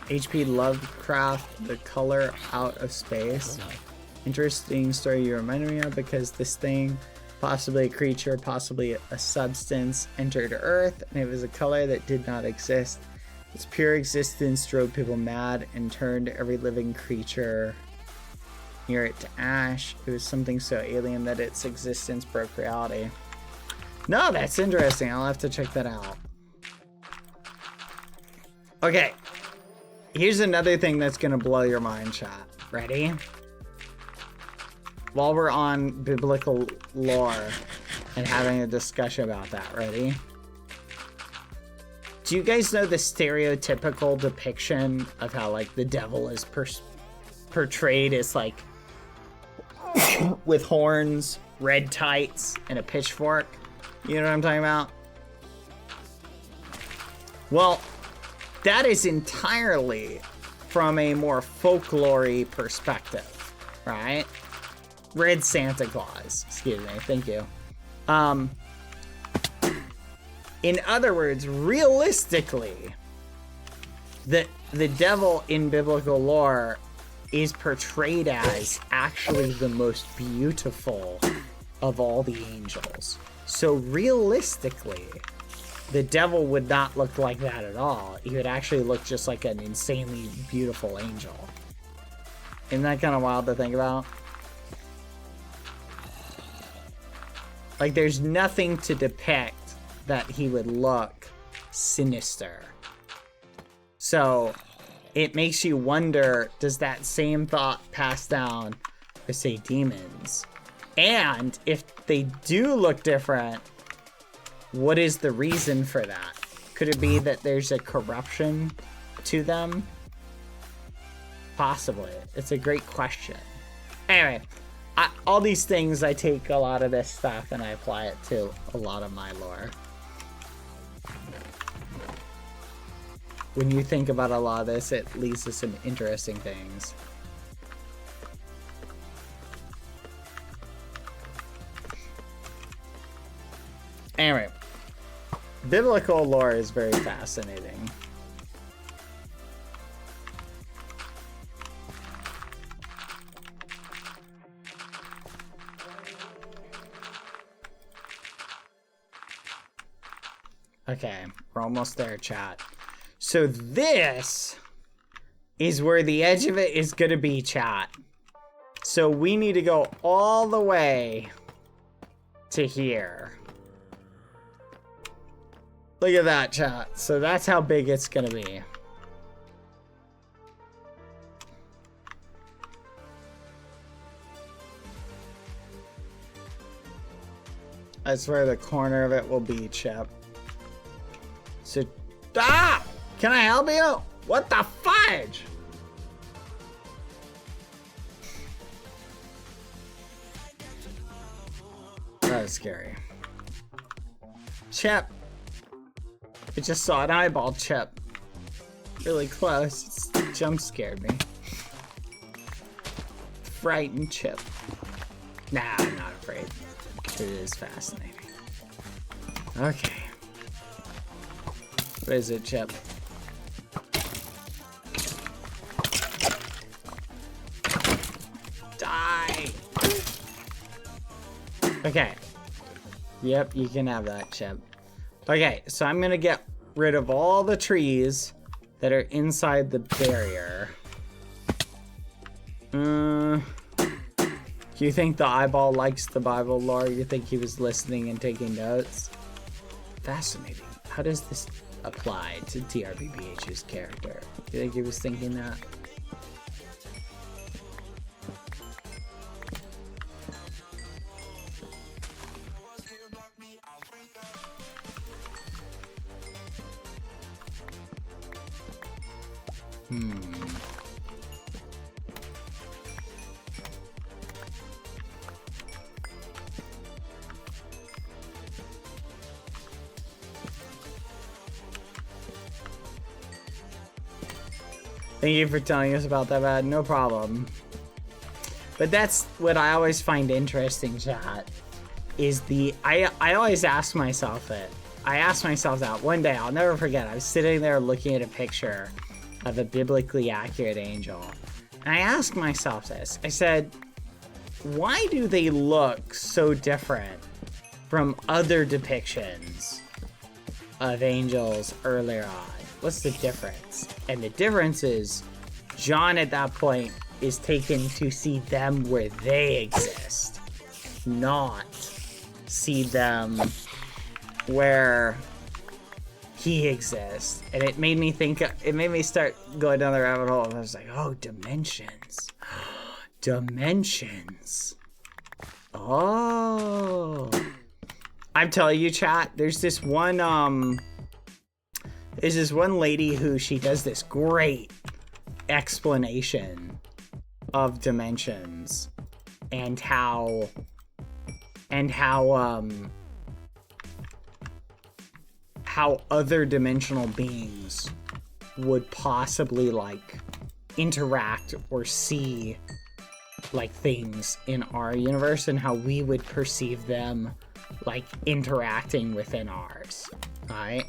HP Lovecraft, The Color Out of Space. Interesting story you reminded me of, because this thing, possibly a creature, possibly a substance, entered Earth, and it was a color that did not exist. Its pure existence drove people mad and turned every living creature near it to ash. It was something so alien that its existence broke reality. No, that's interesting. I'll have to check that out. Okay. Here's another thing that's gonna blow your mind, chat. Ready? While we're on biblical lore and having a discussion about that, ready? Do you guys know the stereotypical depiction of how, like, the devil is portrayed as, like, with horns, red tights, and a pitchfork? You know what I'm talking about? Well, that is entirely from a more folklore-y perspective, right? Red Santa Claus, excuse me, thank you. In other words, realistically, the devil in biblical lore is portrayed as actually the most beautiful of all the angels. So realistically, the devil would not look like that at all. He would actually look just like an insanely beautiful angel. Isn't that kind of wild to think about? Like, there's nothing to depict that he would look sinister. So, it makes you wonder, does that same thought pass down for, say, demons? And if they do look different, what is the reason for that? Could it be that there's a corruption to them? Possibly. It's a great question. Anyway, all these things, I take a lot of this stuff and I apply it to a lot of my lore. When you think about a lot of this, it leads to some interesting things. Anyway, biblical lore is very fascinating. Okay, we're almost there, chat. So this is where the edge of it is gonna be, chat. So we need to go all the way to here. Look at that, chat. So that's how big it's gonna be. That's where the corner of it will be, chat. So, can I help you? What the fudge? That was scary. Chip. I just saw an eyeball, Chip. Really close. It jump scared me. Frightened Chip. Nah, I'm not afraid. It is fascinating. Okay. What is it, Chip? Die! Okay. Yep, you can have that, Chip. Okay, so I'm gonna get rid of all the trees that are inside the barrier. Do you think the eyeball likes the Bible lore? You think he was listening and taking notes? Fascinating. How does this apply to TRBBH's character? Do you think he was thinking that? Thank you for telling us about that, Bad. No problem. But that's what I always find interesting, chat. Is I always ask myself it. I asked myself that one day. I'll never forget. I was sitting there looking at a picture of a biblically accurate angel. And I asked myself this. I said, why do they look so different from other depictions of angels earlier on? What's the difference? And the difference is John at that point is taken to see them where they exist, not see them where he exists. And it made me think, it made me start going down the rabbit hole. And I was like, oh, dimensions. Dimensions. Oh. I'm telling you, chat, there's this one lady who she does this great explanation of dimensions and how other dimensional beings would possibly like interact or see like things in our universe and how we would perceive them like interacting within ours, right?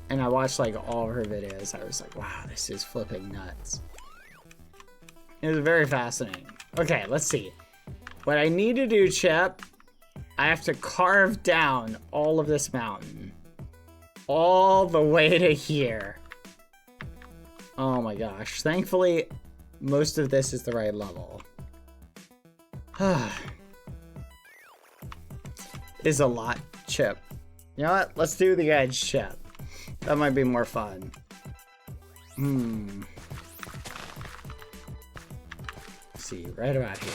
And I watched like all of her videos. I was like, wow, this is flipping nuts. It was very fascinating. Okay, let's see. What I need to do, Chip, I have to carve down all of this mountain. all the way to here. Oh my gosh. Thankfully, most of this is the right level. Is a lot, Chip. You know what? Let's do the edge, Chip. That might be more fun. Let's see, right about here.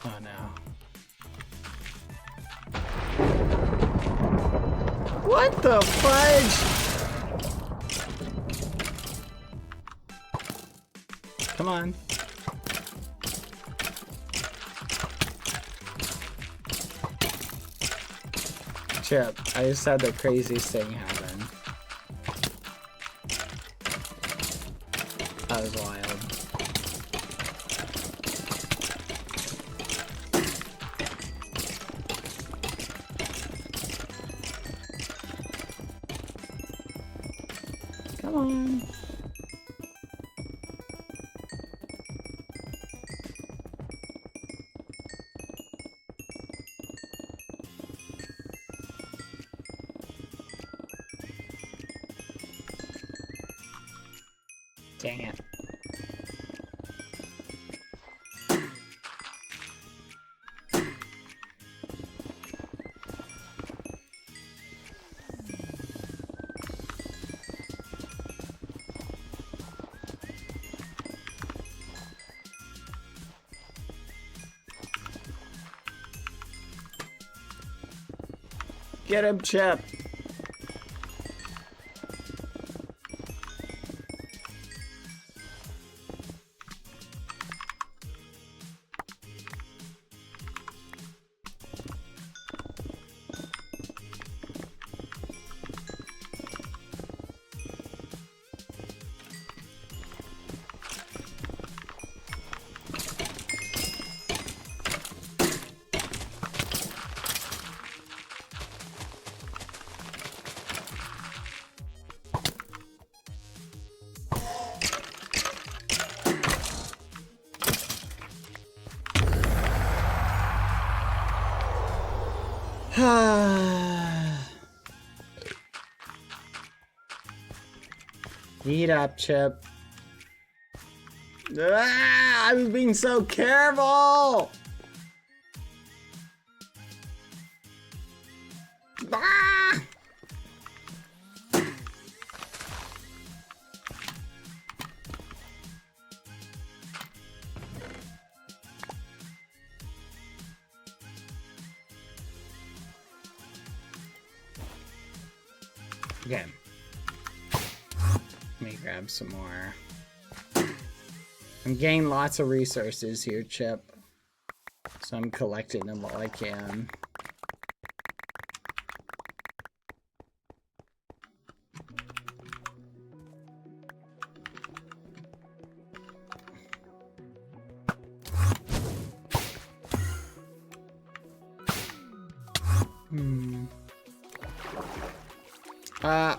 Oh no. What the fudge? Come on. Chip, I just had the craziest thing happen. That was wild. Come on. Dang it. Get him, Chip. Eat up, Chip. Ah, I was being so careful. Ah! Okay. Let me grab some more. I'm getting lots of resources here, Chip. So I'm collecting them while I can.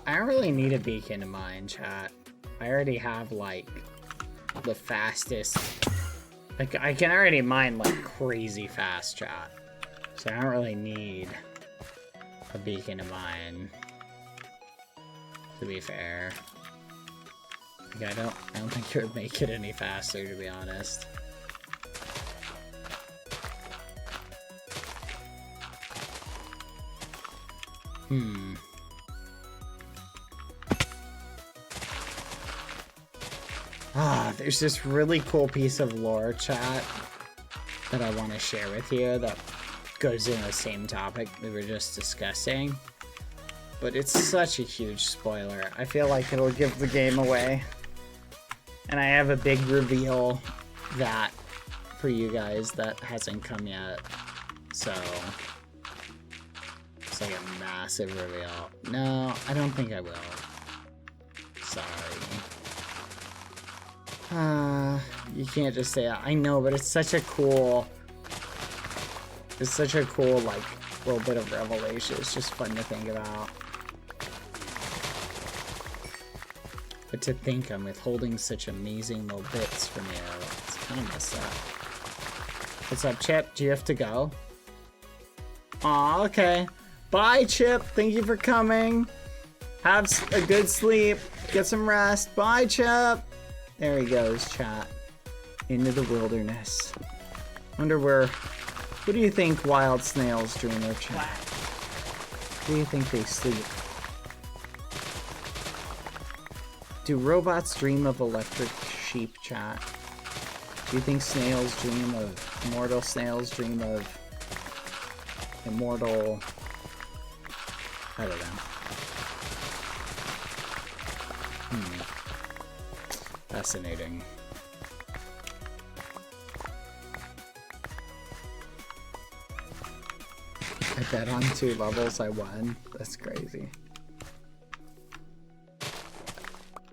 I don't really need a beacon to mine, chat. I already have, like, the fastest... Like, I can already mine, like, crazy fast, chat. So I don't really need a beacon to mine, to be fair. Like, I don't think it would make it any faster, to be honest. There's this really cool piece of lore, chat, that I want to share with you that goes in the same topic we were just discussing. But it's such a huge spoiler. I feel like it'll give the game away. And I have a big reveal that for you guys that hasn't come yet. So it's like a massive reveal. No, I don't think I will. Sorry. You can't just say that. I know, but it's such a cool, like, little bit of revelation. It's just fun to think about. But to think I'm withholding such amazing little bits from you, it's kind of messed up. What's up, Chip? Do you have to go? Aw, okay. Bye, Chip. Thank you for coming. Have a good sleep. Get some rest. Bye, Chip. There he goes, chat. Into the wilderness. Wonder where... What do you think wild snails dream of, chat? Where do you think they sleep? Do robots dream of electric sheep, chat? Do you think snails dream of... Immortal snails dream of... Immortal... I don't know. Fascinating. I bet on 2 levels I won. That's crazy.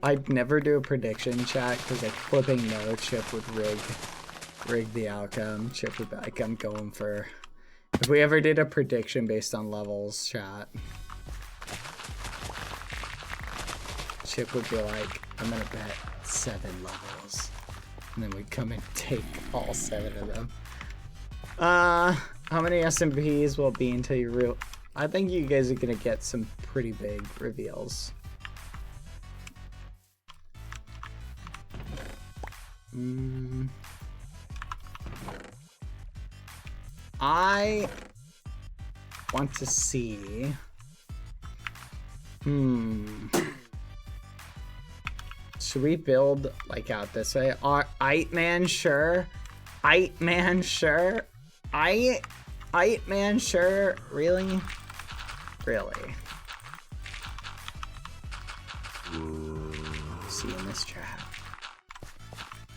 I'd never do a prediction, chat, because like flipping no, Chip would rig the outcome. Chip would be like, I'm going for... If we ever did a prediction based on levels, chat, Chip would be like, I'm gonna bet 7 levels. And then we'd come and take all 7 of them. How many SMPs will it be until you real... I think you guys are gonna get some pretty big reveals. I want to see... Should we build, like, out this way? Man, sure. Man, sure. Man, sure. Really? Really? Seeing this, chat?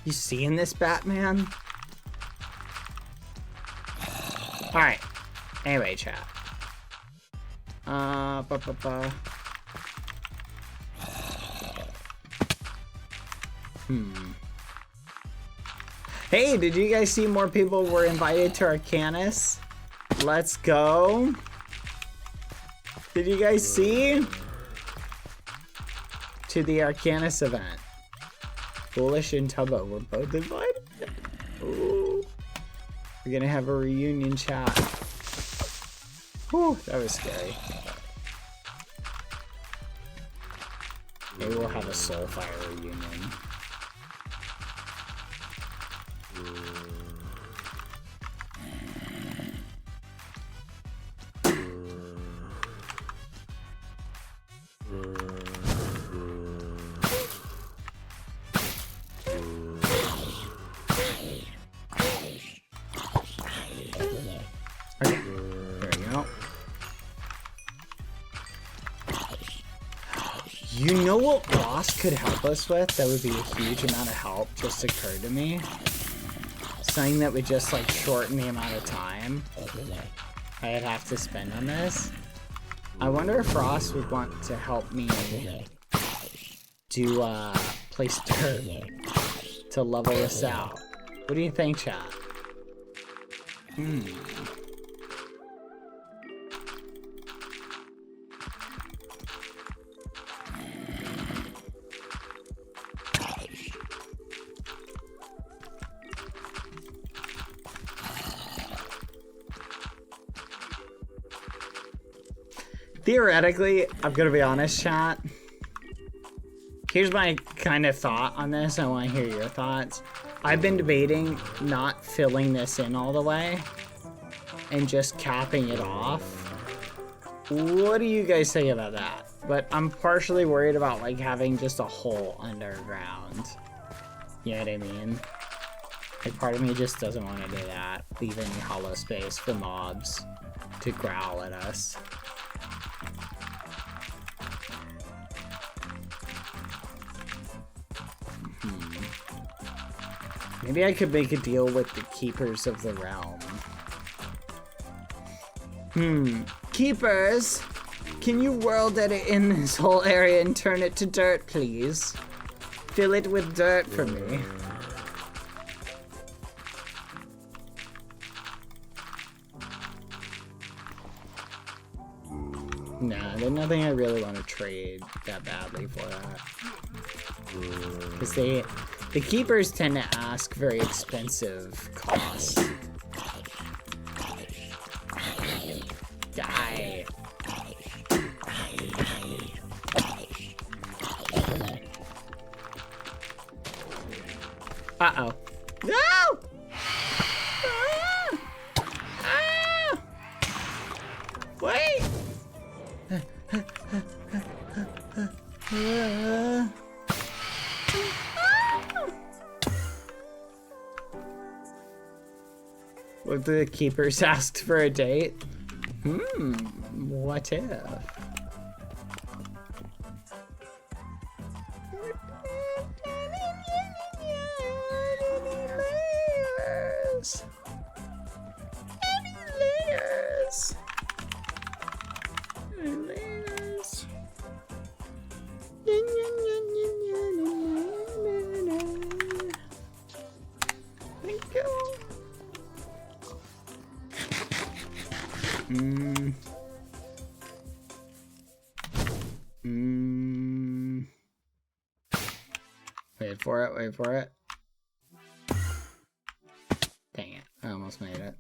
You seeing this, Batman? Alright. Anyway, chat. Hey, did you guys see more people were invited to Arcanus? Let's go. Did you guys see? To the Arcanus event. Foolish and Tubbo were both invited. Ooh. We're gonna have a reunion chat. Whew, that was scary. Maybe we'll have a Soulfire reunion. You know what Ross could help us with? That would be a huge amount of help, just occurred to me. Something that would just like shorten the amount of time I'd have to spend on this. I wonder if Ross would want to help me do place dirt to level this out. What do you think, chat? Theoretically, I'm gonna be honest, chat. Here's my kind of thought on this. I want to hear your thoughts. I've been debating not filling this in all the way and just capping it off. What do you guys think about that? But I'm partially worried about like having just a hole underground. You know what I mean? Like part of me just doesn't want to do that. Leave any hollow space for mobs to growl at us. Maybe I could make a deal with the keepers of the realm. Keepers, can you world edit in this whole area and turn it to dirt, please? Fill it with dirt for me. Nah, there's nothing I really want to trade that badly for that. Because the keepers tend to ask very expensive costs. Uh-oh. No! Ah! Ah! Wait! What the keepers asked for a date? What if? Wait for it, wait for it. Dang it, I almost made it.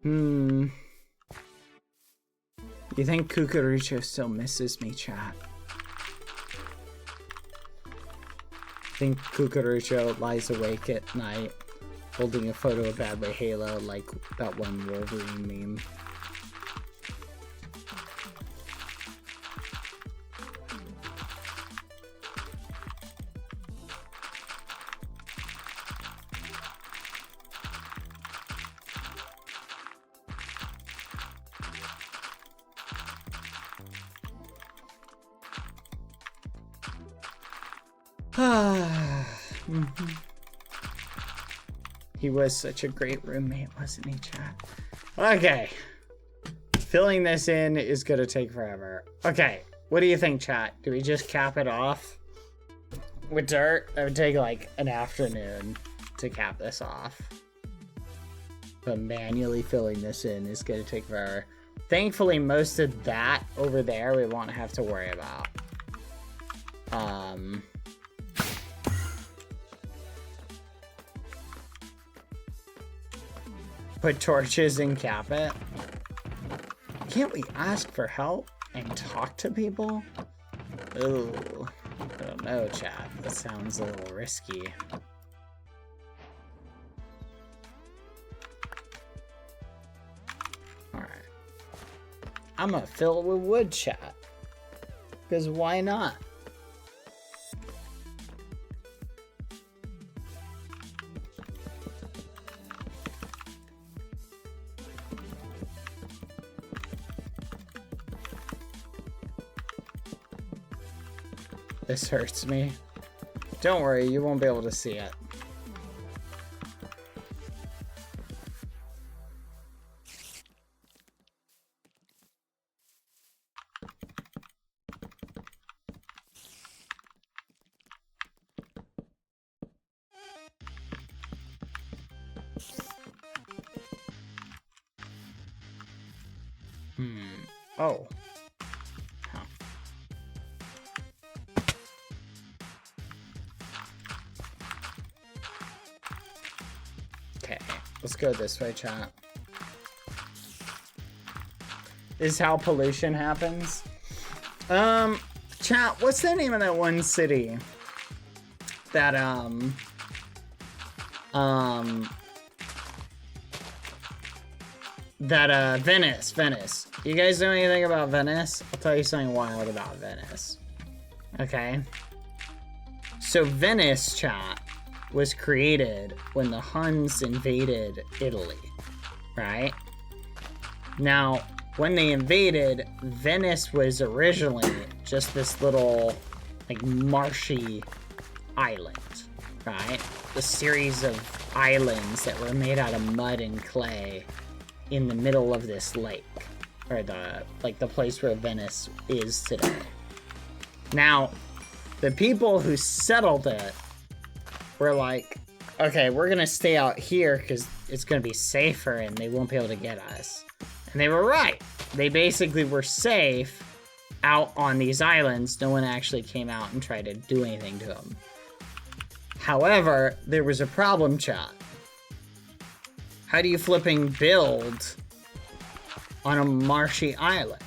You think Cucurucho still misses me, chat? Think Cucurucho lies awake at night, holding a photo of BadBoyHalo like that one Wolverine meme. He was such a great roommate, wasn't he, chat? Okay. Filling this in is gonna take forever. Okay, what do you think, chat? Do we just cap it off with dirt? That would take like an afternoon to cap this off. But manually filling this in is gonna take forever. Thankfully, most of that over there we won't have to worry about. Put torches and cap it. Can't we ask for help and talk to people? Ooh, I don't know, chat. That sounds a little risky. Alright. I'm gonna fill it with wood, chat. Because why not? This hurts me. Don't worry, you won't be able to see it. Oh. Huh. Okay, let's go this way, chat. This is how pollution happens. Chat, what's the name of that one city that, Venice. You guys know anything about Venice? I'll tell you something wild about Venice. Okay? So Venice, chat, was created when the Huns invaded Italy, right? Now, when they invaded, Venice was originally just this little, like, marshy island, right? A series of islands that were made out of mud and clay in the middle of this lake, or the place where Venice is today. Now, the people who settled it were like, okay, we're gonna stay out here because it's gonna be safer and they won't be able to get us. And they were right. They basically were safe out on these islands. No one actually came out and tried to do anything to them. However, there was a problem, chat. How do you flipping build on a marshy island?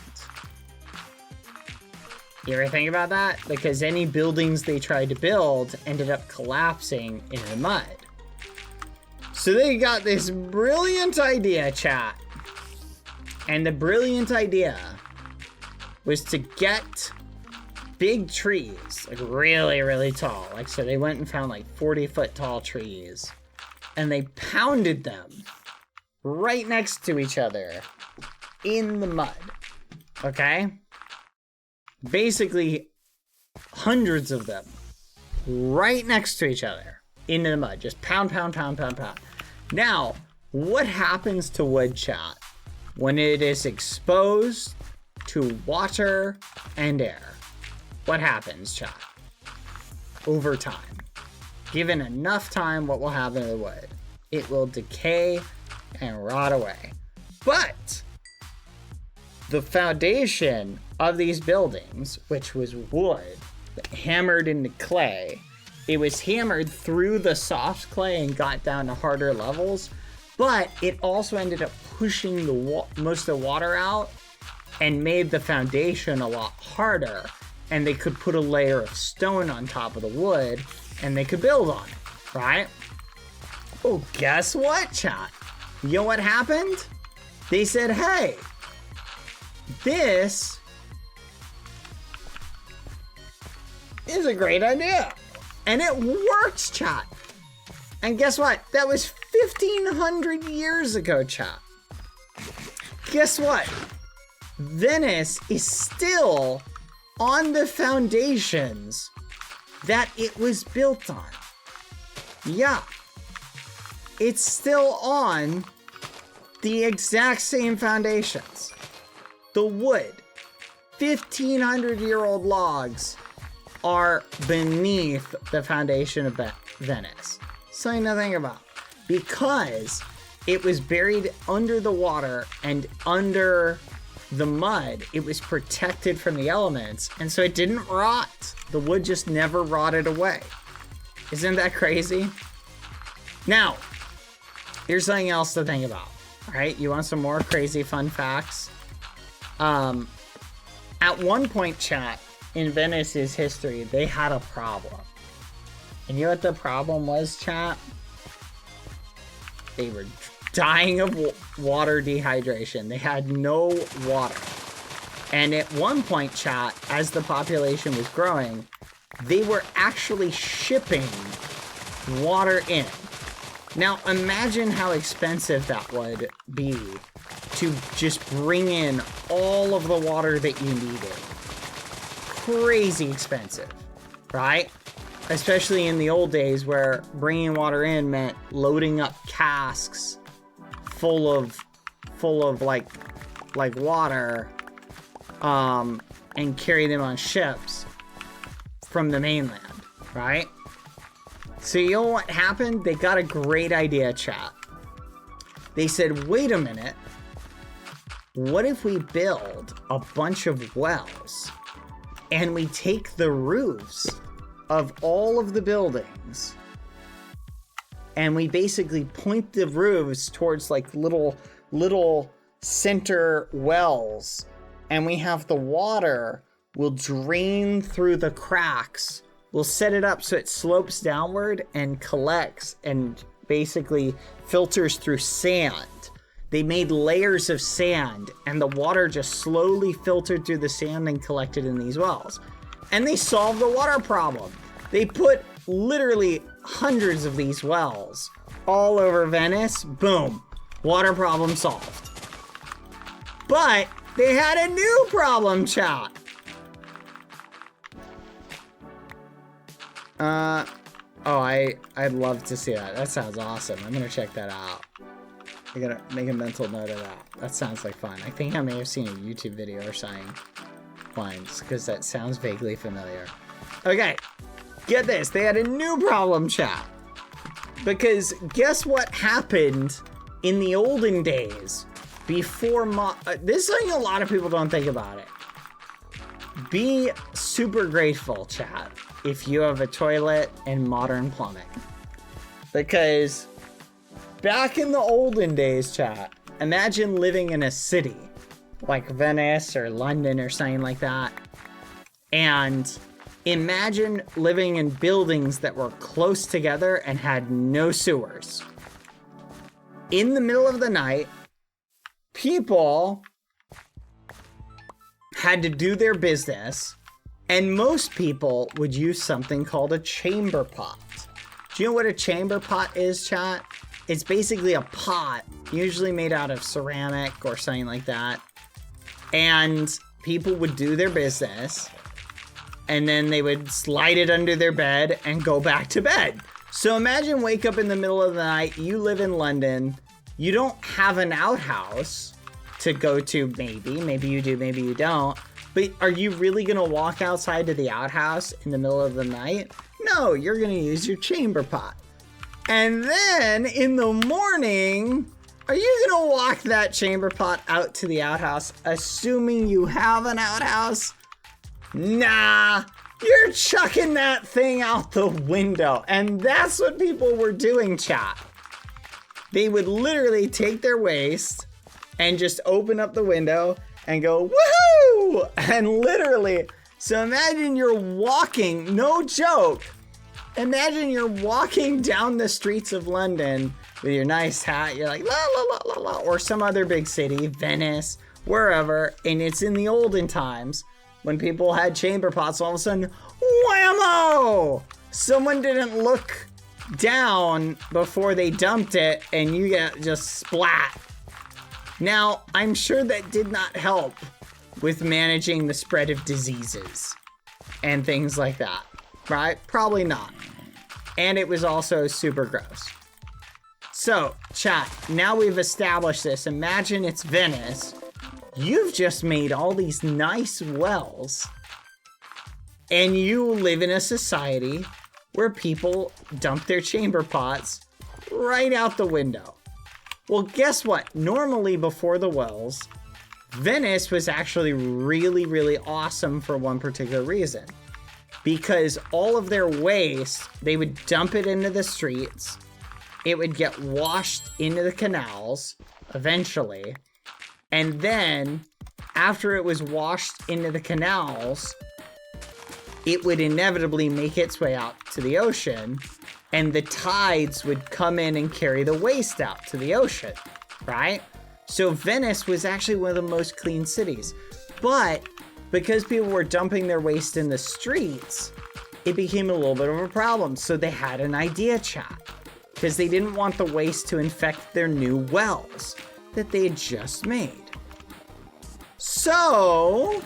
You ever think about that? Because any buildings they tried to build ended up collapsing in the mud. So they got this brilliant idea, chat. And the brilliant idea was to get big trees, like really, really tall. Like, so they went and found like 40-foot tall trees. And they pounded them right next to each other in the mud. Okay? Basically, hundreds of them right next to each other into the mud. Just pound, pound, pound, pound, pound. Now, what happens to wood, chat, when it is exposed to water and air? What happens, chat? Over time. Given enough time, what will happen to the wood? It will decay and rot away. But the foundation of these buildings, which was wood hammered into clay, it was hammered through the soft clay and got down to harder levels, but it also ended up pushing the most of the water out and made the foundation a lot harder, and they could put a layer of stone on top of the wood and they could build on it, right? Oh, guess what, chat? You know what happened? They said, hey, this is a great idea. And it works, chat. And guess what? That was 1,500 years ago, chat. Guess what? Venice is still on the foundations that it was built on. Yeah. It's still on the exact same foundations. The wood, 1,500-year-old logs are beneath the foundation of Venice. Something to think about. Because it was buried under the water and under the mud, it was protected from the elements, and so it didn't rot. The wood just never rotted away. Isn't that crazy? Now, here's something else to think about. All right, you want some more crazy fun facts? At one point, chat, in Venice's history, they had a problem. And you know what the problem was, chat? They were dying of water dehydration. They had no water. And at one point, chat, as the population was growing, they were actually shipping water in. Now, imagine how expensive that would be to just bring in all of the water that you needed. Crazy expensive, right? Especially in the old days where bringing water in meant loading up casks full of like water, and carry them on ships from the mainland, right? So you know what happened? They got a great idea, chat. They said, wait a minute, what if we build a bunch of wells and we take the roofs of all of the buildings and we basically point the roofs towards like little center wells, and we have the water will drain through the cracks. We'll set it up so it slopes downward and collects and basically filters through sand. They made layers of sand, and the water just slowly filtered through the sand and collected in these wells. And they solved the water problem. They put literally hundreds of these wells all over Venice. Boom. Water problem solved. But they had a new problem, chat. I'd love to see that. That sounds awesome. I'm gonna check that out. I gotta make a mental note of that. That sounds like fun. I think I may have seen a YouTube video or something once, because that sounds vaguely familiar. Okay, get this. They had a new problem, chat. Because guess what happened in the olden days before this is something a lot of people don't think about it. Be super grateful, chat, if you have a toilet and modern plumbing. Because back in the olden days, chat, imagine living in a city like Venice or London or something like that, And imagine living in buildings that were close together and had no sewers. In the middle of the night, people had to do their business, and most people would use something called a chamber pot. Do you know what a chamber pot is, chat? It's basically a pot, usually made out of ceramic or something like that. And people would do their business, and then they would slide it under their bed and go back to bed. So imagine wake up in the middle of the night, you live in London, you don't have an outhouse to go to, maybe you do, maybe you don't, but are you really gonna walk outside to the outhouse in the middle of the night? No, you're gonna use your chamber pot. And then in the morning, are you gonna walk that chamber pot out to the outhouse, assuming you have an outhouse? Nah, you're chucking that thing out the window. And that's what people were doing, chat. They would literally take their waste and just open up the window and go, woohoo! And literally, so imagine you're walking, no joke. Imagine you're walking down the streets of London with your nice hat. You're like, la, la, la, la, la, or some other big city, Venice, wherever. And it's in the olden times when people had chamber pots, all of a sudden, whammo! Someone didn't look down before they dumped it and you get just splat. Now, I'm sure that did not help with managing the spread of diseases and things like that, right? Probably not. And it was also super gross. So, chat, now we've established this. Imagine it's Venice. You've just made all these nice wells, and you live in a society where people dump their chamber pots right out the window. Well, guess what? Normally before the wells, Venice was actually really, really awesome for one particular reason. Because all of their waste, they would dump it into the streets. It would get washed into the canals eventually. And then after it was washed into the canals, it would inevitably make its way out to the ocean, and the tides would come in and carry the waste out to the ocean, right? So Venice was actually one of the most clean cities. But because people were dumping their waste in the streets, it became a little bit of a problem. So they had an idea, chat, because they didn't want the waste to infect their new wells that they had just made. So,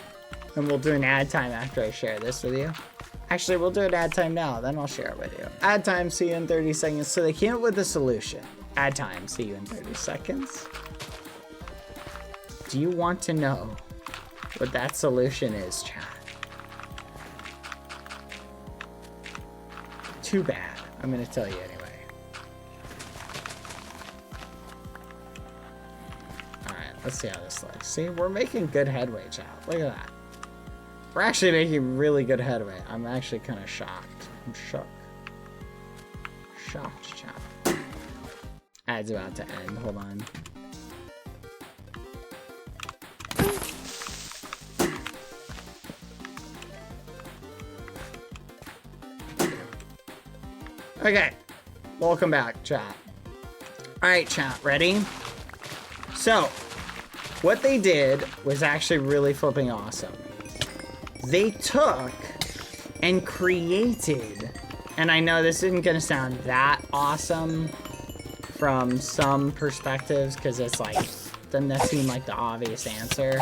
and we'll do an ad time after I share this with you. Actually, we'll do an ad time now, then I'll share it with you. Ad time, see you in 30 seconds. So they came up with a solution. Ad time, see you in 30 seconds. Do you want to know what that solution is, chat? Too bad. I'm gonna tell you anyway. Alright, let's see how this looks. See, we're making good headway, chat. Look at that. We're actually making really good headway. I'm actually kind of shocked. I'm shook. Shocked, chat. Ad's about to end. Hold on. Okay, welcome back, chat. All right, chat, ready? So, what they did was actually really flipping awesome. They took and created, and I know this isn't gonna sound that awesome from some perspectives, because it's like, doesn't that seem like the obvious answer?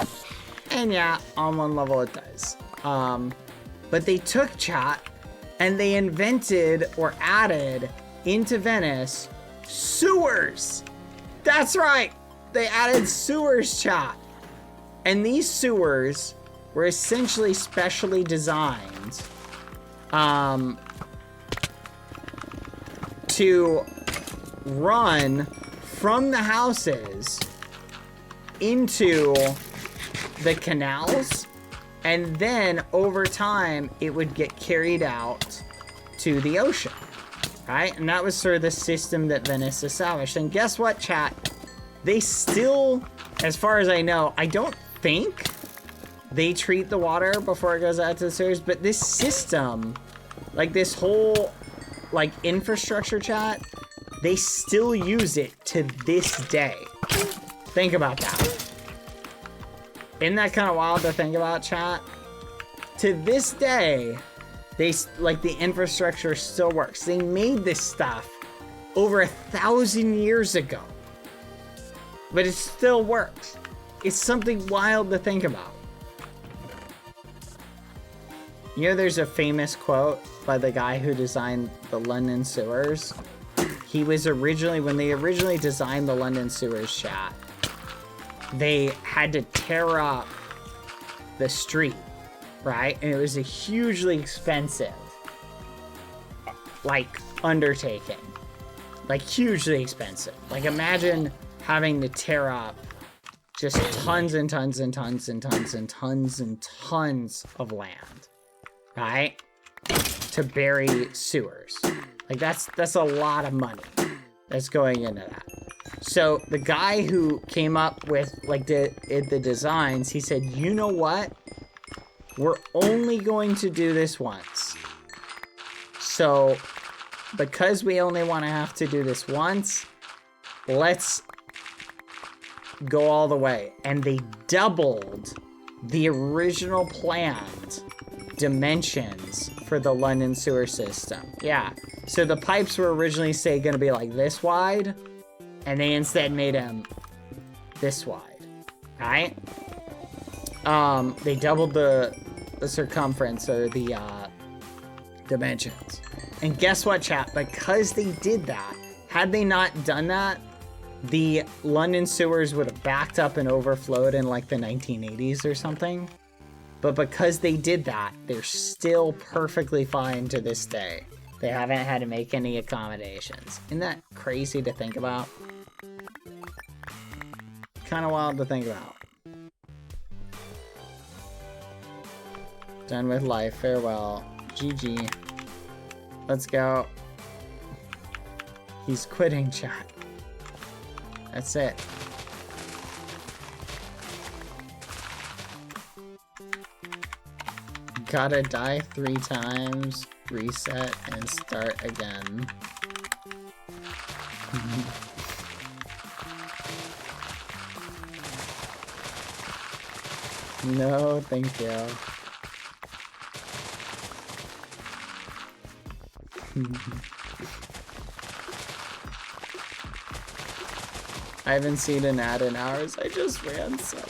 And yeah, on one level it does. But they took, chat, and they invented or added into Venice sewers. That's right. They added sewers, chat. And these sewers were essentially specially designed to run from the houses into the canals. And then over time, it would get carried out to the ocean, right? And that was sort of the system that Venice established. And guess what, chat? They still, as far as I know, I don't think they treat the water before it goes out to the sewers, but this system, like this whole like infrastructure, chat, they still use it to this day. Think about that. Isn't that kind of wild to think about, chat? To this day, they like the infrastructure still works. They made this stuff over 1,000 years ago, but it still works. It's something wild to think about. You know, there's a famous quote by the guy who designed the London sewers. He was originally, when they originally designed the London sewers, chat, they had to tear up the street, right? And it was a hugely expensive, like, undertaking. Like, hugely expensive. Like, imagine having to tear up just tons and tons and tons and tons and tons and tons of land, right? To bury sewers. Like, that's a lot of money that's going into that. So the guy who came up with like the designs, he said, you know what? We're only going to do this once. So because we only want to have to do this once, let's go all the way. And they doubled the original planned dimensions for the London sewer system. Yeah. So the pipes were originally, say, going to be like this wide, and they instead made them this wide, right? They doubled the circumference, or the dimensions. And guess what, chat? Because they did that, had they not done that, the London sewers would have backed up and overflowed in like the 1980s or something. But because they did that, they're still perfectly fine to this day. They haven't had to make any accommodations. Isn't that crazy to think about? Kind of wild to think about. Done with life. Farewell. GG. Let's go. He's quitting, chat. That's it. Gotta die 3 times, reset, and start again. No, thank you. I haven't seen an ad in hours. I just ran some.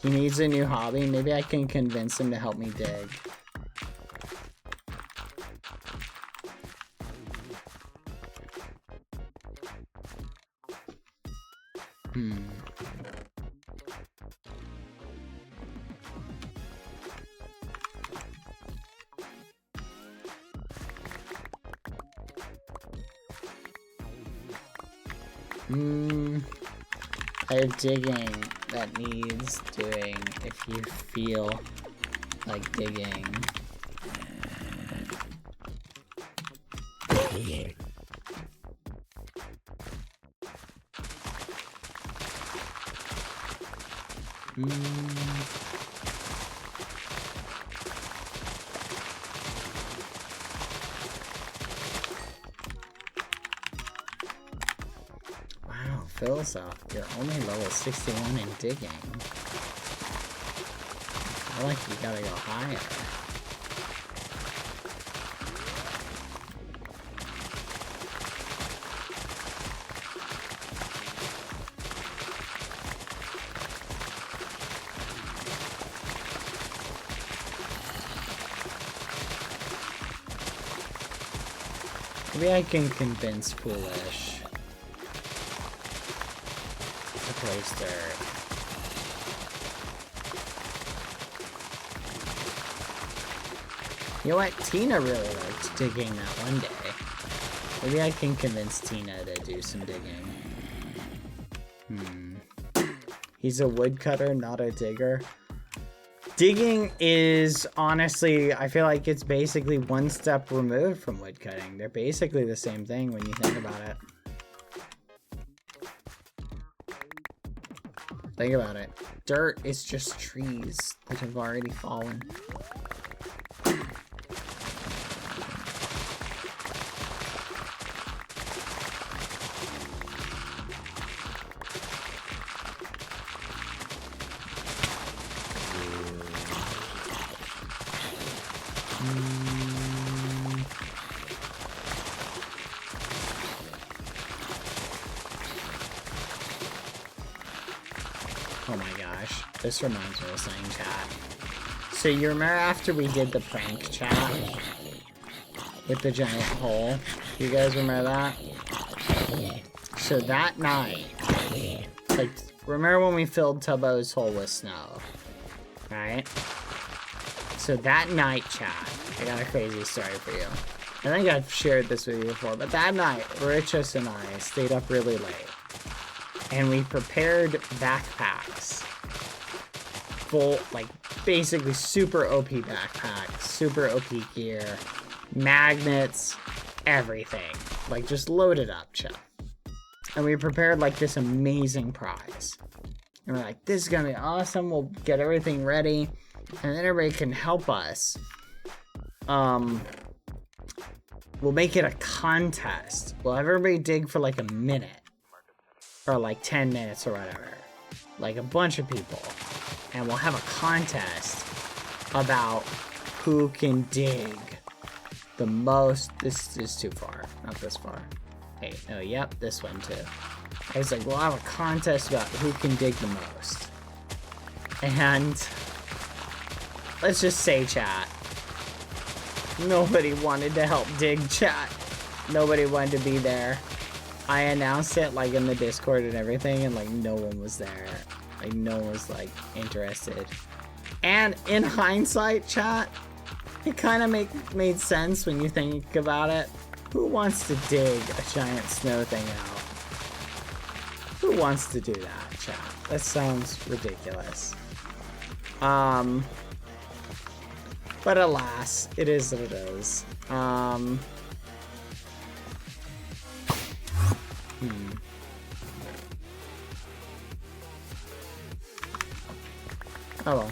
He needs a new hobby. Maybe I can convince him to help me dig. I have digging that needs doing if you feel like digging. Wow, Philosoph, you're only level 61 in digging. I feel like you gotta go higher. Maybe I can convince Foolish to place dirt. You know what? Tina really liked digging that one day. Maybe I can convince Tina to do some digging. He's a woodcutter, not a digger. Digging is honestly, I feel like it's basically one step removed from woodcutting. They're basically the same thing when you think about it. Think about it. Dirt is just trees that have already fallen. Oh my gosh, this reminds me of something, chat. So you remember after we did the prank chat with the giant hole? You guys remember that? So that night, like, remember when we filled Tubbo's hole with snow? Right? So that night, chat, I got a crazy story for you. I think I've shared this with you before, but that night, Richus and I stayed up really late. And we prepared backpacks. Full, like, basically super OP backpacks, super OP gear, magnets, everything. Like, just loaded up, chat. And we prepared, like, this amazing prize. And we're like, this is gonna be awesome, we'll get everything ready. And then everybody can help us. We'll make it a contest. We'll have everybody dig for like a minute. Or like 10 minutes or whatever. Like a bunch of people. And we'll have a contest about who can dig the most. This is too far. Not this far. Hey, oh, yep, this one too. I was like, we'll have a contest about who can dig the most. And let's just say, chat, nobody wanted to help dig, chat. Nobody wanted to be there. I announced it, like, in the Discord and everything, and, like, no one was there. Like, no one was, like, interested. And in hindsight, chat, it kind of made sense when you think about it. Who wants to dig a giant snow thing out? Who wants to do that, chat? That sounds ridiculous. But alas, it is what it is. Oh well.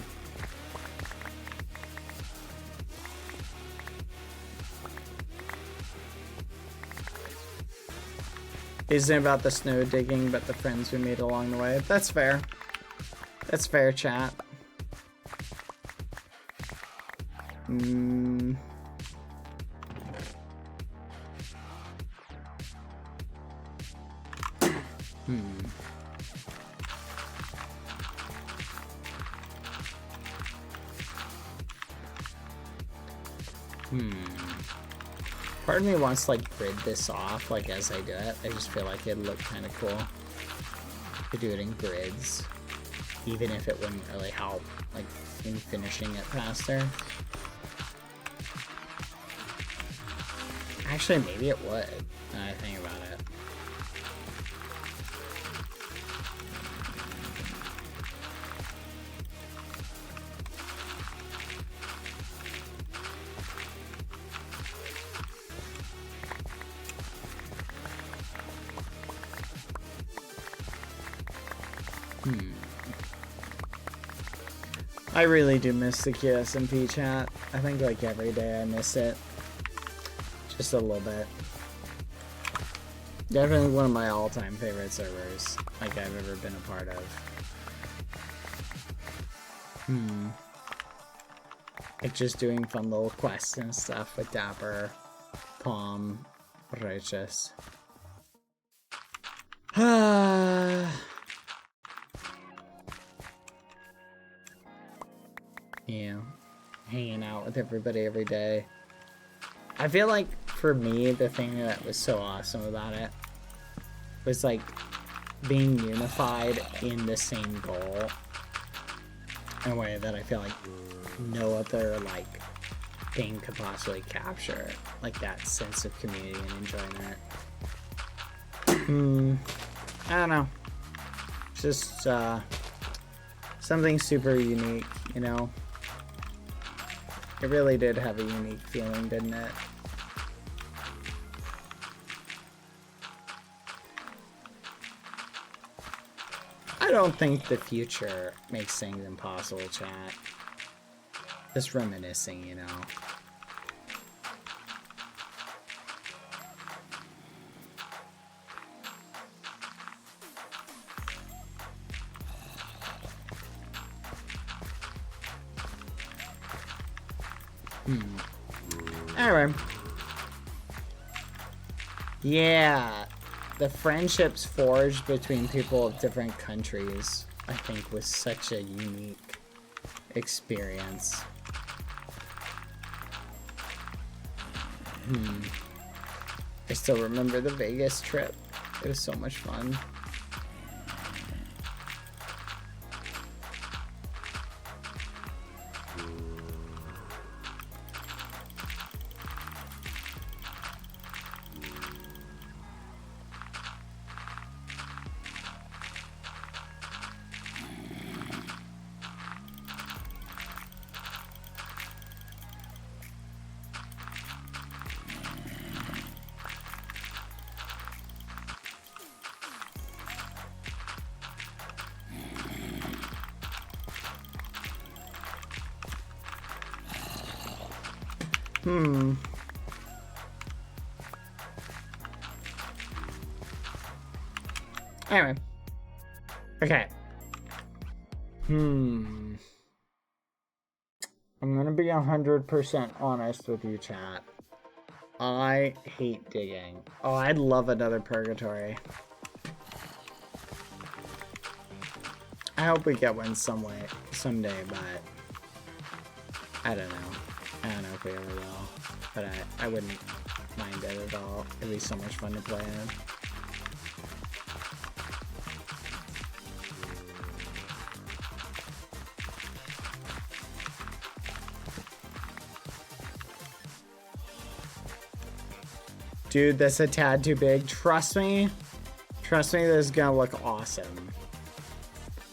Isn't about the snow digging, but the friends we made along the way. That's fair. That's fair, chat. Part of me wants to like grid this off, like as I do it. I just feel like it'd look kind of cool to do it in grids, even if it wouldn't really help, like in finishing it faster. Actually, maybe it would. Now I think about it. I really do miss the SMP chat. I think like every day I miss it. Just a little bit. Definitely one of my all-time favorite servers like I've ever been a part of. Like just doing fun little quests and stuff with Dapper, Palm, Righteous. Yeah, hanging out with everybody every day. I feel like for me, the thing that was so awesome about it was like being unified in the same goal in a way that I feel like no other like thing could possibly capture, like that sense of community and enjoyment. I don't know. It's just something super unique, you know? It really did have a unique feeling, didn't it? I don't think the future makes things impossible, chat. Just reminiscing, you know. Anyway. Yeah. The friendships forged between people of different countries, I think, was such a unique experience. I still remember the Vegas trip. It was so much fun. Anyway. Okay. I'm gonna be 100% honest with you, chat. I hate digging. Oh, I'd love another purgatory. I hope we get one someday, but I don't know. I don't know if we ever will. But I wouldn't mind it at all. It'd be so much fun to play in. Dude, that's a tad too big. Trust me. Trust me, this is gonna look awesome.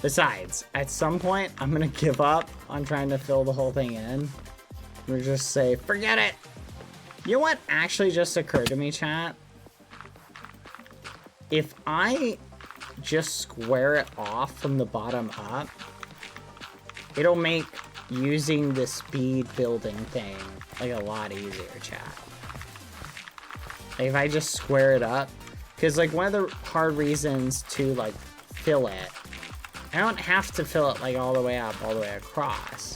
Besides, at some point, I'm gonna give up on trying to fill the whole thing in. We'll just say, forget it. You know what actually just occurred to me, chat? If I just square it off from the bottom up, it'll make using the speed building thing like a lot easier, chat. Like if I just square it up, because like one of the hard reasons to like fill it, I don't have to fill it like all the way up, all the way across.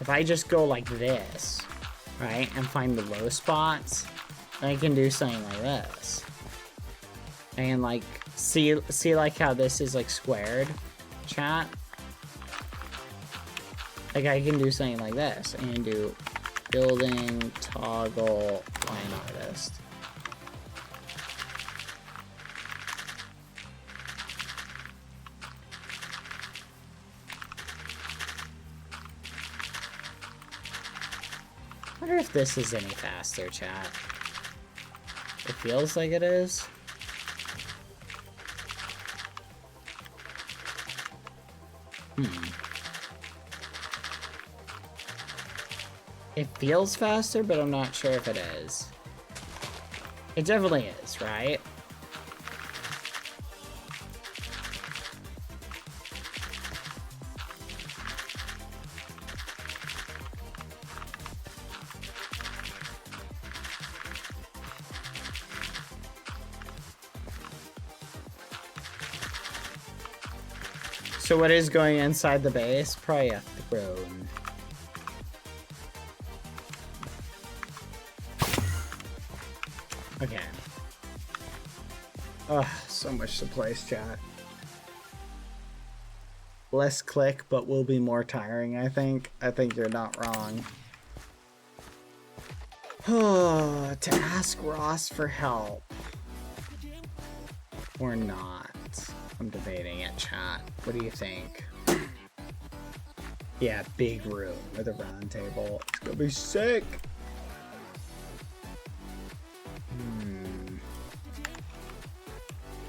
If I just go like this, right, and find the low spots, then I can do something like this. And like, see like how this is like squared, chat? Like I can do something like this, and do building, toggle, line artist. I wonder if this is any faster, chat. It feels like it is. It feels faster, but I'm not sure if it is. It definitely is, right? So what is going inside the base? Probably a throne. Okay. Ugh, so much to place, chat. Less click, but will be more tiring, I think. I think you're not wrong. To ask Ross for help. Or not. I'm debating it, chat. What do you think? Yeah, big room with a round table. It's gonna be sick.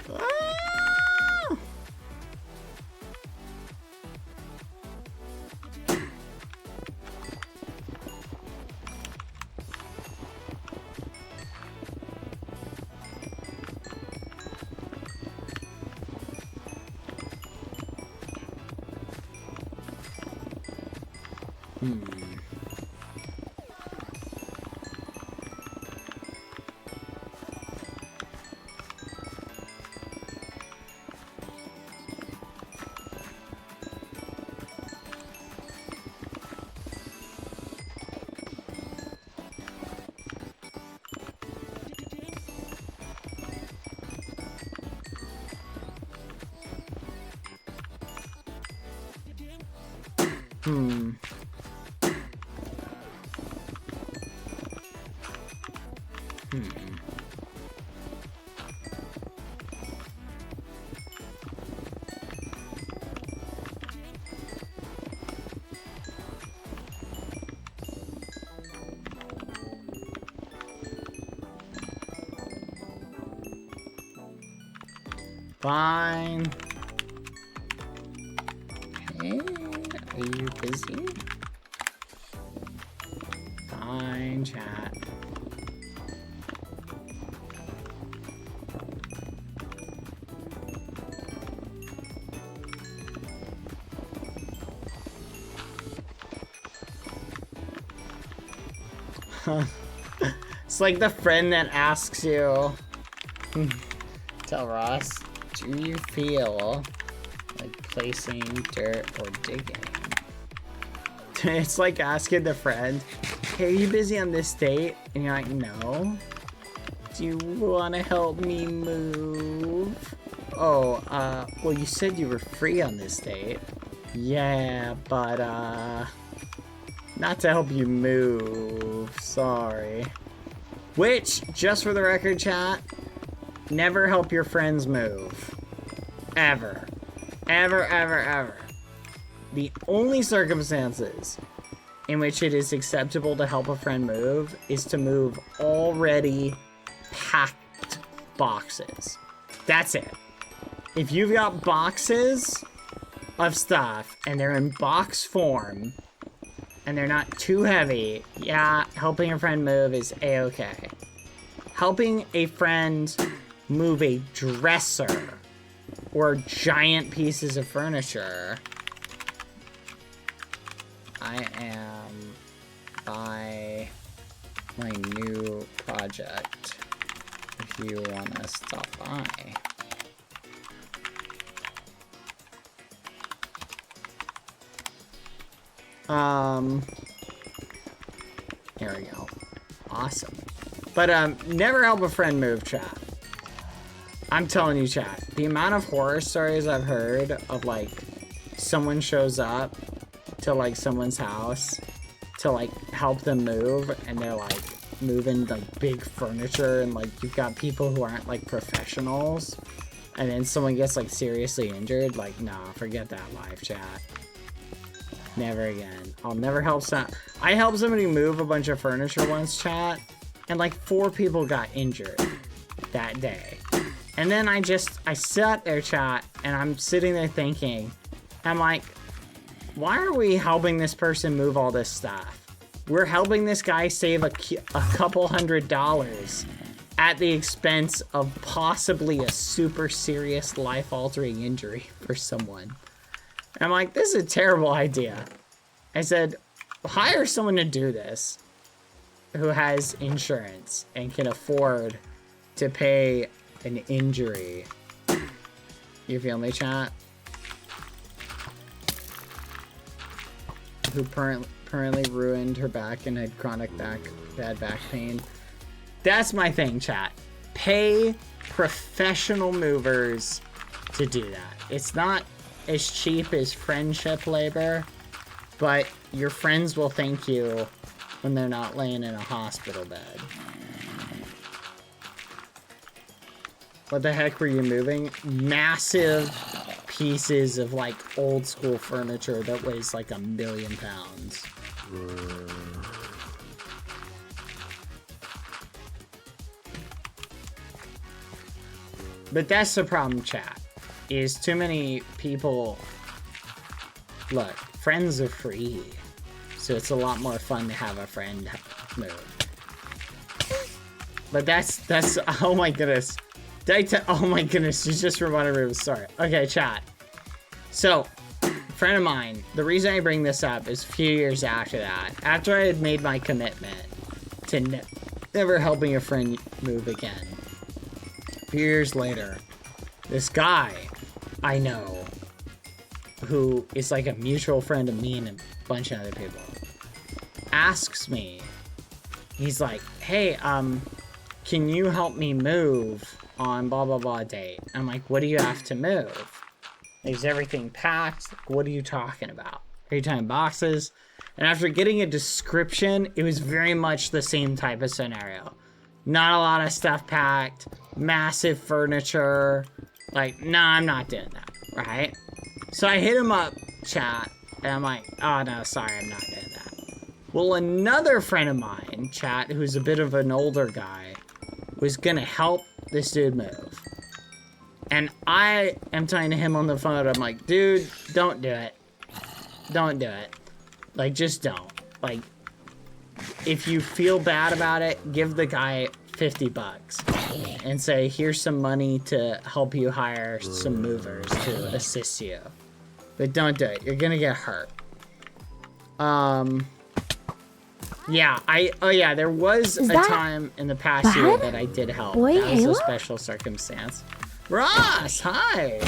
Ah! Fine. Hey, are you busy? Fine, chat. It's like the friend that asks you. Tell Ross, do you feel like placing dirt or digging? It's like asking the friend, hey, are you busy on this date? And you're like, no. Do you want to help me move? Oh, well, you said you were free on this date. Yeah, but, not to help you move. Sorry. Which, just for the record, chat, never help your friends move. Ever. Ever, ever, ever. The only circumstances in which it is acceptable to help a friend move is to move already packed boxes. That's it. If you've got boxes of stuff and they're in box form and they're not too heavy, yeah, helping a friend move is a-okay. Helping a friend move a dresser or giant pieces of furniture, I am by my new project if you want to stop by. There we go. Awesome. But never help a friend move, chat. I'm telling you, chat, the amount of horror stories I've heard of, like, someone shows up to, like, someone's house to, like, help them move, and they're, like, moving, like, big furniture, and, like, you've got people who aren't, like, professionals, and then someone gets, like, seriously injured. Like, nah, forget that live, chat. Never again. I'll never help I helped somebody move a bunch of furniture once, chat, and, like, 4 people got injured that day. And then I sat there, chat, and I'm sitting there thinking, I'm like, why are we helping this person move all this stuff? We're helping this guy save a couple $100 at the expense of possibly a super serious life-altering injury for someone. And I'm like, this is a terrible idea. I said, hire someone to do this who has insurance and can afford to pay an injury. You feel me, chat? Who permanently ruined her back and had chronic bad back pain. That's my thing, chat. Pay professional movers to do that. It's not as cheap as friendship labor, but your friends will thank you when they're not laying in a hospital bed. What the heck were you moving? Massive pieces of, like, old school furniture that weighs like 1,000,000 pounds. But that's the problem, chat, is too many people. Look, friends are free, so it's a lot more fun to have a friend move. But that's oh my goodness. Oh my goodness, you just reminded me of a story. Okay, chat. So, friend of mine, the reason I bring this up is a few years after that. After I had made my commitment to never helping a friend move again. A few years later, this guy I know, who is like a mutual friend of me and a bunch of other people, asks me, he's like, hey, can you help me move on blah blah blah date? I'm like, what do you have to move? Is everything packed? What are you talking about? Are you talking boxes? And after getting a description, it was very much the same type of scenario. Not a lot of stuff packed, massive furniture. Like, nah, I'm not doing that, right? So I hit him up, chat, and I'm like, oh no, sorry, I'm not doing that. Well, another friend of mine, chat, who's a bit of an older guy, was gonna help this dude move. And I am talking to him on the phone. I'm like, dude, don't do it. Don't do it. Like, just don't. Like, if you feel bad about it, give the guy $50 and say, here's some money to help you hire some movers to assist you. But don't do it. You're gonna get hurt. Yeah, there was a time in the past year that I did help. That was a special circumstance. Ross, hi!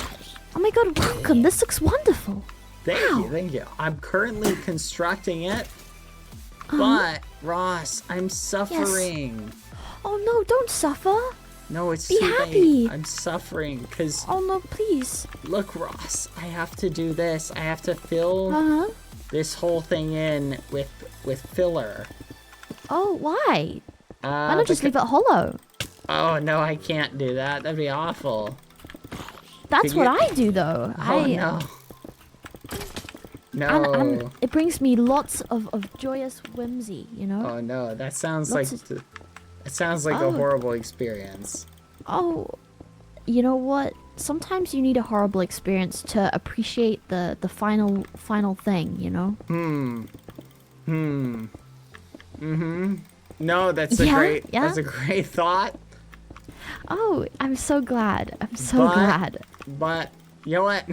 Oh my god, welcome. This looks wonderful. Thank you. I'm currently constructing it, but Ross, I'm suffering. Yes. Oh no, don't suffer. No, it's Be too happy. late. I'm suffering because. Oh no, please. Look, Ross, I have to do this. I have to fill this whole thing in with filler. Oh, why? Why not just leave it hollow? Oh no, I can't do that. That'd be awful. That's what I do though. Oh no. No. And it brings me lots of joyous whimsy, you know? Oh no, that sounds like a horrible experience. Oh, you know what? Sometimes you need a horrible experience to appreciate the final thing, you know? No, that's that's a great thought. Oh, I'm so glad. I'm so glad. But you know what?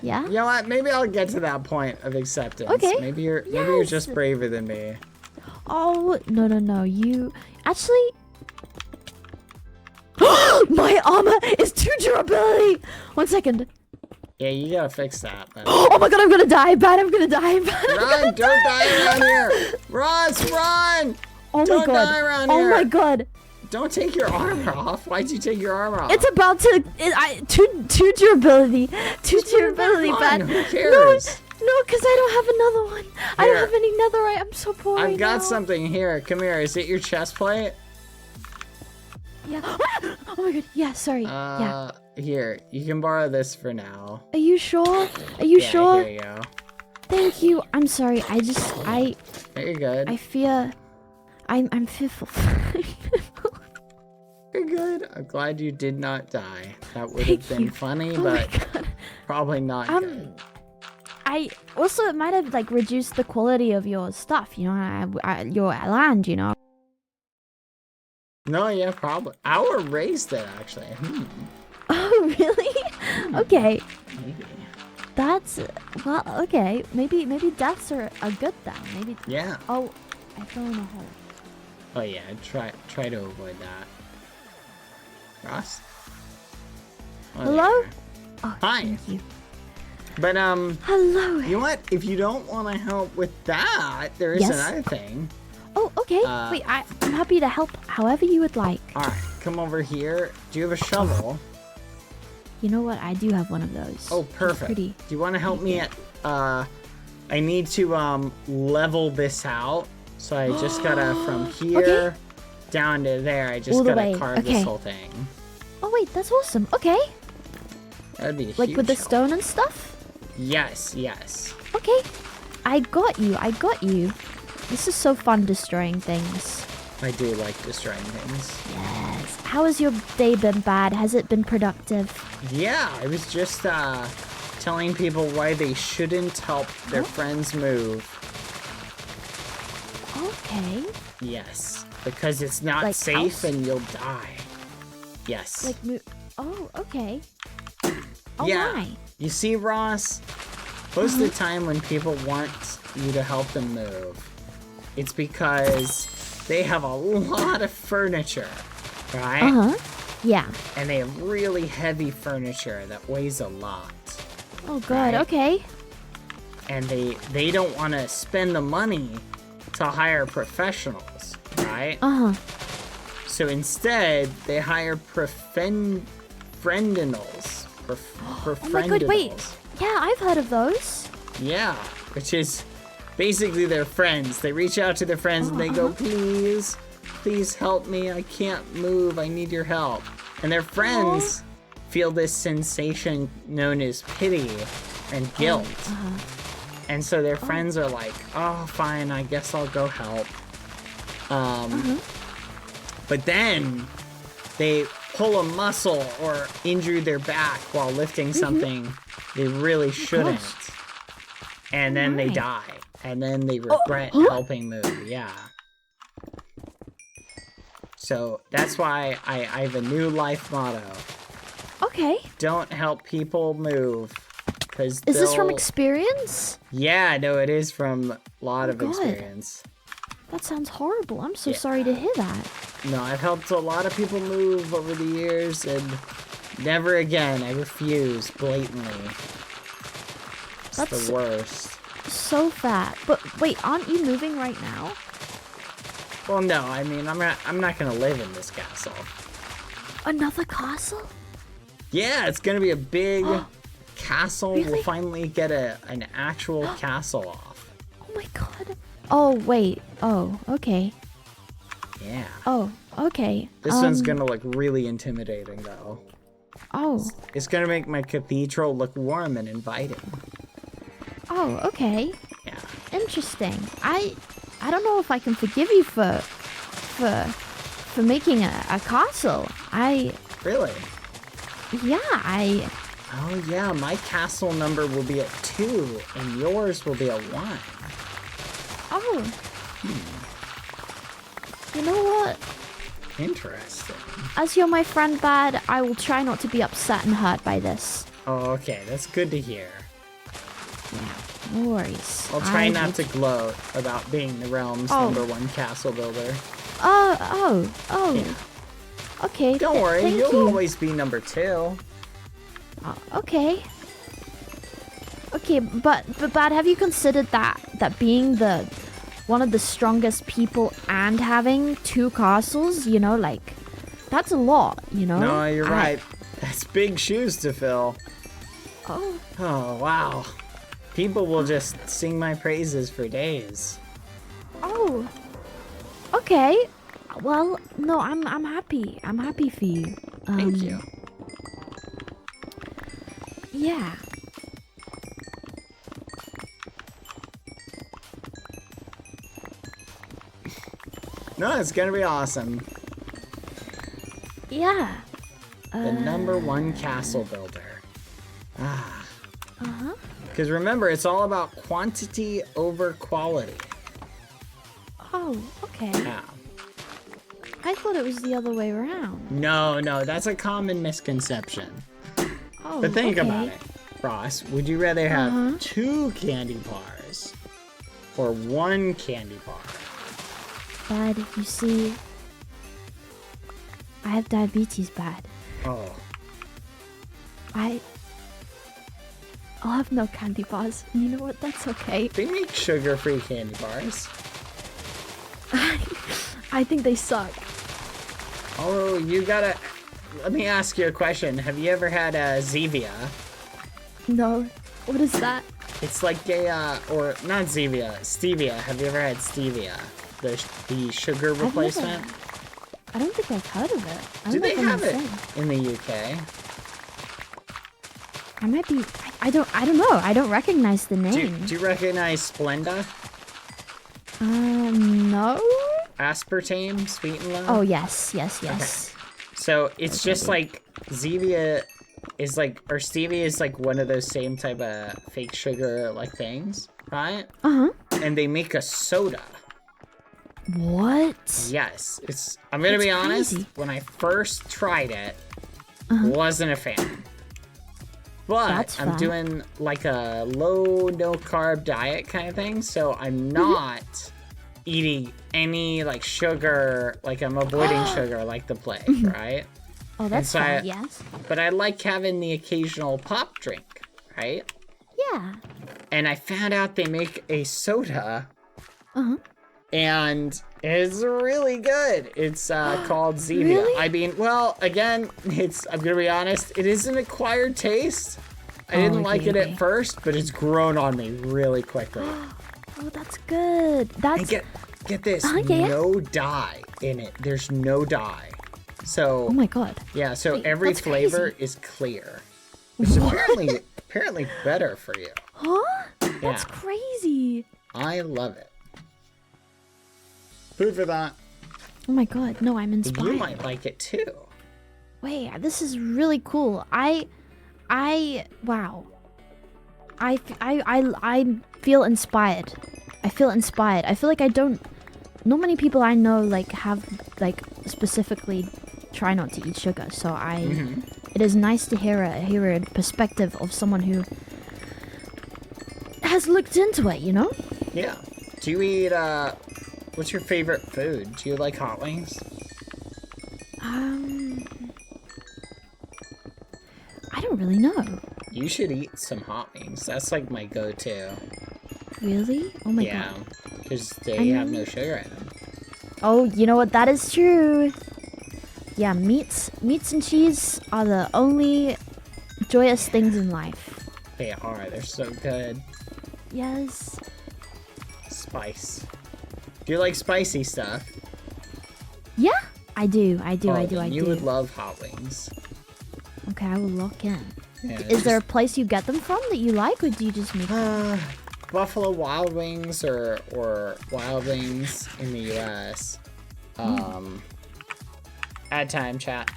Yeah? You know what? Maybe I'll get to that point of acceptance. Okay. Maybe you're just braver than me. Oh, no. You actually my armor is 2 durability. 1 second. Yeah, you gotta fix that. Oh my god, I'm gonna die. I'm gonna die. Run! Don't die around here! Ross, run! Oh don't my god. Die around here. Oh my god. Don't take your armor off. Why'd you take your armor off? It's about to. Two durability. Two durability, bad. Who cares? No, because I don't have another one. Here. I don't have any netherite. I'm so poor. I've got something here. Come here. Is it your chest plate? Yeah. Oh my god. Yeah. Sorry. Yeah. Here. You can borrow this for now. Are you sure? Are you sure? Here you go. Thank you. I'm sorry. You're good. I fear. I'm fearful. You're good. I'm glad you did not die. That would have been funny, but probably not good. It might have like reduced the quality of your stuff, you know, your land, you know. No, yeah, probably. Our raised it actually. Oh, really? Okay. Maybe. That's well. Okay. Maybe deaths are good then. Maybe. Yeah. Oh, I fell in a hole. Oh yeah. Try to avoid that. Ross? Oh, hello? there. Oh, hi. Thank you. But hello. You know what? If you don't want to help with that, there is another thing. Oh, okay. Wait, I'm happy to help however you would like. All right, come over here. Do you have a shovel? You know what? I do have one of those. Oh, perfect. Do you want to help me at? I need to level this out. So I just gotta from here down to there. I just gotta carve this whole thing. Oh wait, that's awesome. Okay. That'd be like with the stone and stuff. Yes. Okay. I got you. This is so fun destroying things. I do like destroying things. Yes. How has your day been, Bad? Has it been productive? Yeah, I was just telling people why they shouldn't help their friends move. Okay. Yes, because it's not like safe and you'll die. Yes. Like oh, okay. Oh yeah. my. You see, Ross, most of the time when people want you to help them move, it's because they have a lot of furniture, right? Yeah. And they have really heavy furniture that weighs a lot. Oh god, okay. And they don't want to spend the money to hire professionals, right? So instead, they hire friendinals. Oh my god, wait. Yeah, I've heard of those. Yeah, which is basically their friends. They reach out to their friends and they go, please help me. I can't move. I need your help. And their friends feel this sensation known as pity and guilt. And so their friends are like, oh, fine, I guess I'll go help. But then they pull a muscle or injure their back while lifting something they really shouldn't. And then they die. And then they regret helping move. Yeah. So that's why I have a new life motto. Okay. Don't help people move. Is this from experience? Yeah, no, it is from a lot of experience. That sounds horrible. I'm so sorry to hear that. No, I've helped a lot of people move over the years, and never again. I refuse blatantly. It's the worst. So fat. But wait, aren't you moving right now? Well, no. I mean, I'm not gonna live in this castle. Another castle? Yeah, it's gonna be a big castle. Really? We'll finally get an actual castle off. Oh my god. Oh wait. Oh, okay. Yeah. Oh, okay. This one's gonna look really intimidating, though. Oh. It's gonna make my cathedral look warm and inviting. Oh, okay. Yeah. Interesting. I don't know if I can forgive you for making a castle. Really? Yeah, Oh yeah, my castle number will be at 2, and yours will be a 1. Oh. You know what? Interesting. As you're my friend, Bad, I will try not to be upset and hurt by this. Oh, okay, that's good to hear. Yeah, no worries. I'll try not to gloat about being the realm's #1 castle builder. Yeah. Okay. Don't worry, thank you'll you. always be #2. Okay. Okay, but Bad, have you considered that being one of the strongest people and having 2 castles, you know, like, that's a lot, you know? No, you're right. That's big shoes to fill. Oh. Oh, wow. People will just sing my praises for days. Oh. Okay. Well, no, I'm happy. I'm happy for you. Thank you. Yeah. No, it's gonna be awesome. Yeah. The #1 castle builder. Because remember, it's all about quantity over quality. Oh, okay. Yeah. I thought it was the other way around. No, that's a common misconception. Oh, But think okay. about it, Ross. Would you rather have 2 candy bars or 1 candy bar? Bad, you see, I have diabetes, Bad. Oh. I'll have no candy bars. You know what? That's okay. They make sugar-free candy bars. I think they suck. Oh, you gotta... Let me ask you a question. Have you ever had a Zevia? No. What is that? It's like or not Zevia, stevia. Have you ever had stevia? The sugar replacement? I don't think I've heard of it. I Do don't they know if I'm have it insane. in the UK? I might be. I don't know. I don't recognize the name. Do you recognize Splenda? No. Aspartame, sweet and low? Oh yes. Okay. So it's just like Zevia is like, or stevia is like one of those same type of fake sugar like things, right? And they make a soda. What? Yes, I'm gonna be honest. Crazy. When I first tried it, wasn't a fan. But That's I'm fun. doing like a low, no carb diet kind of thing. So I'm not eating any like sugar, like I'm avoiding sugar like the plague, right? Oh, that's so fun. Yes. But I like having the occasional pop drink, right? Yeah. And I found out they make a soda Uh-huh. and it's really good. It's called Zevia. Really? I mean, well, again, I'm gonna be honest, it is an acquired taste. I didn't like it okay. at first, but it's grown on me really quickly. Oh, that's good. That's. And get this, yeah. no dye in it. There's no dye. So Oh my god. yeah, so Wait, every that's flavor crazy. is clear. It's apparently better for you. Huh? That's Yeah. crazy. I love it. Food for that. Oh my god. No, I'm inspired. You might like it too. Wait, this is really cool. Wow. I feel inspired. I feel inspired. I feel like not many people I know like have like specifically try not to eat sugar. So it is nice to hear a perspective of someone who has looked into it, you know? Yeah. Do you eat, what's your favorite food? Do you like hot wings? I don't really know. You should eat some hot wings. That's like my go-to. Really? Oh my Yeah. god. Because they have no sugar in them. Oh, you know what? That is true. Yeah, meats and cheese are the only joyous things in life. They are. They're so good. Yes. Spice. Do you like spicy stuff? Yeah, I do. I then do. You would love hot wings. Okay, I will lock in. Yeah, Is there a place you get them from that you like, or do you just make them? Buffalo Wild Wings or Wild Wings in the US. Add time, chat.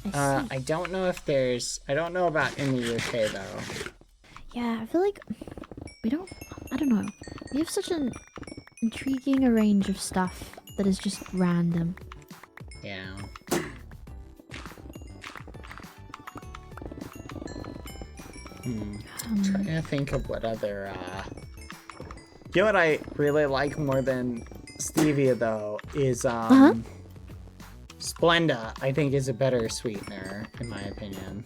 I see. I don't know if there's... I don't know about in the UK, though. Yeah, I feel like I don't know. We have such an intriguing range of stuff that is just random. Yeah. Trying to think of what other, You know what I really like more than stevia, though, is, Splenda, I think, is a better sweetener, in my opinion.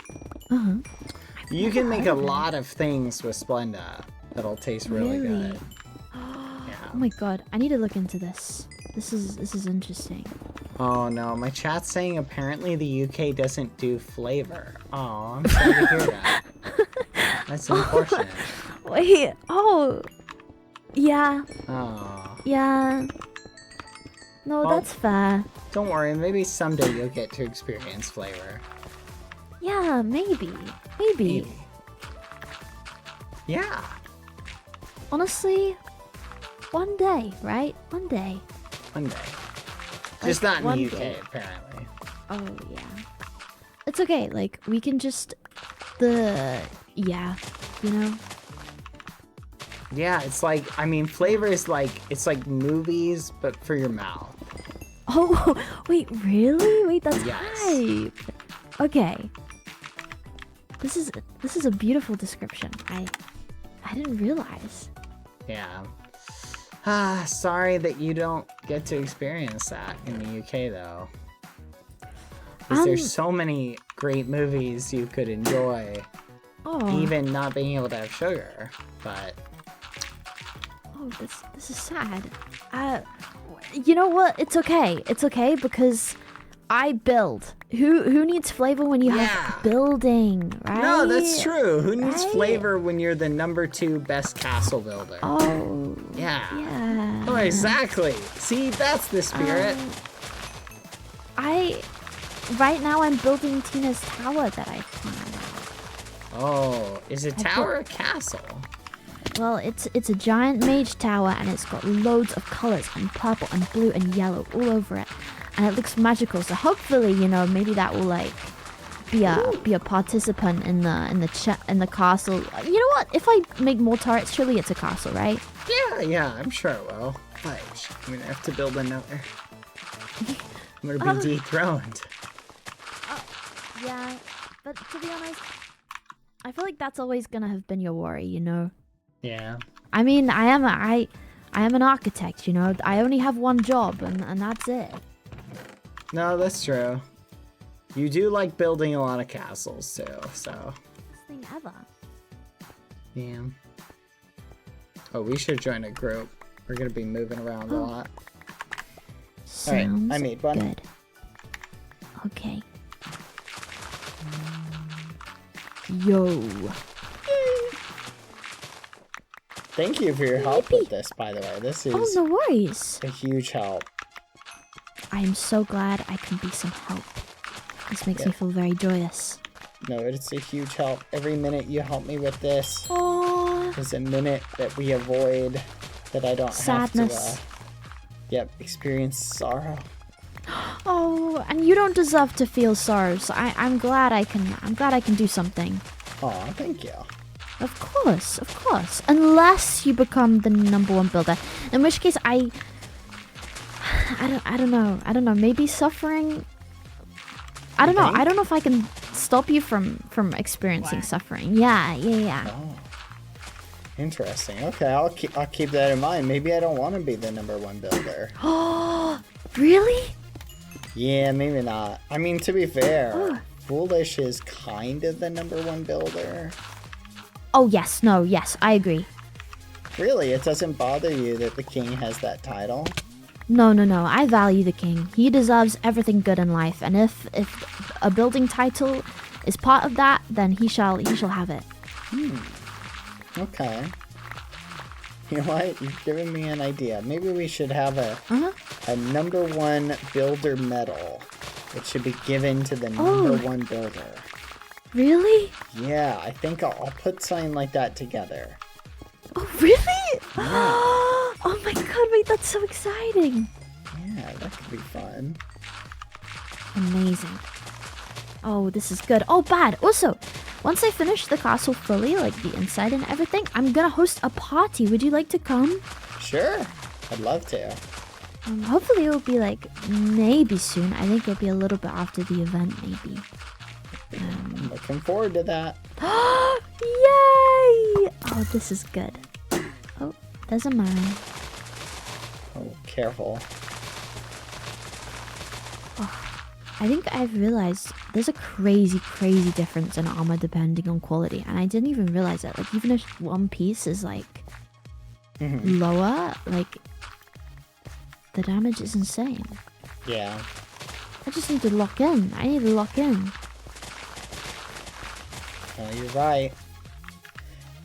You can make a lot of things with Splenda that'll taste really Really? good. Oh my god, I need to look into this. This is interesting. Oh no, my chat's saying apparently the UK doesn't do flavor. Oh, I'm sorry to hear that. That's unfortunate. Wait, oh. Yeah, Oh. yeah. No, Well- that's fair. Don't worry, maybe someday you'll get to experience flavor. Yeah, maybe. Maybe. Yeah. Honestly, one day, right? One day. One day. Just not in one the UK, day. apparently. Oh, yeah. It's okay, like, we can just... Yeah, you know? Yeah, it's like, I mean, flavor is like, it's like movies, but for your mouth. Oh, wait, really? Wait, that's Yes. hype. Okay. This is a beautiful description. I didn't realize. Yeah. Sorry that you don't get to experience that in the UK, though. Because there's so many great movies you could enjoy, Oh, even not being able to have sugar. But oh, this is sad. You know what? It's okay. It's okay because I build. Who needs flavor when you Yeah. have building, right? no, that's true. Who needs Right? flavor when you're the #2 best castle builder? Oh, Yeah. yeah. Oh, exactly. See, that's the spirit. Right now I'm building Tina's tower that I planned. Oh, is it tower or castle? Well, it's a giant mage tower and it's got loads of colors and purple and blue and yellow all over it, and it looks magical. So hopefully, you know, maybe that will like be a participant in the castle. You know what? If I make more turrets, surely it's a castle, right? Yeah, I'm sure it will. But I'm gonna have to build another. I'm gonna be dethroned. Yeah, but to be honest, I feel like that's always gonna have been your worry, you know? Yeah. I mean, I am an architect, you know? I only have one job, and that's it. No, that's true. You do like building a lot of castles too, so. Best thing ever. Yeah. Oh, we should join a group. We're gonna be moving around a lot. Sounds I made one. good. Okay. Yo. Thank you for your help with this, by the way. This is Oh, no worries. a huge help. I am so glad I can be some help. This makes me feel very joyous. No, it's a huge help. Every minute you help me with this Oh, is a minute that we avoid that I don't sadness. have to, experience sorrow. Oh, and you don't deserve to feel sorrow. So I'm glad I can do something. Aw, thank you. Of course. Unless you become the #1 builder, in which case I don't know. Maybe suffering. I don't know. I don't know if I can stop you from experiencing suffering. Yeah. Oh, interesting. Okay, I'll keep that in mind. Maybe I don't want to be the #1 builder. Oh, really? Yeah, maybe not. I mean, to be fair, Foolish is kind of the #1 builder. Oh yes, I agree. Really, it doesn't bother you that the king has that title? No. I value the king. He deserves everything good in life, and if a building title is part of that, then he shall have it. Okay. You know what? You've given me an idea. Maybe we should have a #1 builder medal. It should be given to the #1 builder. Really? Yeah, I think I'll put something like that together. Oh, really? Yeah. Oh my god, wait, that's so exciting. Yeah, that could be fun. Amazing. Oh, this is good. Oh, Bad. Also, once I finish the castle fully, like the inside and everything, I'm gonna host a party. Would you like to come? Sure, I'd love to. Hopefully it'll be like maybe soon. I think it'll be a little bit after the event, maybe. I'm looking forward to that. Yay! Oh, this is good. Oh, there's a mine. Oh, careful. I think I've realized there's a crazy difference in armor depending on quality, and I didn't even realize it. Like, even if one piece is like lower, like the damage is insane. Yeah. I just need to lock in. Oh, you're right.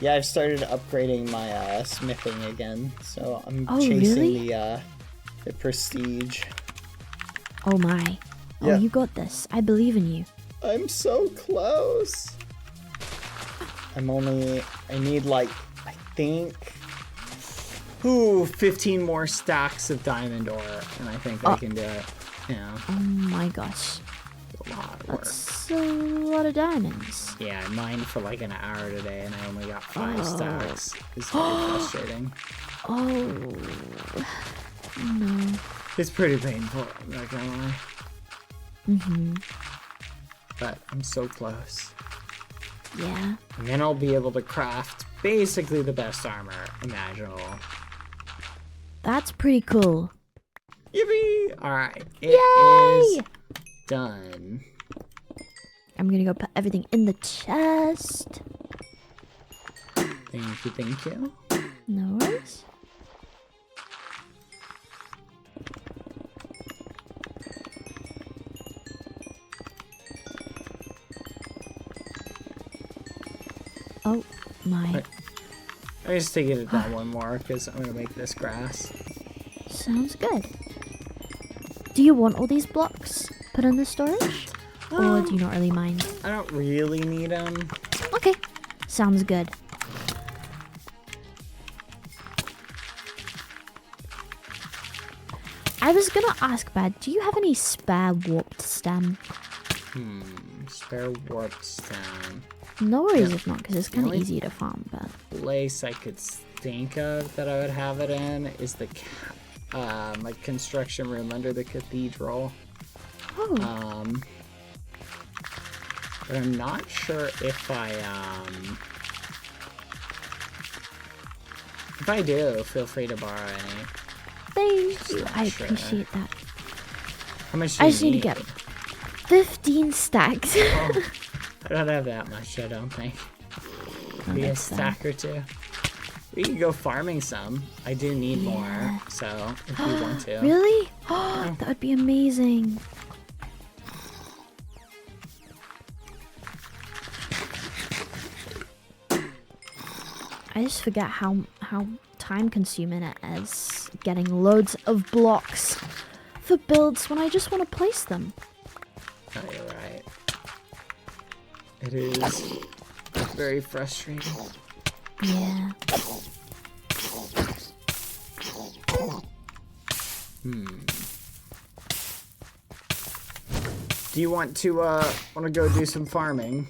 Yeah, I've started upgrading my smithing again, so I'm chasing the prestige. Oh my. Oh, Yeah. you got this. I believe in you. I'm so close. I need like, I think, 15 more stacks of diamond ore, and I think I can do it. Yeah, Oh my gosh. a lot of work. That's a lot of diamonds. Yeah, I mined for like an hour today, and I only got 5 stacks. It's pretty frustrating. Oh. No. It's pretty painful, I'm not gonna lie. But I'm so close. Yeah. And then I'll be able to craft basically the best armor imaginable. That's pretty cool. Yippee! Alright, it Yay! is done. I'm gonna go put everything in the chest. Thank you. No worries. Oh my. Right. I'm just taking it down one more because I'm gonna make this grass. Sounds good. Do you want all these blocks put in the storage? Or do you not really mind? I don't really need them. Okay. Sounds good. I was gonna ask, Bad, do you have any spare warped stem? Spare warp stone. No worries if not, because it's kind of Really? easy to farm, but... Place I could think of that I would have it in is the my construction room under the cathedral. Oh, But I'm not sure if I do, feel free to borrow any. Thank you. I Sure. appreciate that. How much do I you just need to get 15 stacks. Oh, I don't have that much, I don't think. Maybe a that's sad. stack or two. We can go farming some. I do need more, so if you want to. Really? Oh, that would be amazing. I just forget how time consuming it is getting loads of blocks for builds when I just want to place them. Oh, you're right. It is very frustrating. Yeah. Do you want to go do some farming?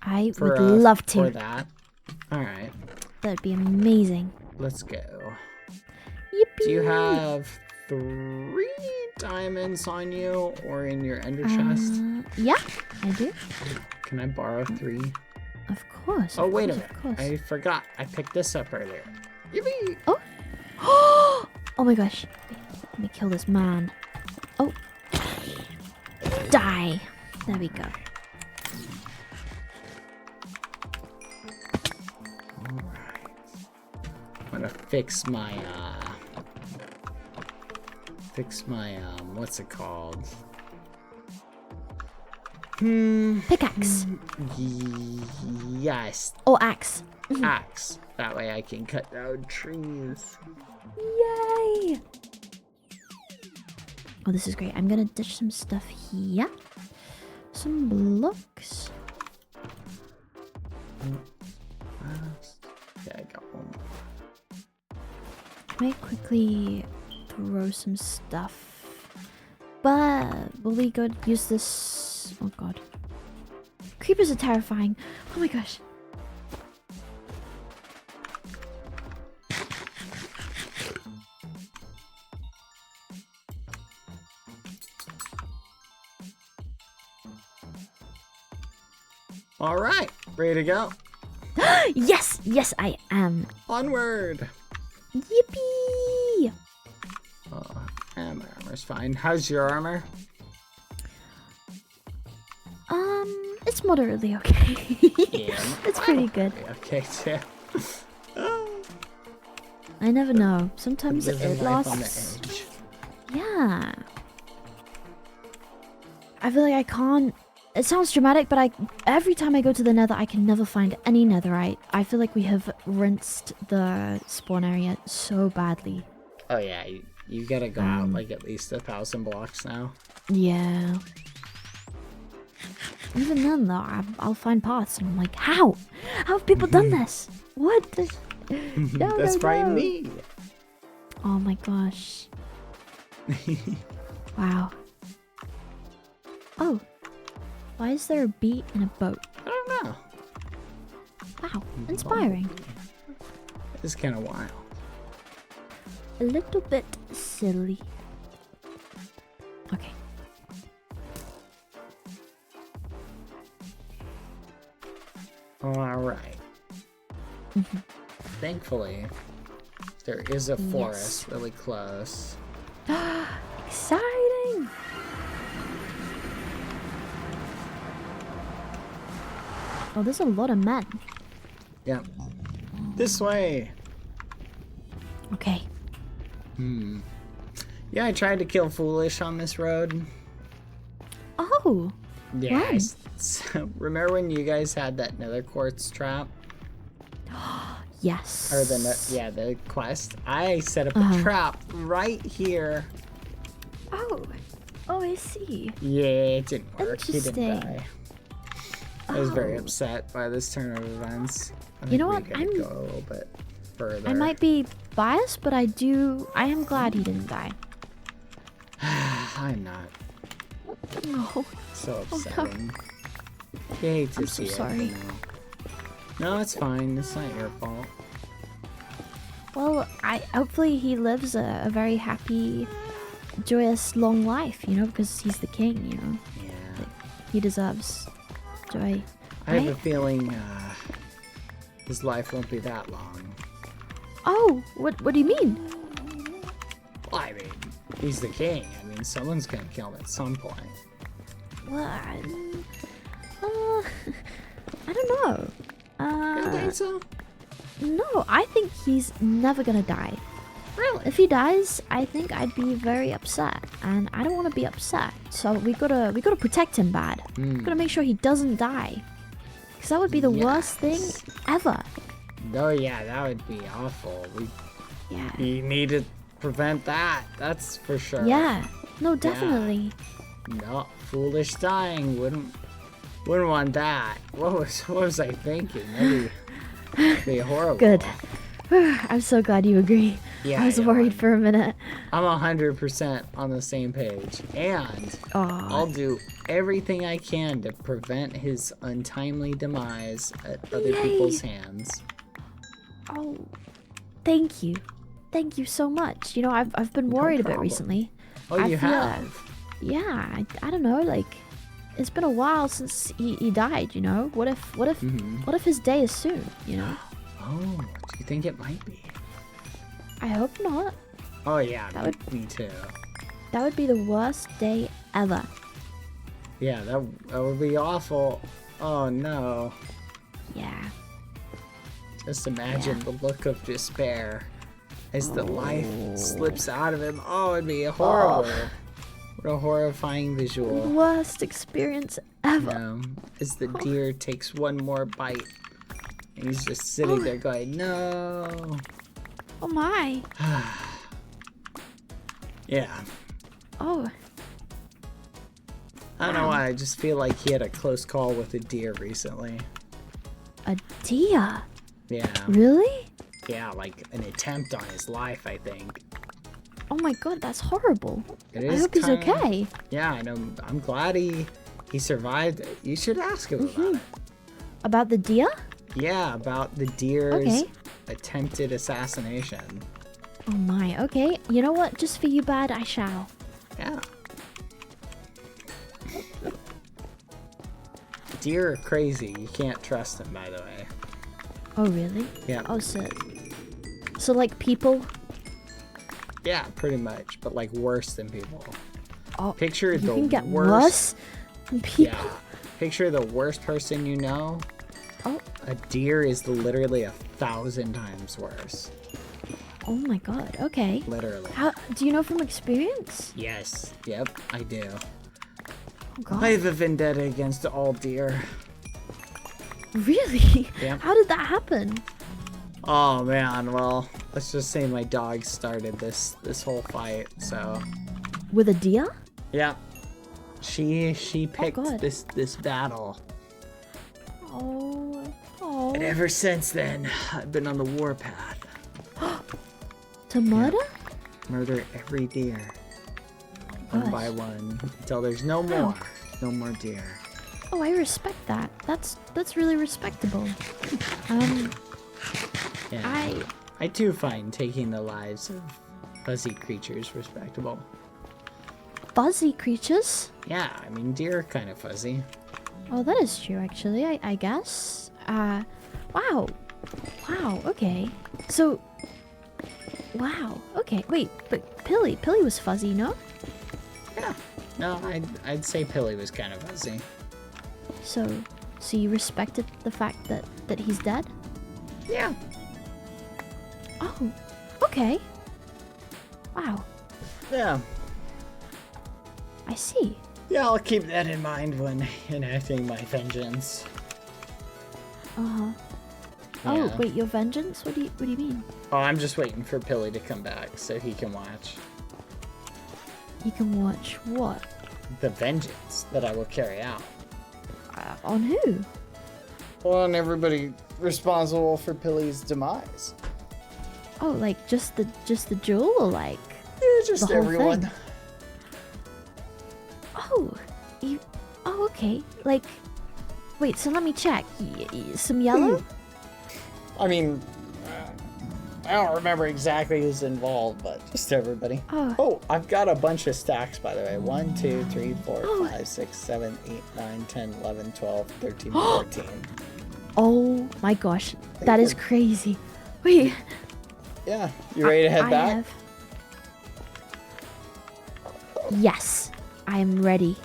I would love to. For that. All right, That'd be amazing. let's go. Yippee! Do you have 3 diamonds on you or in your ender chest? Yeah, I do. Can I borrow 3? Of course. Oh, of wait a course, minute. Of course. I forgot. I picked this up earlier. Yippee! Oh! Oh my gosh. Wait, let me kill this man. Oh. Die. There we go. Alright. I'm gonna fix my, what's it called? Pickaxe. Yes, Oh, axe. axe. That way I can cut down trees. Yay! Oh, this is great. I'm gonna ditch some stuff here. Some blocks. Yeah, I got one. I might quickly throw some stuff. But will we go use this? Oh god. Creepers are terrifying. Oh my gosh. All right, ready to go. Yes! Yes, I am. Onward. Yippee! And my armor's fine. How's your armor? It's moderately okay. Yeah. It's pretty good. Okay, too. I never know. Sometimes Living it life on the lasts. edge. Yeah. I feel like I can't. It sounds dramatic, but every time I go to the nether, I can never find any netherite. I feel like we have rinsed the spawn area so badly. Oh yeah, you gotta go out like at least 1,000 blocks now. Yeah. Even then, though, I'll find paths, and I'm like, how? How have people done this? What? No, That's no, probably no. me. Oh my gosh. Wow. Oh. Why is there a bee in a boat? I don't know. Wow. Inspiring. It's kind of wild. A little bit silly. Okay. All right. Thankfully, there is a forest really close. Exciting! Oh, there's a lot of men. Yep. This way. Okay. Yeah, I tried to kill Foolish on this road. Oh! Yeah. When? Remember when you guys had that nether quartz trap? Yes. Or the quest? I set up a trap right here. Oh. Oh, I see. Yeah, it didn't work. He didn't Interesting. die. I was very upset by this turn of events. I You know think what? we gotta go a little bit further. I might be biased, but I am glad he didn't die. I'm not. No. So no. upsetting. You hate to I'm see so it. sorry. No, it's fine. It's not your fault. Well, hopefully he lives a very happy, joyous, long life, you know, because he's the king, you know. Yeah. he deserves. Do I? I have a Right? feeling his life won't be that long. Oh, what do you mean? Well, I mean, he's the king. I mean, someone's gonna kill him at some point. Well, I don't know. You don't think so? No, I think he's never gonna die. Really? If he dies, I think I'd be very upset, and I don't want to be upset. So we gotta protect him, Bad. We gotta make sure he doesn't die, because that would be the worst thing Yes. ever. Oh yeah, that would be awful. Yeah. We need to prevent that. That's for sure. Yeah. No, definitely. No, foolish dying. Wouldn't want that. What was I thinking? That'd be horrible. Good. I'm so glad you agree. Yeah, I was yeah, worried for a minute. I'm 100% on the same page, and Aw. I'll do everything I can to prevent his untimely demise at other people's hands. Oh, thank you. Thank you so much. You know, I've been worried a bit problem. recently. Oh, I you feel have? Yeah, I don't know, like it's been a while since he died, you know? What if his day is soon, you know? Oh, do you think it might be? I hope not. Oh yeah, That me too. That would be the worst day ever. Yeah, that would be awful. Oh no. Yeah. Just imagine the look of despair as the life slips out of him. Oh, it'd be horrible. What a horrifying visual. Worst experience ever. As the deer takes one more bite. And he's just sitting there going, no. Oh my. Yeah. Oh. I don't know why, I just feel like he had a close call with a deer recently. A deer? Yeah. Really? Yeah, like an attempt on his life, I think. Oh my god, that's horrible. It I is hope he's kinda- okay. Yeah, I know. I'm glad he survived it. You should ask him about it. About the deer? Yeah, about the deer's Okay. attempted assassination. Oh my, okay. You know what? Just for you, Bad, I shall. Yeah. Deer are crazy. You can't trust them, by the way. Oh really? Yeah. Oh, so like people? Yeah, pretty much, but like worse than people. Oh, Picture you the can get worst. worse than people? Yeah. Picture the worst person you know. Oh. A deer is literally 1,000 times worse. Oh my god, okay. Literally. How do you know from experience? Yes. Yep, I do. Oh god. I have a vendetta against all deer. Really? Yep. How did that happen? Oh man, well, let's just say my dog started this whole fight, so With a deer? yeah. She picked God. this battle. Oh. Oh. And ever since then, I've been on the warpath. To murder? Murder every deer. One Gosh. by one. Until there's no more. No more deer. Oh, I respect that. That's really respectable. Yeah. I too find taking the lives of fuzzy creatures respectable. Fuzzy creatures? Yeah, I mean deer are kind of fuzzy. Oh, that is true, actually, I guess. Wow. Wow, okay. So, wow, okay. Wait, but Pilly was fuzzy, no? Yeah. No, I'd say Pilly was kind of fuzzy. So you respected the fact that he's dead? Yeah. Oh, okay. Wow, Yeah. I see. Yeah, I'll keep that in mind when enacting my vengeance. Uh-huh. Yeah. Oh, wait, your vengeance? What do you mean? Oh, I'm just waiting for Pilly to come back so he can watch You can watch what? the vengeance that I will carry out. On who? On everybody responsible for Pilly's demise. Oh, like just the jewel, or like? Yeah, just The whole everyone. thing. Oh, you. Oh, okay. Like, wait. So let me check. Some yellow. I mean, I don't remember exactly who's involved, but just everybody. Oh, I've got a bunch of stacks, by the way. 1, 2, 3, 4, 5, 6, 7, 8, 9, 10, 11, 12, 13, 14. Oh my gosh, that is crazy. Wait. Yeah, you ready to head back? Yes, I am ready.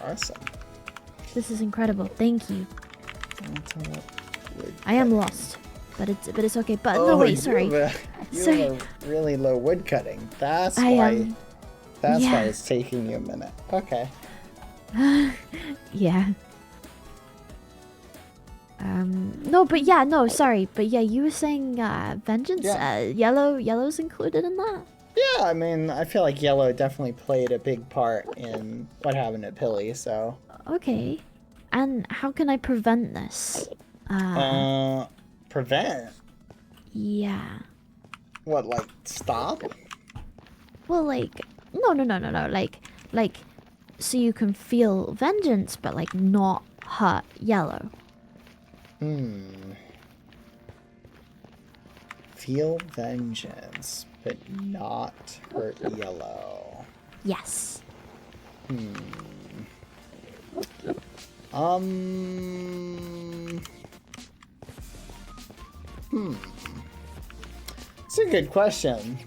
Awesome. This is incredible. Thank you. I am lost, but it's okay. But no, wait, sorry. You have a really low wood cutting. That's why. That's why it's taking you a minute. Okay. Yeah. No, but yeah, no, sorry, but yeah, you were saying vengeance. Yellow's included in that. Yeah, I mean, I feel like yellow definitely played a big part in what happened at Pilly. So. Okay. And how can I prevent this? Prevent? Yeah. What, like, stop? Well, like, no. Like, so you can feel vengeance, but, like, not hurt Yellow. Feel vengeance, but not hurt Yellow. Yes. It's a good question.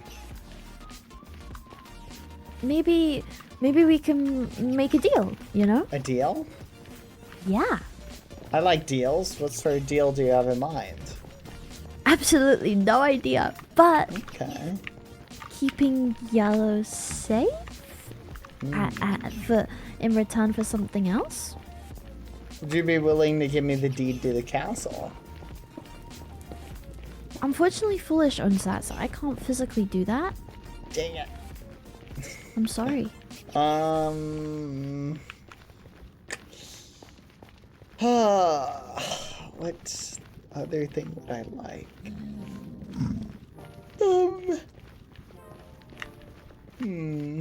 Maybe we can make a deal, you know? A deal? Yeah. I like deals. What sort of deal do you have in mind? Absolutely no idea, but Okay. keeping Yellow safe in return for something else? Would you be willing to give me the deed to the castle? Unfortunately, Foolish owns that, so I can't physically do that. Dang it. I'm sorry. What other thing would I like? You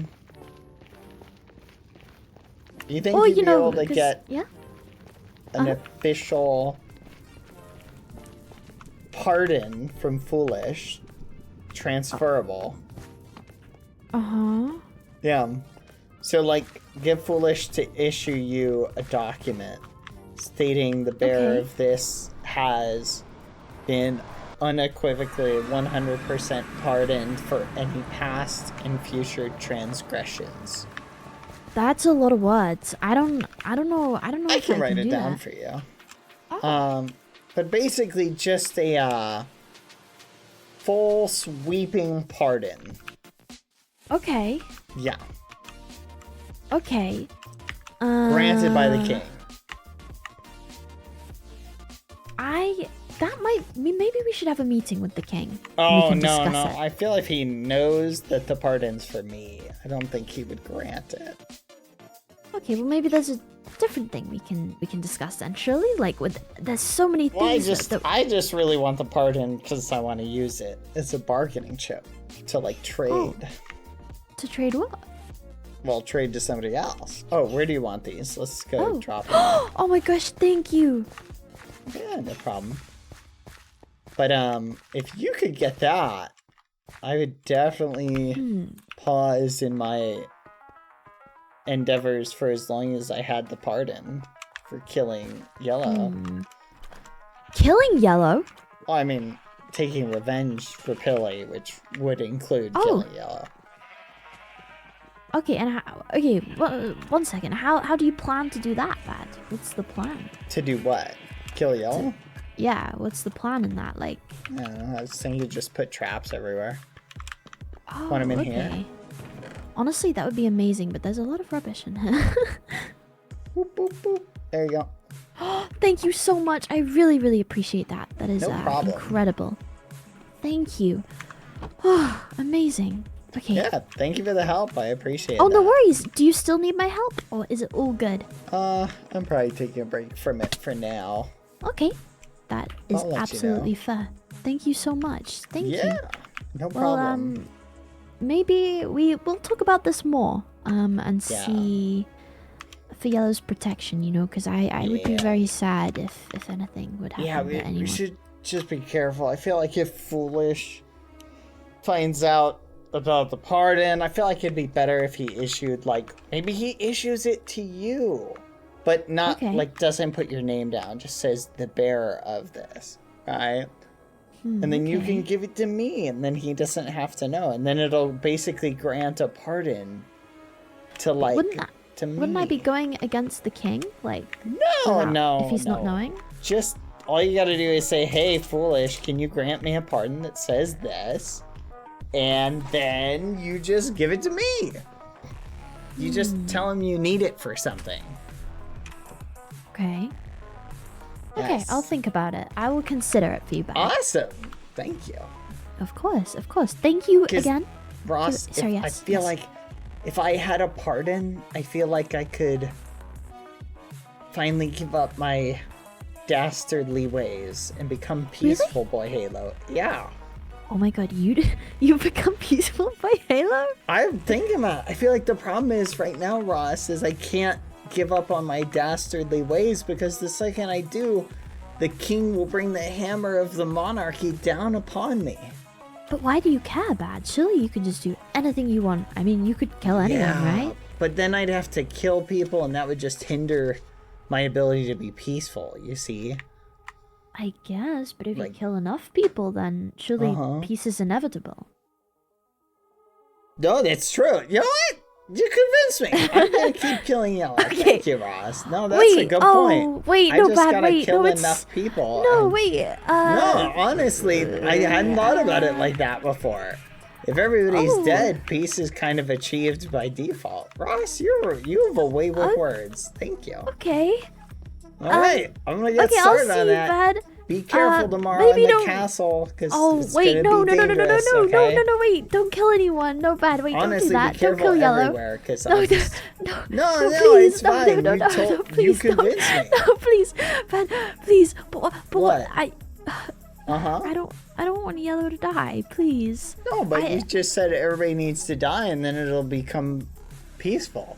think you'd be able to get an official pardon from Foolish, transferable? Yeah. So, like, get Foolish to issue you a document stating the bearer of this has been unequivocally 100% pardoned for any past and future transgressions. That's a lot of words. I don't know. I can write it down for you. But basically just a full sweeping pardon. Okay. Yeah. Okay. Granted by the king. Maybe we should have a meeting with the king. Oh, no. I feel if he knows that the pardon's for me, I don't think he would grant it. Okay, well maybe there's a different thing we can discuss then. Surely, like there's so many things. Well, I just really want the pardon because I want to use it as a bargaining chip to like trade. Oh. To trade what? Well, trade to somebody else. Oh, where do you want these? Let's go drop them. Oh my gosh, thank you. Yeah, no problem. But if you could get that, I would definitely pause in my endeavors for as long as I had the pardon for killing Yellow. Killing Yellow? Well, I mean, taking revenge for Pilly, which would include killing Yellow. Okay, and one second. How do you plan to do that, Bad? What's the plan? To do what? Kill Yellow? Yeah, what's the plan in that? Like, I don't know. I was thinking to just put traps everywhere. Oh, Want him in here? Honestly, that would be amazing, but there's a lot of rubbish in here. Boop, boop, boop. There you go. Thank you so much. I really, really appreciate that. That is incredible. Thank you. Oh, amazing. Okay. Yeah, thank you for the help. I appreciate it. Oh, no worries. Do you still need my help, or is it all good? I'm probably taking a break from it for now. Okay. That is absolutely fair. Thank you so much. Thank you. Yeah, no problem. Well, maybe we'll talk about this more, and see for Yellow's protection, you know, because I would be very sad if anything would happen to anyone. just be careful. I feel like if Foolish finds out about the pardon, I feel like it'd be better if he issued, like, maybe he issues it to you. But not, like, doesn't put your name down. Just says the bearer of this, right? And then you can give it to me, and then he doesn't have to know. And then it'll basically grant a pardon to, like, to me. Wouldn't I be going against the king? Like, no, if he's not knowing? Just, all you gotta do is say, hey, Foolish, can you grant me a pardon that says this? And then you just give it to me. You just tell him you need it for something. Okay. Okay, Yes. I'll think about it. I will consider it for you, Bad. Awesome. Thank you. Of course, of course. Thank you again. Ross, Sorry, I yes, feel yes. like if I had a pardon, I feel like I could finally give up my dastardly ways and become peaceful, boy Halo. Yeah. Oh my god, you become peaceful by Halo? I'm thinking about it. I feel like the problem is right now, Ross, is I can't give up on my dastardly ways because the second I do, the king will bring the hammer of the monarchy down upon me. But why do you care, Bad? Surely you could just do anything you want. I mean, you could kill anyone, right? But then I'd have to kill people and that would just hinder my ability to be peaceful, you see? I guess, but if Like- you kill enough people, then surely peace is inevitable. No, that's true. You know what? You convinced me. I'm gonna keep killing Yellow. Thank you, Ross. No, that's a good point. Wait, I no, just Bad, gotta wait, kill no, enough people. No, and- wait, No, honestly, I hadn't thought about it like that before. If everybody's dead, peace is kind of achieved by default. Ross, you have a way with words. Thank you. Okay. All right, I'm gonna get Okay, I'll started see on you, that. Bad. Be careful tomorrow maybe in the don't- castle, because Oh, it's wait, gonna no, be dangerous, okay? no, wait, don't kill anyone. No, Bad, wait, Honestly, don't do that. be Don't careful kill Yellow. everywhere, because No, I just... no, No, please, it's fine. No, You please, convinced me. No, please, Bad, please. But What? I don't want Yellow to die, please. No, but you just said everybody needs to die, and then it'll become peaceful.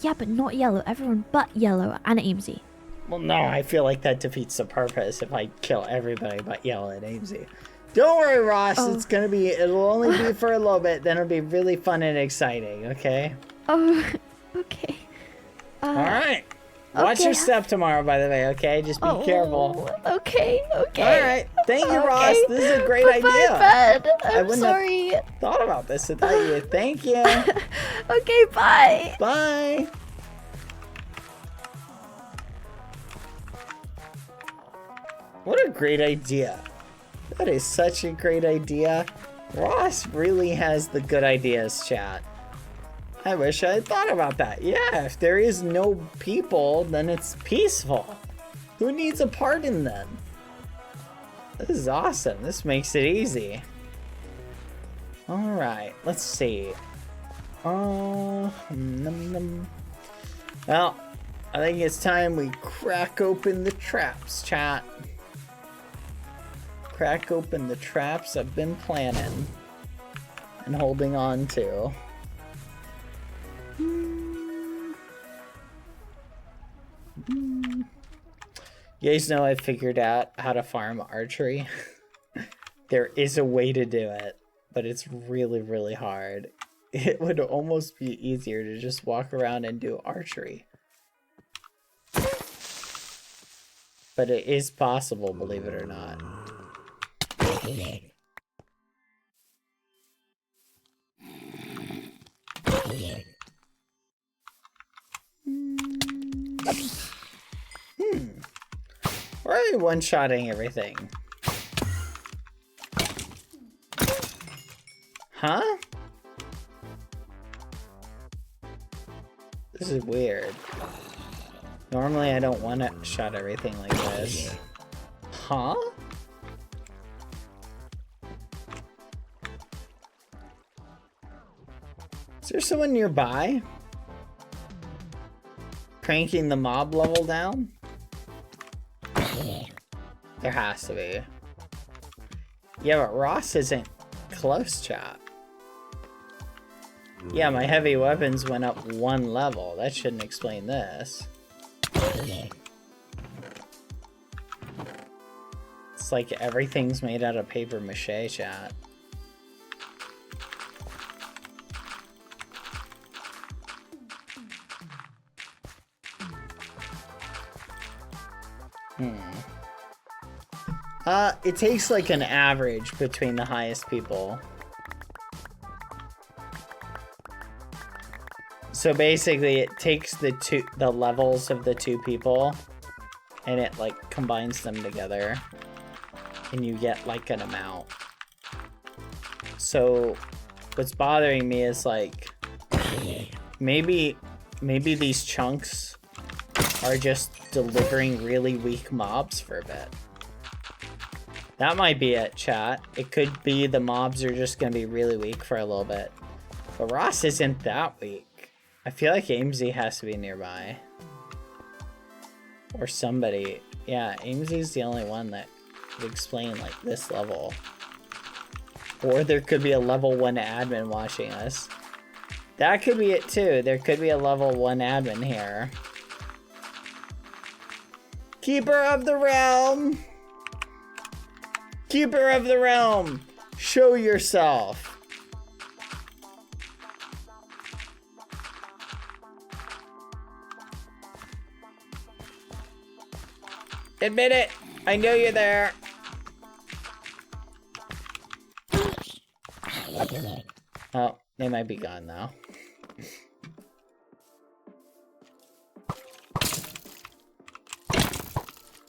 Yeah, but not Yellow. Everyone but Yellow and Amesy. Well, no, I feel like that defeats the purpose if I kill everybody but Yellow and Amesy. Don't worry, Ross. It'll only be for a little bit, then it'll be really fun and exciting, okay? Oh, okay. Alright. Watch your step tomorrow, by the way, okay? Just be careful. Okay. Alright. Thank you, Ross. This is a great Bye, idea. Bad. I I'm wouldn't sorry. have thought about this without you. Thank you. Okay, bye. Bye. What a great idea. That is such a great idea. Ross really has the good ideas, chat. I wish I had thought about that. Yeah, if there is no people, then it's peaceful. Who needs a pardon then? This is awesome. This makes it easy. Alright, let's see. Well, I think it's time we crack open the traps, chat. Crack open the traps I've been planning and holding on to. You guys know I figured out how to farm archery. There is a way to do it, but it's really, really hard. It would almost be easier to just walk around and do archery. But it is possible, believe it or not. Why are we one-shotting everything? Huh? This is weird. Normally I don't want to shot everything like this. Huh? Is there someone nearby? Cranking the mob level down? There has to be. Yeah, but Ross isn't close, chat. Yeah, my heavy weapons went up 1 level. That shouldn't explain this. Let's It's like everything's made out of paper mache, chat. It takes like an average between the highest people. So basically it takes the levels of the two people and it like combines them together and you get like an amount. So what's bothering me is like maybe these chunks are just delivering really weak mobs for a bit. That might be it, chat. It could be the mobs are just gonna be really weak for a little bit. But Ross isn't that weak. I feel like Amesy has to be nearby. Or somebody. Yeah, Amesy's the only one that could explain like this level. Or there could be a level 1 admin watching us. That could be it too. There could be a level 1 admin here. Keeper of the Realm! Keeper of the Realm! Show yourself! Admit it! I know you're there! Oh, they might be gone now.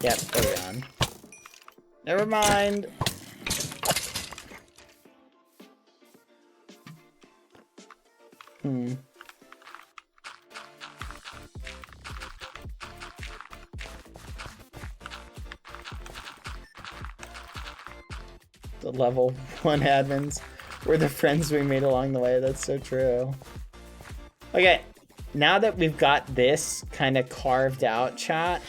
Yep, they're gone. Never mind. The level 1 admins were the friends we made along the way. That's so true. Okay, now that we've got this kind of carved out, chat.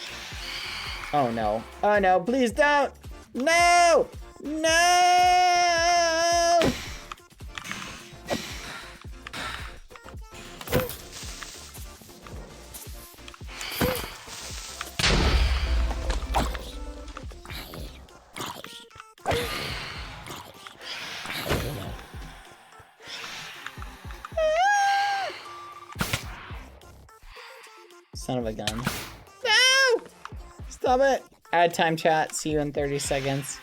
Oh no. Oh no, please don't! No! No! Son of a gun. No! Stop it! Add time, chat. See you in 30 seconds.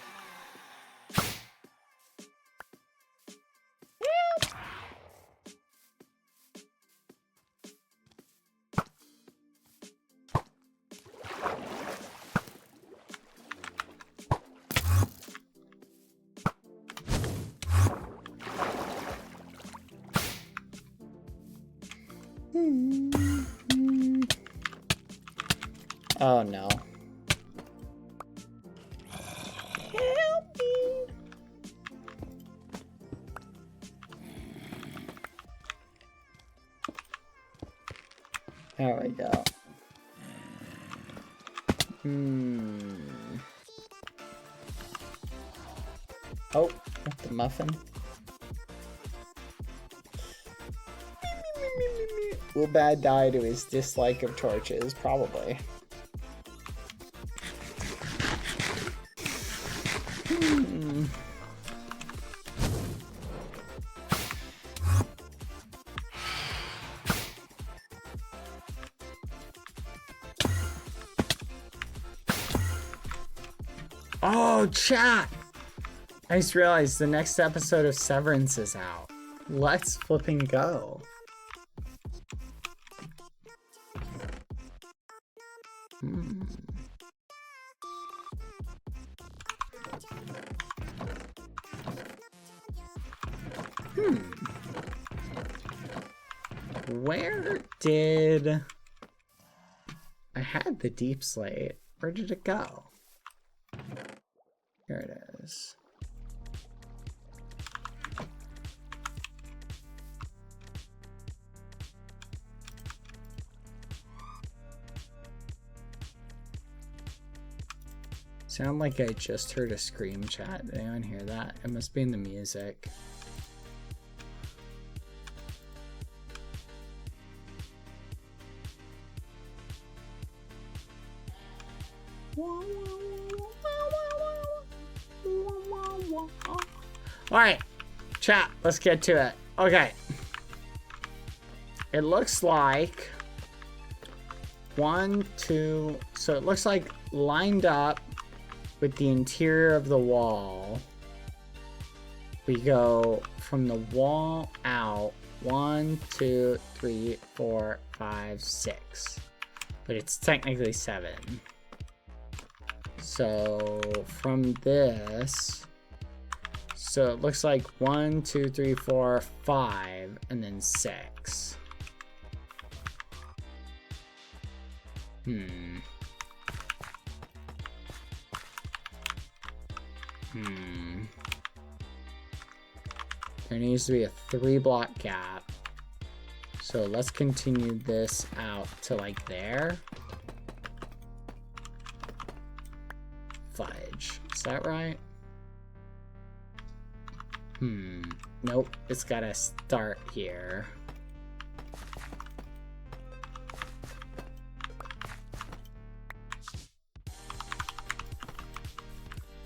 Oh no. Help me. There we go. Oh, the muffin. Will Bad die to his dislike of torches? Probably. Oh, chat! I just realized the next episode of Severance is out. Let's flipping go. Where did... I had the deep slate. Where did it go? Here it is. Sound like I just heard a scream, chat. Did anyone hear that? It must be in the music. Alright, chat, let's get to it. Okay. It looks like 1, 2, so it looks like lined up with the interior of the wall. We go from the wall out 1, 2, 3, 4, 5, 6. But it's technically 7. So from this, so it looks like 1, 2, 3, 4, 5, and then 6. There needs to be a 3-block gap. So let's continue this out to like there. Fudge. Is that right? Nope. It's gotta start here.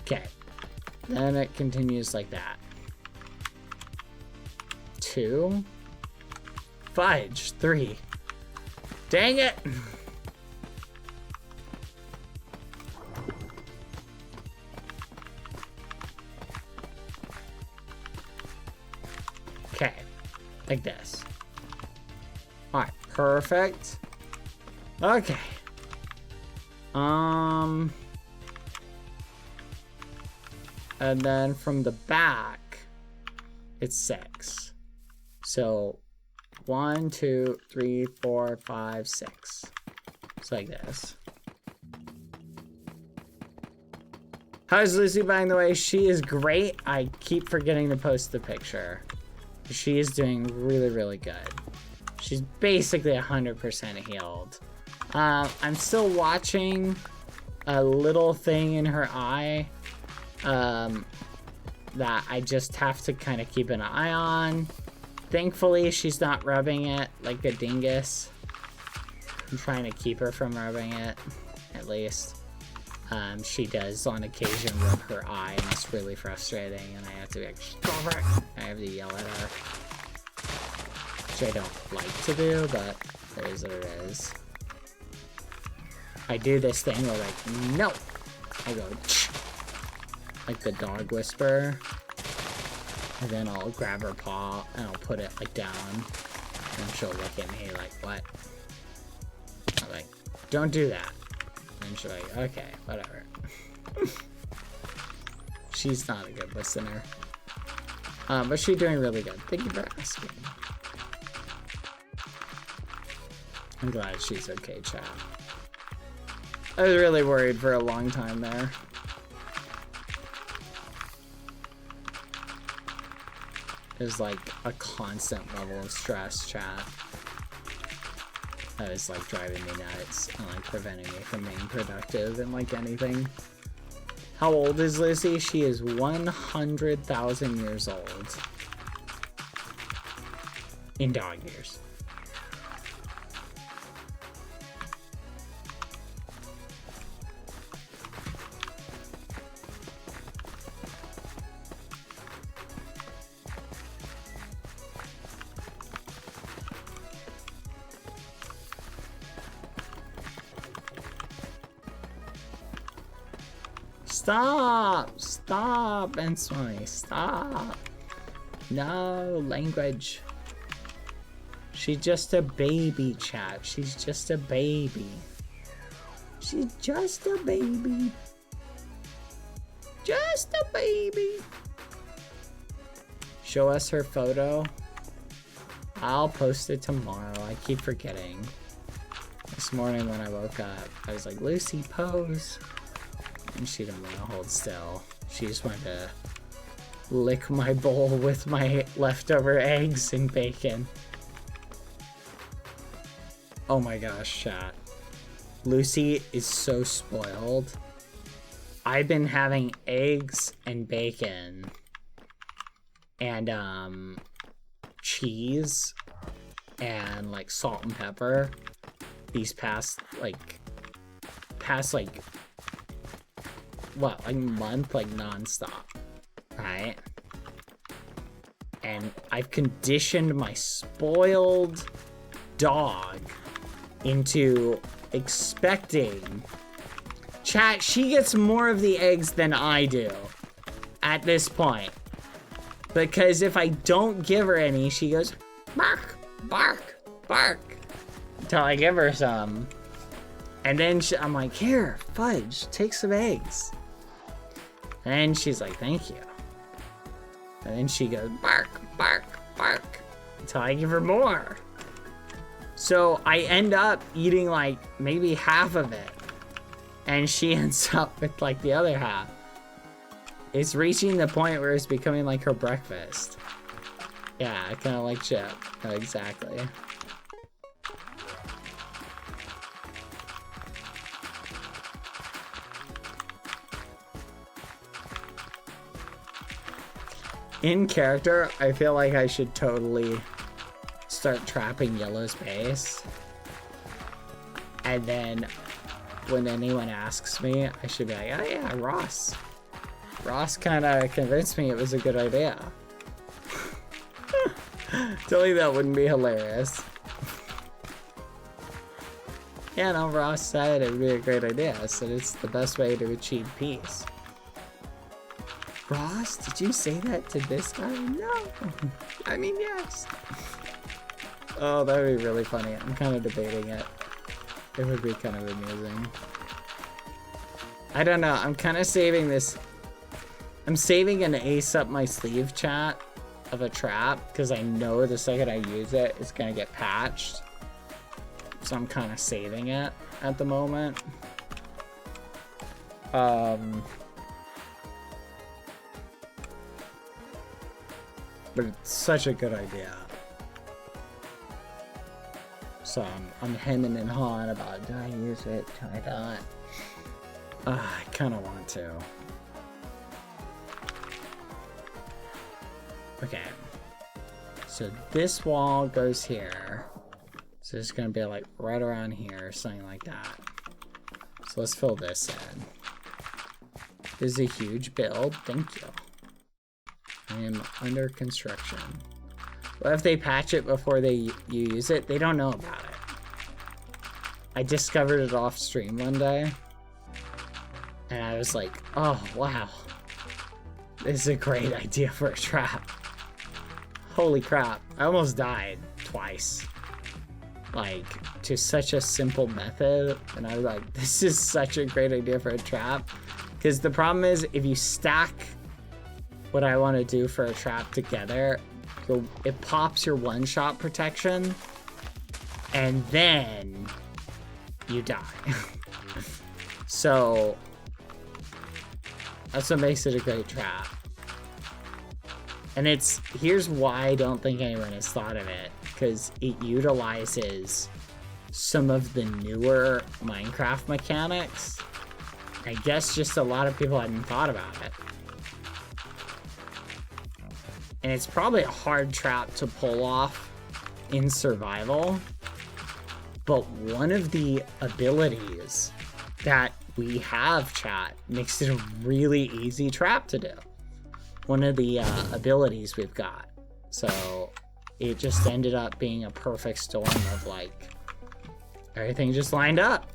Okay. Then it continues like that. 2. Fudge. 3. Dang it! Okay. Like this. Alright, perfect. Okay. And then from the back, it's 6. So 1, 2, 3, 4, 5, 6. It's like this. How's Lucy, by the way? She is great. I keep forgetting to post the picture. She is doing really, really good. She's basically 100% healed. I'm still watching a little thing in her eye that I just have to kind of keep an eye on. Thankfully, she's not rubbing it like a dingus. I'm trying to keep her from rubbing it, at least. She does on occasion rub her eye, and it's really frustrating, and I have to be like, stop it! I have to yell at her. Which I don't like to do, but it is what it is. I do this thing where like, no! I go, like the dog whisperer. And then I'll grab her paw and I'll put it like down. And she'll look at me like, what? I'm like, don't do that. And she's like, okay, whatever. She's not a good listener. But she's doing really good. Thank you for asking. I'm glad she's okay, chat. I was really worried for a long time there. There's like a constant level of stress, chat. That is like driving me nuts and like preventing me from being productive in like anything. How old is Lucy? She is 100,000 years old. In dog years. Stop! Stop, Ensway, stop! No language. She's just a baby, chat. She's just a baby. She's just a baby. Just a baby. Show us her photo. I'll post it tomorrow. I keep forgetting. This morning when I woke up, I was like, Lucy, pose. And she didn't want to hold still. She just wanted to lick my bowl with my leftover eggs and bacon. Oh my gosh, chat. Lucy is so spoiled. I've been having eggs and bacon and cheese and like salt and pepper these past what, like month, like non-stop, right? And I've conditioned my spoiled dog into expecting... Chat, she gets more of the eggs than I do at this point. Because if I don't give her any, she goes, bark, bark, bark, until I give her some. And then I'm like, here, Fudge, take some eggs. And then she's like, thank you. And then she goes, bark, bark, bark, until I give her more. So I end up eating like maybe half of it. And she ends up with like the other half. It's reaching the point where it's becoming like her breakfast. Yeah, I kind of like Chip. Oh, exactly. In character, I feel like I should totally start trapping Yellow's base. And then when anyone asks me, I should be like, oh yeah, Ross. Ross kind of convinced me it was a good idea. Tell me that wouldn't be hilarious. Yeah, no, Ross said it would be a great idea. I said it's the best way to achieve peace. Ross, did you say that to this guy? No. I mean, yes. Oh, that would be really funny. I'm kind of debating it. It would be kind of amusing. I don't know. I'm kind of saving this. I'm saving an ace up my sleeve, chat, of a trap, because I know the second I use it, it's going to get patched. So I'm kind of saving it at the moment. But it's such a good idea. So I'm hemming and hawing about, do I use it? Do I not? I kind of want to. Okay. So this wall goes here. So it's going to be like right around here, something like that. So let's fill this in. This is a huge build. Thank you. I am under construction. What if they patch it before you use it? They don't know about it. I discovered it off stream one day. And I was like, oh, wow. This is a great idea for a trap. Holy crap. I almost died twice. Like, to such a simple method. And I was like, this is such a great idea for a trap. Because the problem is, if you stack what I want to do for a trap together, it pops your one-shot protection, and then you die. So that's what makes it a great trap. And here's why I don't think anyone has thought of it, because it utilizes some of the newer Minecraft mechanics. I guess just a lot of people hadn't thought about it. And it's probably a hard trap to pull off in survival. But one of the abilities that we have, chat, makes it a really easy trap to do. One of the abilities we've got. So it just ended up being a perfect storm of like, everything just lined up,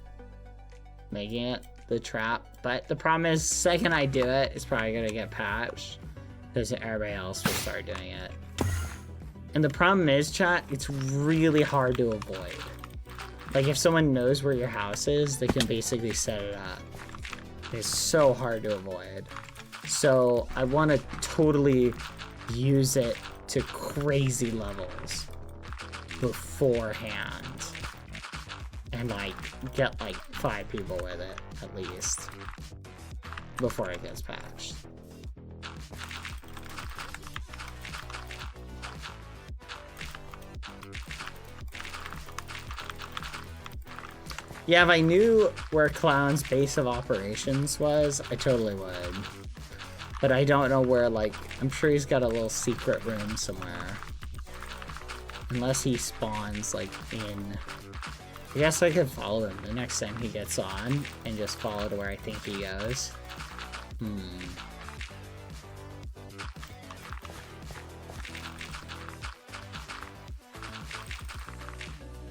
making it the trap. But the problem is, second I do it, it's probably gonna get patched, because everybody else will start doing it. And the problem is, chat, it's really hard to avoid. Like, if someone knows where your house is, they can basically set it up. It's so hard to avoid. So I want to totally use it to crazy levels beforehand. And, like, get, like, 5 people with it, at least, before it gets patched. Yeah, if I knew where Clown's base of operations was, I totally would. But I don't know where, like, I'm sure he's got a little secret room somewhere. Unless he spawns, like, in... I guess I could follow him the next time he gets on, and just follow to where I think he goes.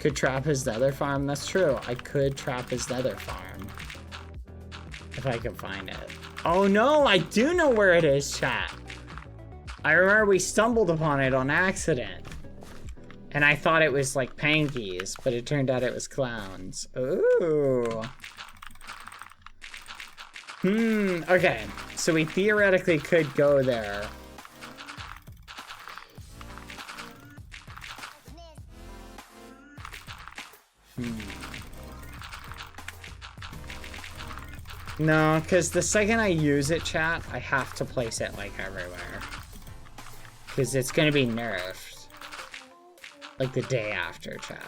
Could trap his nether farm. That's true. I could trap his nether farm. If I can find it. Oh no, I do know where it is, chat. I remember we stumbled upon it on accident. And I thought it was like pankies, but it turned out it was clowns. Ooh. Okay. So we theoretically could go there. No, because the second I use it, chat, I have to place it like everywhere. Because it's going to be nerfed. Like the day after, chat.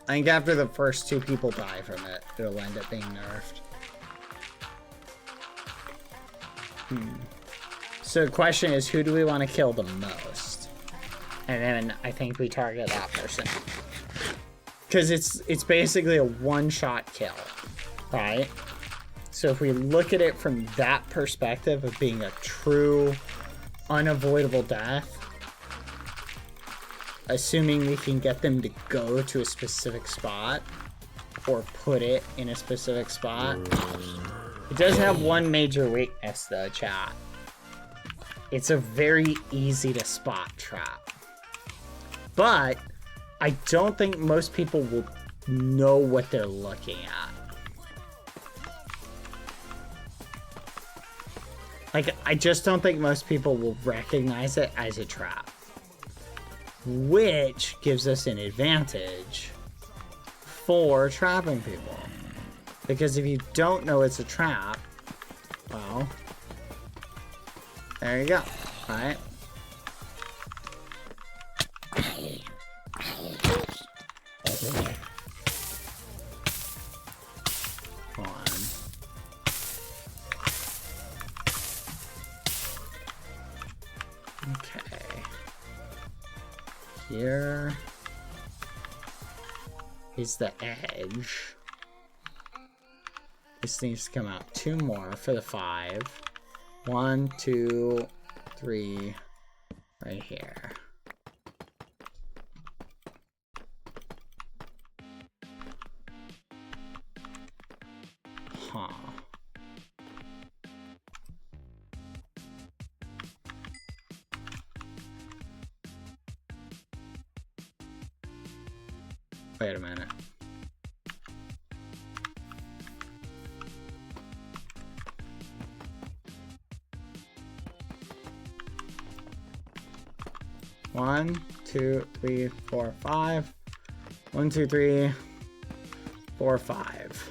I think after the first 2 people die from it, it'll end up being nerfed. So the question is, who do we want to kill the most? And then I think we target that person. Because it's basically a one-shot kill, right? So if we look at it from that perspective of being a true, unavoidable death, assuming we can get them to go to a specific spot or put it in a specific spot. It does have one major weakness though, chat. It's a very easy to spot trap. But I don't think most people will know what they're looking at. Like, I just don't think most people will recognize it as a trap. Which gives us an advantage for trapping people. Because if you don't know it's a trap, well, there you go, right? Okay. Here is the edge. This needs to come out 2 more for the 5. 1, 2, 3, right here. Huh. Wait a minute. One, 2, 3, 4, 5. 1, 2, 3, 4, 5.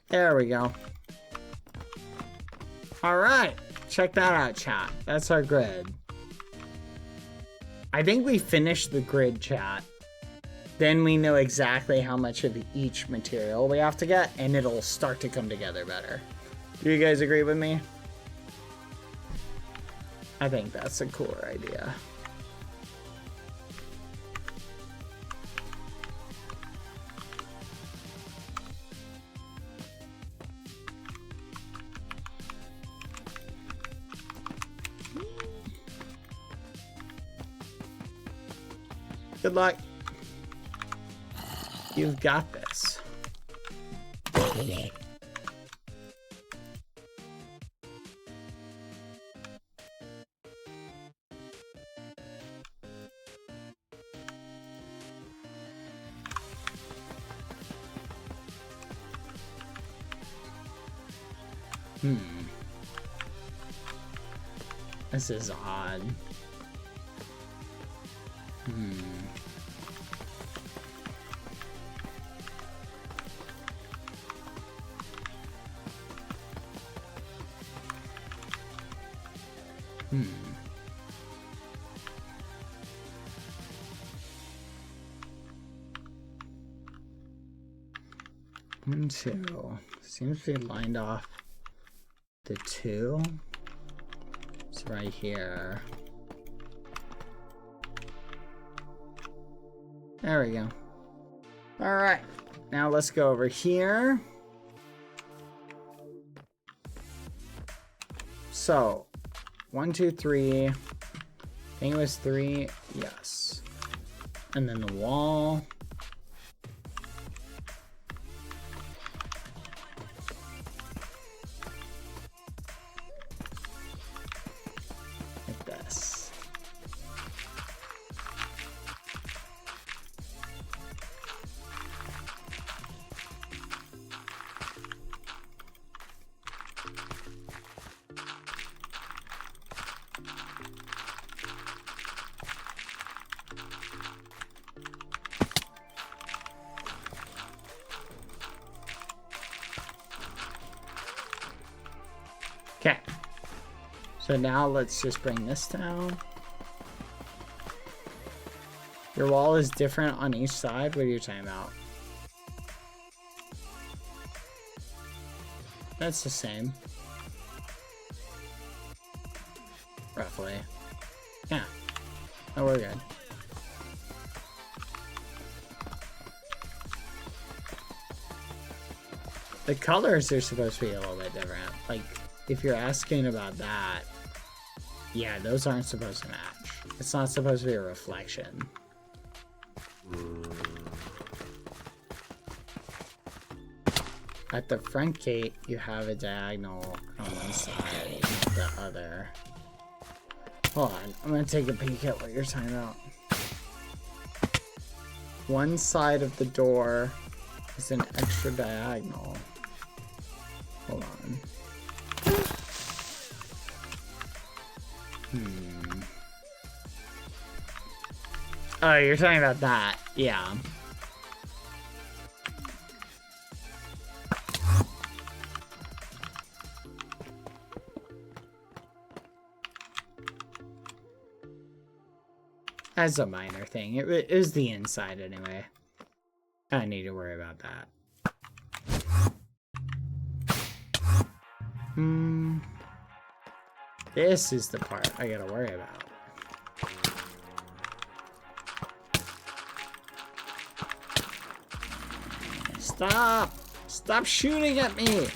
There we go. All right, check that out, chat. That's our grid. I think we finished the grid, chat. Then we know exactly how much of each material we have to get, and it'll start to come together better. Do you guys agree with me? I think that's a cooler idea. Good luck. You've got this. This is odd. One, 2. Seems to be lined off the 2. It's right here. There we go. All right. Now let's go over here. So, 1, 2, 3. I think it was 3. Yes. And then the wall. Like this. Okay. So now let's just bring this down. Your wall is different on each side? What are you talking about? That's the same. Roughly. Yeah. Oh, we're good. The colors are supposed to be a little bit different. Like, if you're asking about that, yeah, those aren't supposed to match. It's not supposed to be a reflection. At the front gate, you have a diagonal on one side, not the other. Hold on, I'm gonna take a peek at what you're talking about. One side of the door is an extra diagonal. Hold on. Oh, you're talking about that. Yeah. That's a minor thing. It was the inside anyway. I don't need to worry about that. This is the part I gotta worry about. Stop! Stop shooting at me!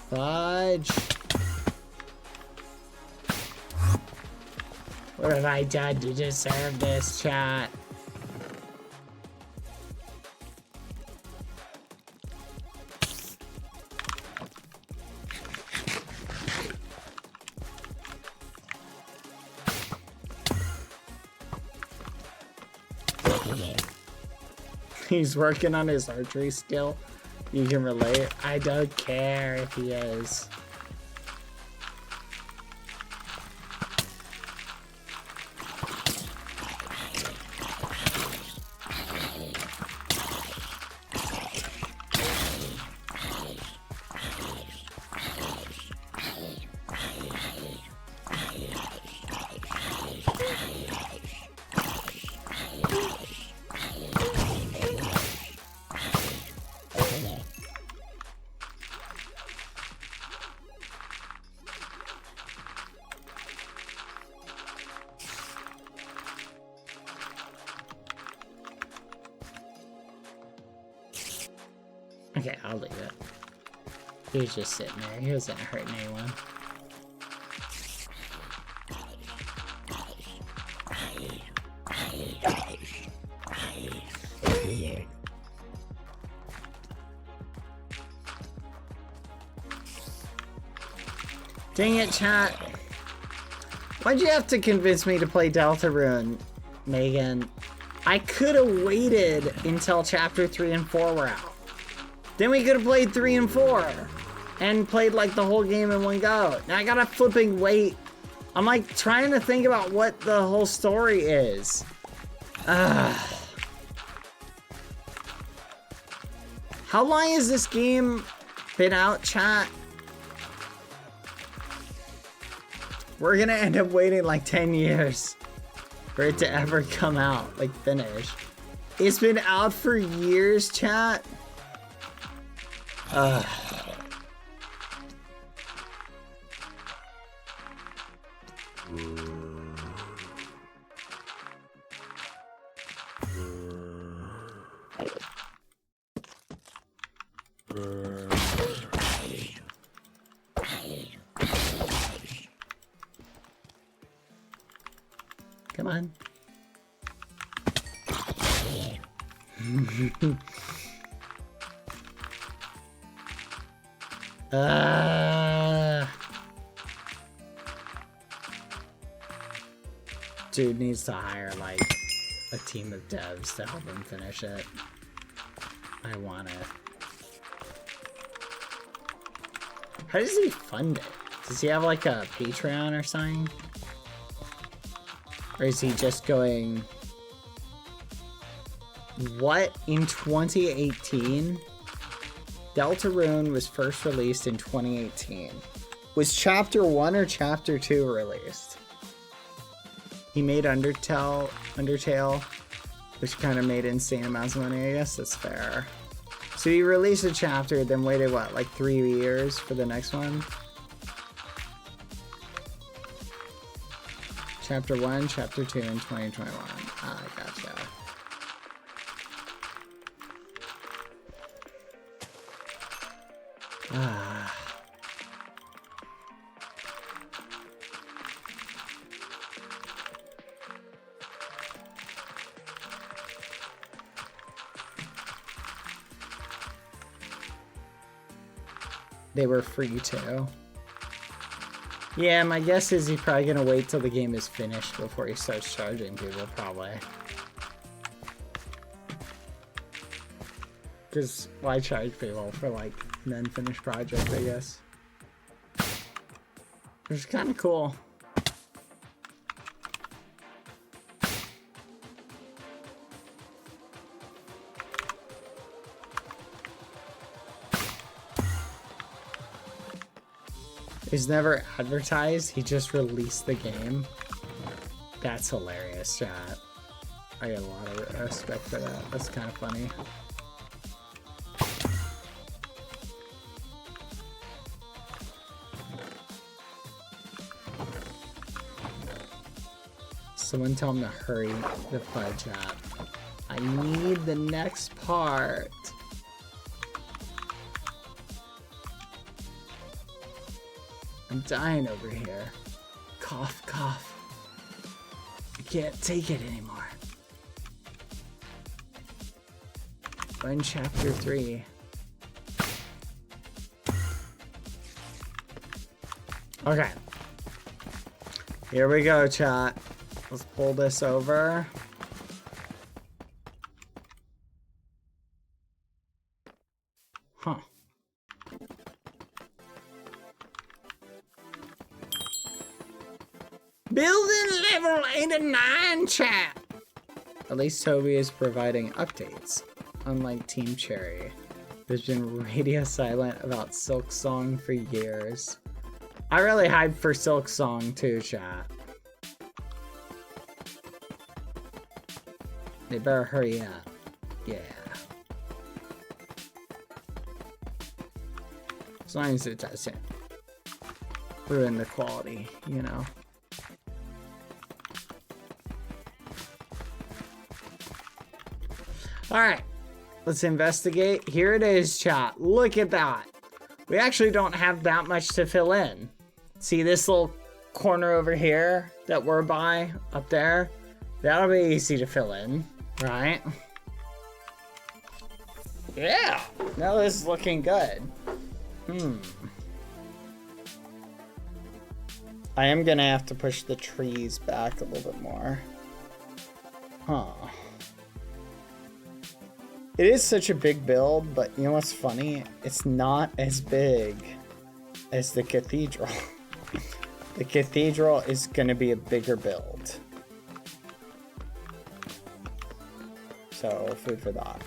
Fudge! What have I done to deserve this, chat? He's working on his archery skill. You can relate. I don't care if he is. Okay, I'll leave it. He's just sitting there. He wasn't hurting anyone. Dang it, chat. Why'd you have to convince me to play Deltarune, Megan? I could have waited until chapter 3 and 4 were out. Then we could have played 3 and 4 and played like the whole game in one go. Now I gotta flipping wait. I'm like trying to think about what the whole story is. How long has this game been out, chat? We're gonna end up waiting like 10 years for it to ever come out, like finish. It's been out for years, chat. Come on. Dude needs to hire, like, a team of devs to help him finish it. I want it. How does he fund it? Does he have, like, a Patreon or something? Or is he just going... What? In 2018? Deltarune was first released in 2018. Was Chapter 1 or Chapter 2 released? He made Undertale, which kind of made insane amounts of money. I guess that's fair. So he released a chapter, then waited, what, like 3 years for the next one? Chapter 1, Chapter 2 in 2021. Ah, gotcha. Ah. They were free too. Yeah, my guess is he's probably gonna wait till the game is finished before he starts charging people, probably. Because why charge people for, like, an unfinished project, I guess. Which is kind of cool. He's never advertised, he just released the game. That's hilarious, chat. I got a lot of respect for that. That's kind of funny. Someone tell him to hurry the fudge up. I need the next part. I'm dying over here. Cough, cough. I can't take it anymore. We're in chapter 3. Okay. Here we go, chat. Let's pull this over. Huh. Building level 89, chat! At least Toby is providing updates. Unlike Team Cherry, who's been radio silent about Silk Song for years. I really hyped for Silk Song too, chat. They better hurry up. Yeah. As long as it doesn't ruin the quality, you know. Alright, let's investigate. Here it is, chat. Look at that. We actually don't have that much to fill in. See this little corner over here that we're by up there? That'll be easy to fill in, right? Yeah, now this is looking good. I am gonna have to push the trees back a little bit more. Huh. It is such a big build, but you know what's funny? It's not as big as the cathedral. The cathedral is gonna be a bigger build. So, food for thought.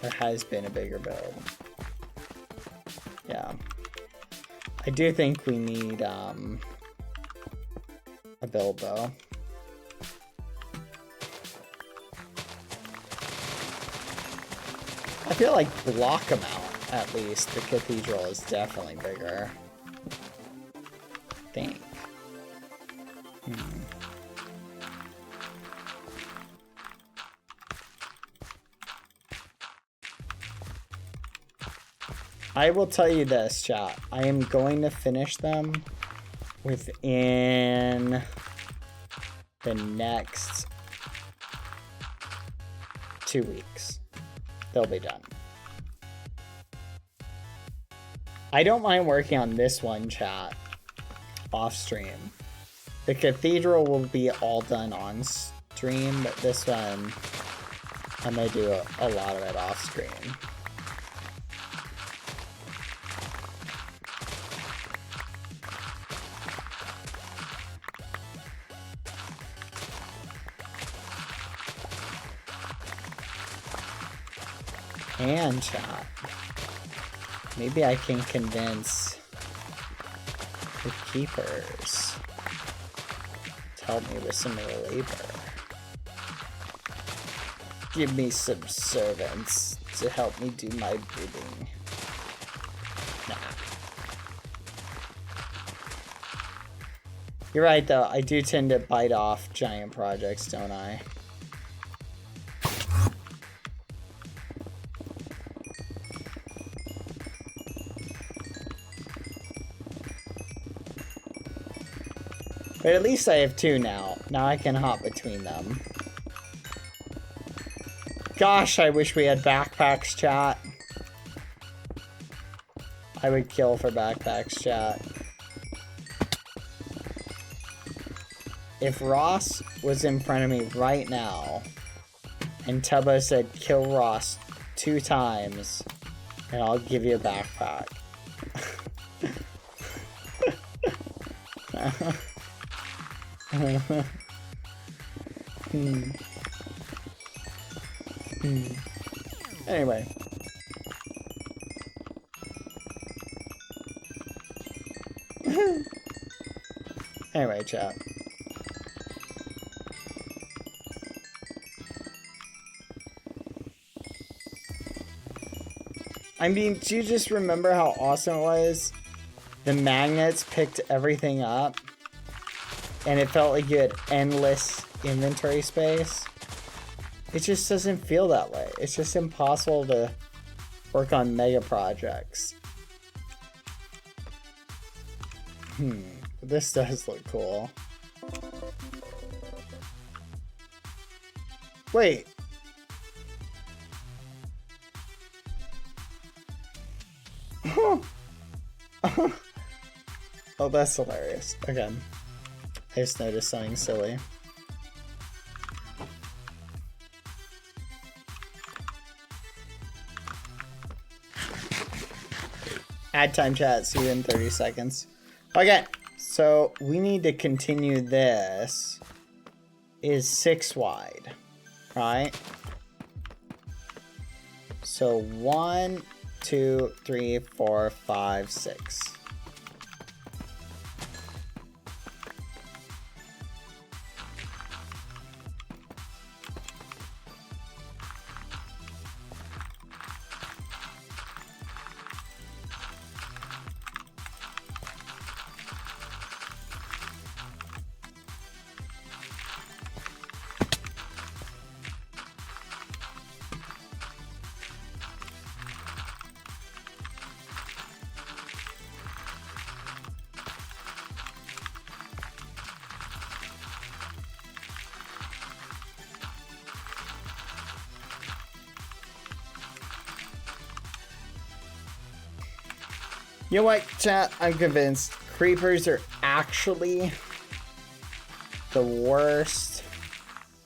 There has been a bigger build. Yeah. I do think we need, a build, though. I feel like block amount, at least, the cathedral is definitely bigger. I think. I will tell you this, chat. I am going to finish them within the next 2 weeks. They'll be done. I don't mind working on this one, chat, off stream. The cathedral will be all done on stream, but this one, I'm gonna do a lot of it off screen. And chat, maybe I can convince the keepers to help me with some of the labor. Give me some servants to help me do my bidding. Nah. You're right though, I do tend to bite off giant projects, don't I? But at least I have 2 now. Now I can hop between them. Gosh, I wish we had backpacks, chat. I would kill for backpacks, chat. If Ross was in front of me right now, and Tubbo said, kill Ross 2 times, and I'll give you a backpack. Anyway. Anyway, chat. I mean, do you just remember how awesome it was? The magnets picked everything up, and it felt like you had endless inventory space. It just doesn't feel that way. It's just impossible to work on mega projects. This does look cool. Wait. Oh, that's hilarious. Okay. I just noticed something silly. Add time chat, see you in 30 seconds. Okay, so we need to continue this. Is 6 wide, right? So 1, 2, 3, 4, 5, 6. You know what, chat? I'm convinced creepers are actually the worst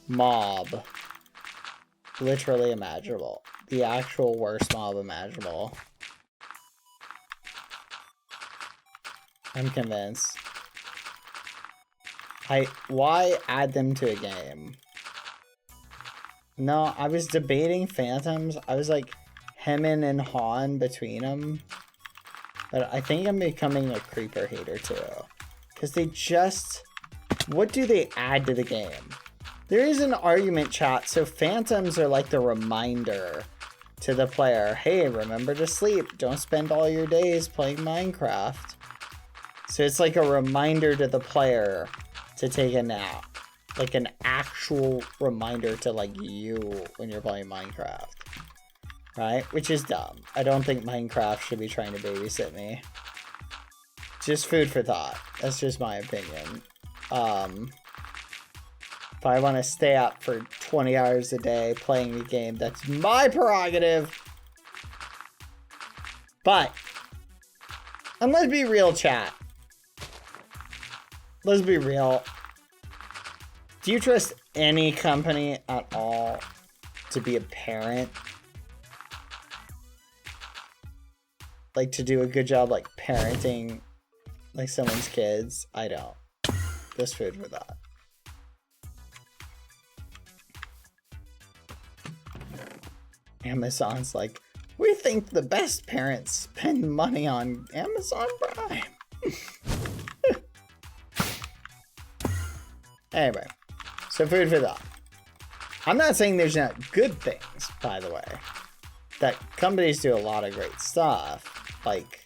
mob literally imaginable. The actual worst mob imaginable. I'm convinced. Why add them to a game? No, I was debating phantoms. I was like hemming and hawing between them. But I think I'm becoming a creeper hater too. Because they just... What do they add to the game? There is an argument, chat. So phantoms are like the reminder to the player. Hey, remember to sleep. Don't spend all your days playing Minecraft. So it's like a reminder to the player to take a nap. Like an actual reminder to like you when you're playing Minecraft. Right? Which is dumb. I don't think Minecraft should be trying to babysit me. Just food for thought. That's just my opinion. If I want to stay up for 20 hours a day playing the game, that's my prerogative. But, and let's be real, chat. Let's be real. Do you trust any company at all to be a parent? Like, to do a good job, like, parenting, like, someone's kids? I don't. Just food for that. Amazon's like, we think the best parents spend money on Amazon Prime. Anyway, so food for thought. I'm not saying there's not good things, by the way. That companies do a lot of great stuff. Like,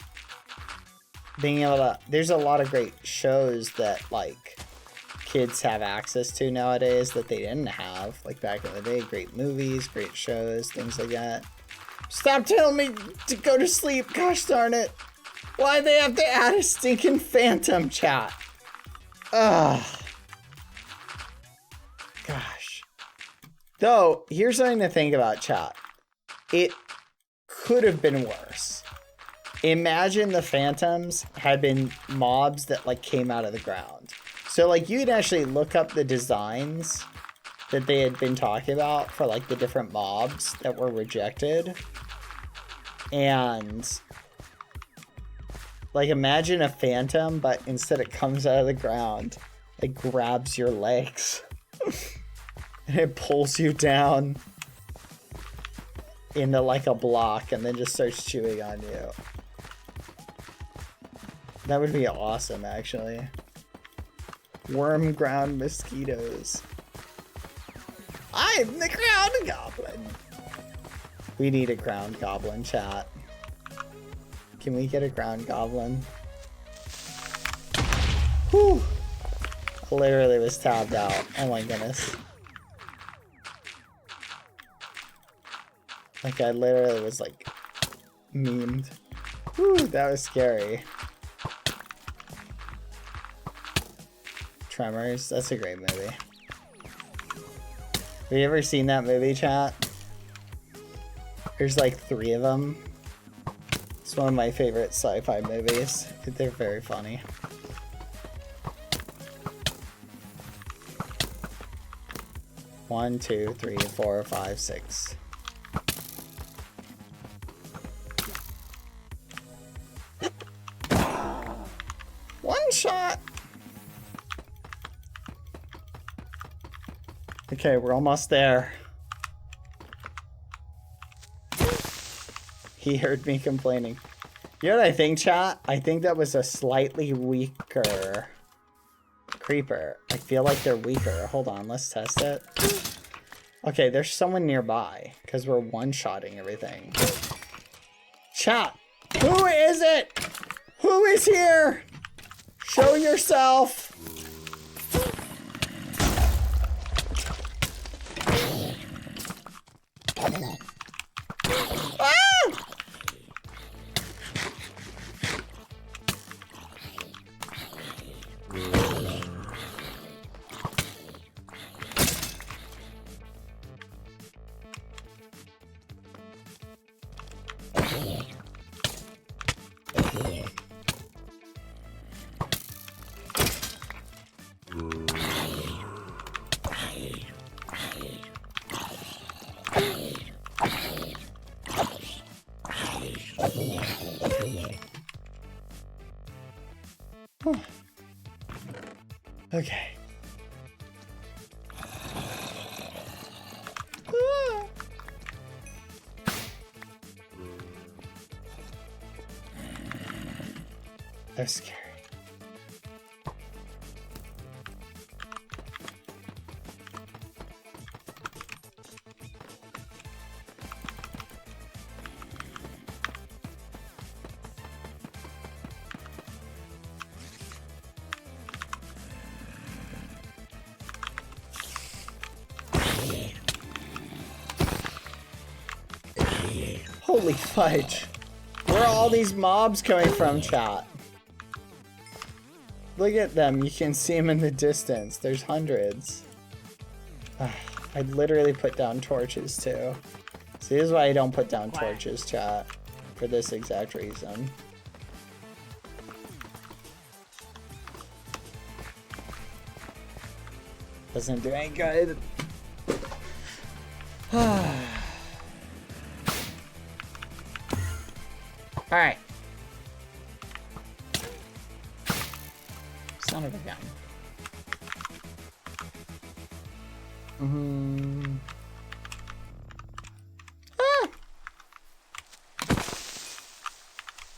being able to, there's a lot of great shows that, like, kids have access to nowadays that they didn't have, like back in the day. Great movies, great shows, things like that. Stop telling me to go to sleep, gosh darn it. Why'd they have to add a stinking phantom, chat? Ugh. Gosh. Though, here's something to think about, chat. It could have been worse. Imagine the phantoms had been mobs that, like, came out of the ground. So, like, you could actually look up the designs that they had been talking about for, like, the different mobs that were rejected. And, like, imagine a phantom, but instead it comes out of the ground, it grabs your legs. And it pulls you down into, like, a block and then just starts chewing on you. That would be awesome, actually. Worm ground mosquitoes. I'm the ground goblin. We need a ground goblin, chat. Can we get a ground goblin? Whew. I literally was tabbed out. Oh my goodness. Like, I literally was, like, memed. Whew, that was scary. Tremors, that's a great movie. Have you ever seen that movie, chat? There's like 3 of them. It's one of my favorite sci-fi movies. They're very funny. One, 2, 3, 4, 5, 6. One shot! Okay, we're almost there. He heard me complaining. You know what I think, chat? I think that was a slightly weaker creeper. I feel like they're weaker. Hold on, let's test it. Okay, there's someone nearby, because we're one-shotting everything. Chat, who is it? Who is here? Show yourself. Okay. That's scary. Holy fudge. Where are all these mobs coming from, chat? Look at them. You can see them in the distance. There's hundreds. I literally put down torches too. See, this is why I don't put down torches, chat. For this exact reason. Doesn't do any good. Alright. Son of a gun. Ah!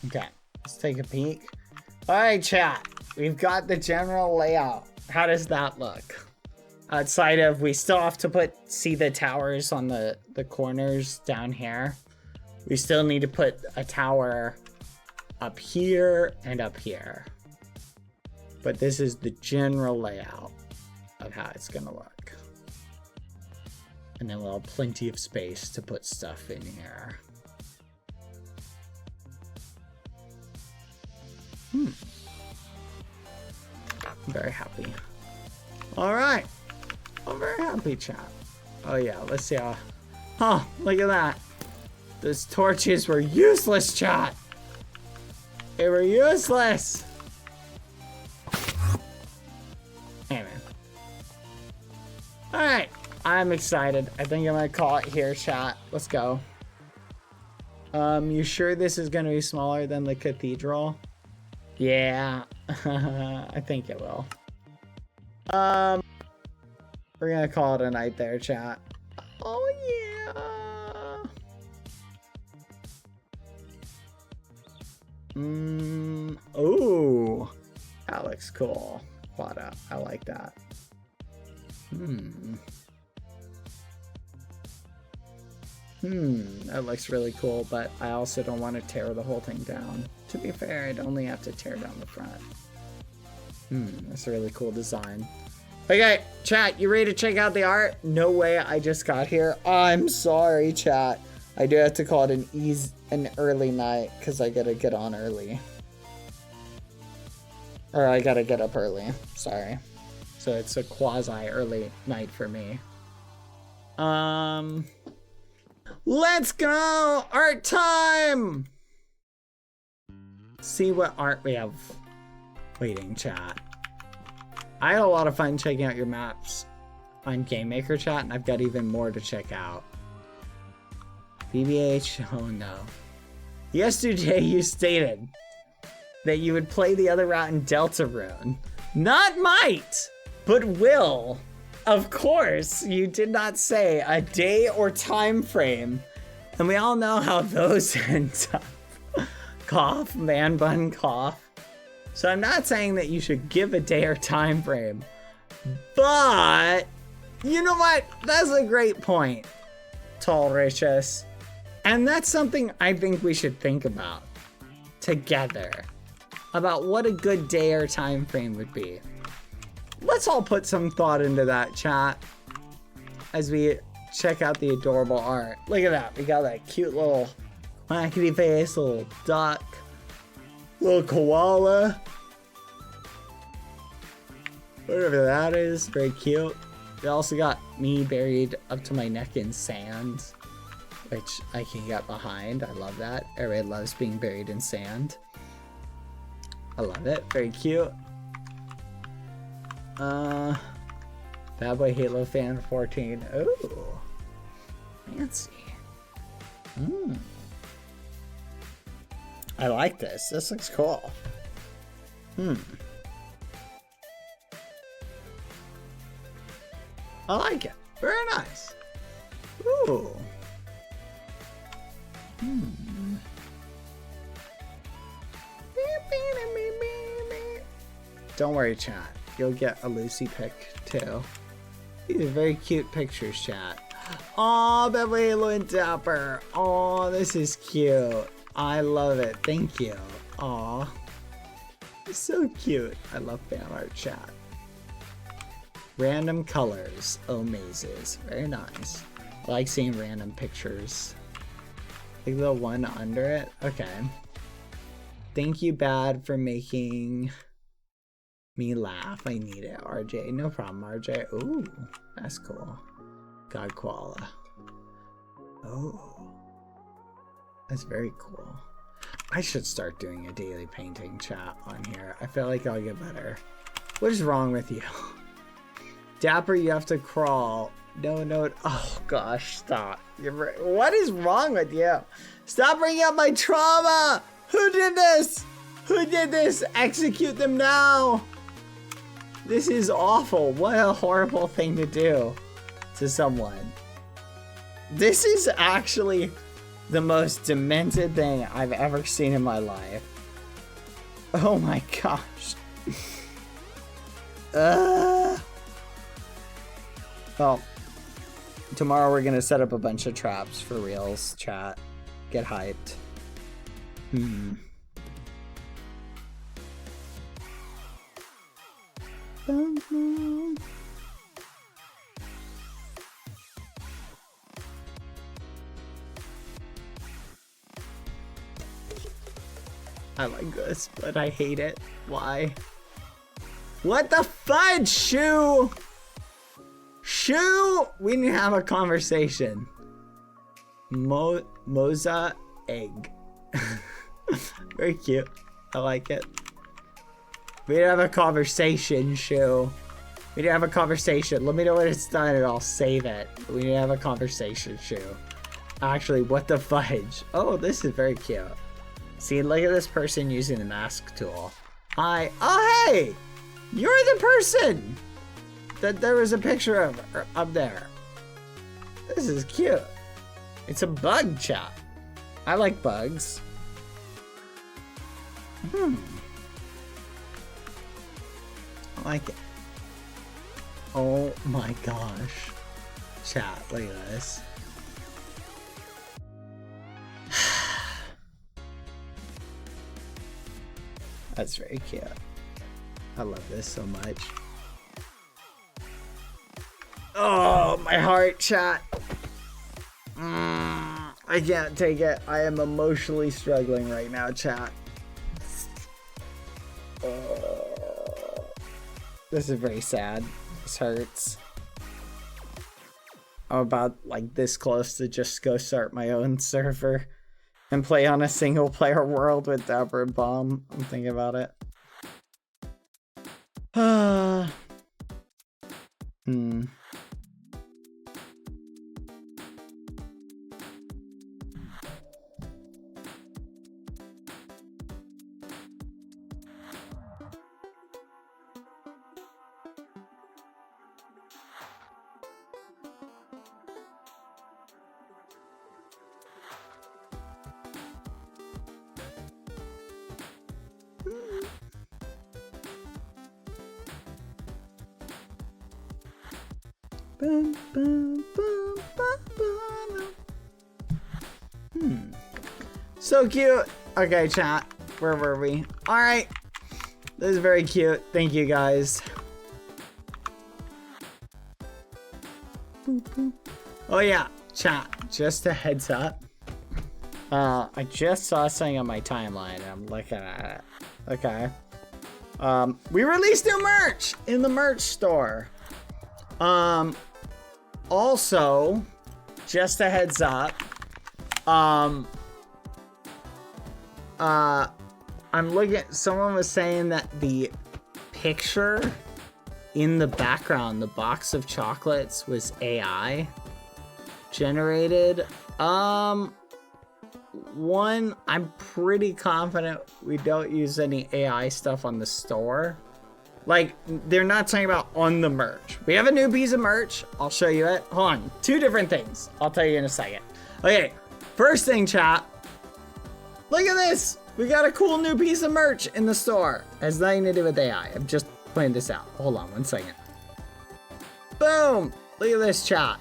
Okay, let's take a peek. Alright, chat. We've got the general layout. How does that look? Outside of, we still have to see the towers on the corners down here. We still need to put a tower up here and up here. But this is the general layout of how it's gonna look. And then we'll have plenty of space to put stuff in here. I'm very happy. All right. I'm very happy, chat. Oh yeah, let's see how... Oh, look at that. Those torches were useless, chat. They were useless. Hey, man. Alright, I'm excited. I think I'm gonna call it here, chat. Let's go. You sure this is gonna be smaller than the cathedral? Yeah, I think it will. We're gonna call it a night there, chat. Oh yeah. Oh, that looks cool. Quad up. I like that. That looks really cool, but I also don't want to tear the whole thing down. To be fair, I'd only have to tear down the front. That's a really cool design. Okay, chat, you ready to check out the art? No way, I just got here. I'm sorry, chat. I do have to call it an early night because I gotta get on early. Or I gotta get up early. Sorry. So it's a quasi early night for me. Let's go! Art time! See what art we have waiting, chat. I had a lot of fun checking out your maps on Game Maker, chat, and I've got even more to check out. BBH, oh no. Yesterday you stated that you would play the other route in Deltarune. Not might, but will. Of course, you did not say a day or time frame, and we all know how those end up. Cough, man bun, cough. So I'm not saying that you should give a day or time frame, but you know what? That's a great point, Tall Ricious. And that's something I think we should think about together, about what a good day or time frame would be. Let's all put some thought into that, chat, as we check out the adorable art. Look at that. We got that cute little wackety face, little duck, little koala, whatever that is. Very cute. We also got me buried up to my neck in sand, which I can get behind. I love that. Everybody loves being buried in sand. I love it. Very cute. BadBoyHalo fan 14. Ooh, fancy. I like this. This looks cool. I like it. Very nice. Ooh. Don't worry, chat. You'll get a Lucy pic too. These are very cute pictures, chat. Aw, BadBoyHalo and Dapper. Aw, this is cute. I love it. Thank you. Aw. It's so cute. I love fan art, chat. Random colors. Oh, mazes. Very nice. I like seeing random pictures. Like the one under it. Okay. Thank you, Bad, for making Me laugh. I need it, RJ. No problem, RJ. Ooh, that's cool. God koala. Oh, that's very cool. I should start doing a daily painting chat on here. I feel like I'll get better. What is wrong with you? Dapper, you have to crawl. No, no. Oh gosh, stop. What is wrong with you? Stop bringing up my trauma. Who did this? Who did this? Execute them now. This is awful. What a horrible thing to do to someone. This is actually the most demented thing I've ever seen in my life. Oh my gosh. Well, tomorrow we're gonna set up a bunch of traps for reals, chat. Get hyped. I like this, but I hate it. Why? What the fudge, Shoe? Shoe? We need to have a conversation. Moza egg. Very cute. I like it. We need to have a conversation, Shoe. We need to have a conversation. Let me know when it's done and I'll save it. We need to have a conversation, Shoe. Actually, what the fudge? Oh, this is very cute. See, look at this person using the mask tool. Hi. Oh, hey! You're the person that there was a picture of up there. This is cute. It's a bug chat. I like bugs. I like it. Oh my gosh. Chat, look at this. That's very cute. I love this so much. Oh, my heart, chat. I can't take it. I am emotionally struggling right now, chat. This is very sad. This hurts. I'm about like this close to just go start my own server and play on a single player world with Dapper and Bomb. I'm thinking about it. So cute. Okay, chat. Where were we? All right. This is very cute. Thank you, guys. Oh yeah, chat. Just a heads up. I just saw something on my timeline. And I'm looking at it. Okay. We released new merch in the merch store. Also, just a heads up. I'm looking at, someone was saying that the picture in the background, the box of chocolates, was AI generated. One, I'm pretty confident we don't use any AI stuff on the store. Like, they're not talking about on the merch. We have a new piece of merch. I'll show you it. Hold on. Two different things. I'll tell you in a second. Okay, first thing, chat. Look at this. We got a cool new piece of merch in the store. It has nothing to do with AI. I'm just pointing this out. Hold on one second. Boom. Look at this, chat.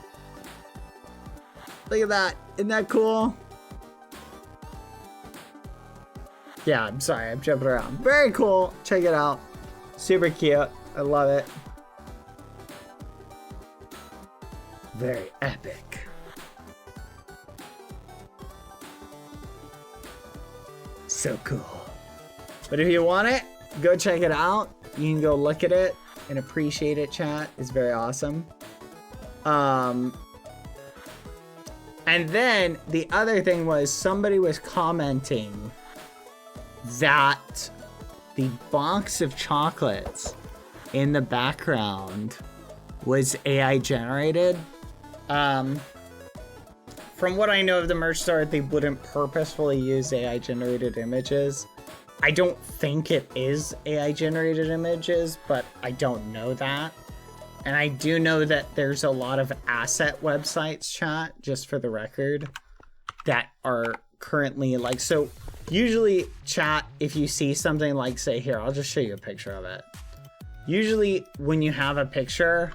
Look at that. Isn't that cool? Yeah, I'm sorry. I'm jumping around. Very cool. Check it out. Super cute. I love it. Very epic. So cool. But if you want it, go check it out. You can go look at it and appreciate it, chat. It's very awesome. And then the other thing was somebody was commenting that the box of chocolates in the background was AI generated. From what I know of the merch store, they wouldn't purposefully use AI generated images. I don't think it is AI generated images, but I don't know that. And I do know that there's a lot of asset websites, chat, just for the record, that are currently like, so usually, chat, if you see something like, say here, I'll just show you a picture of it. Usually when you have a picture,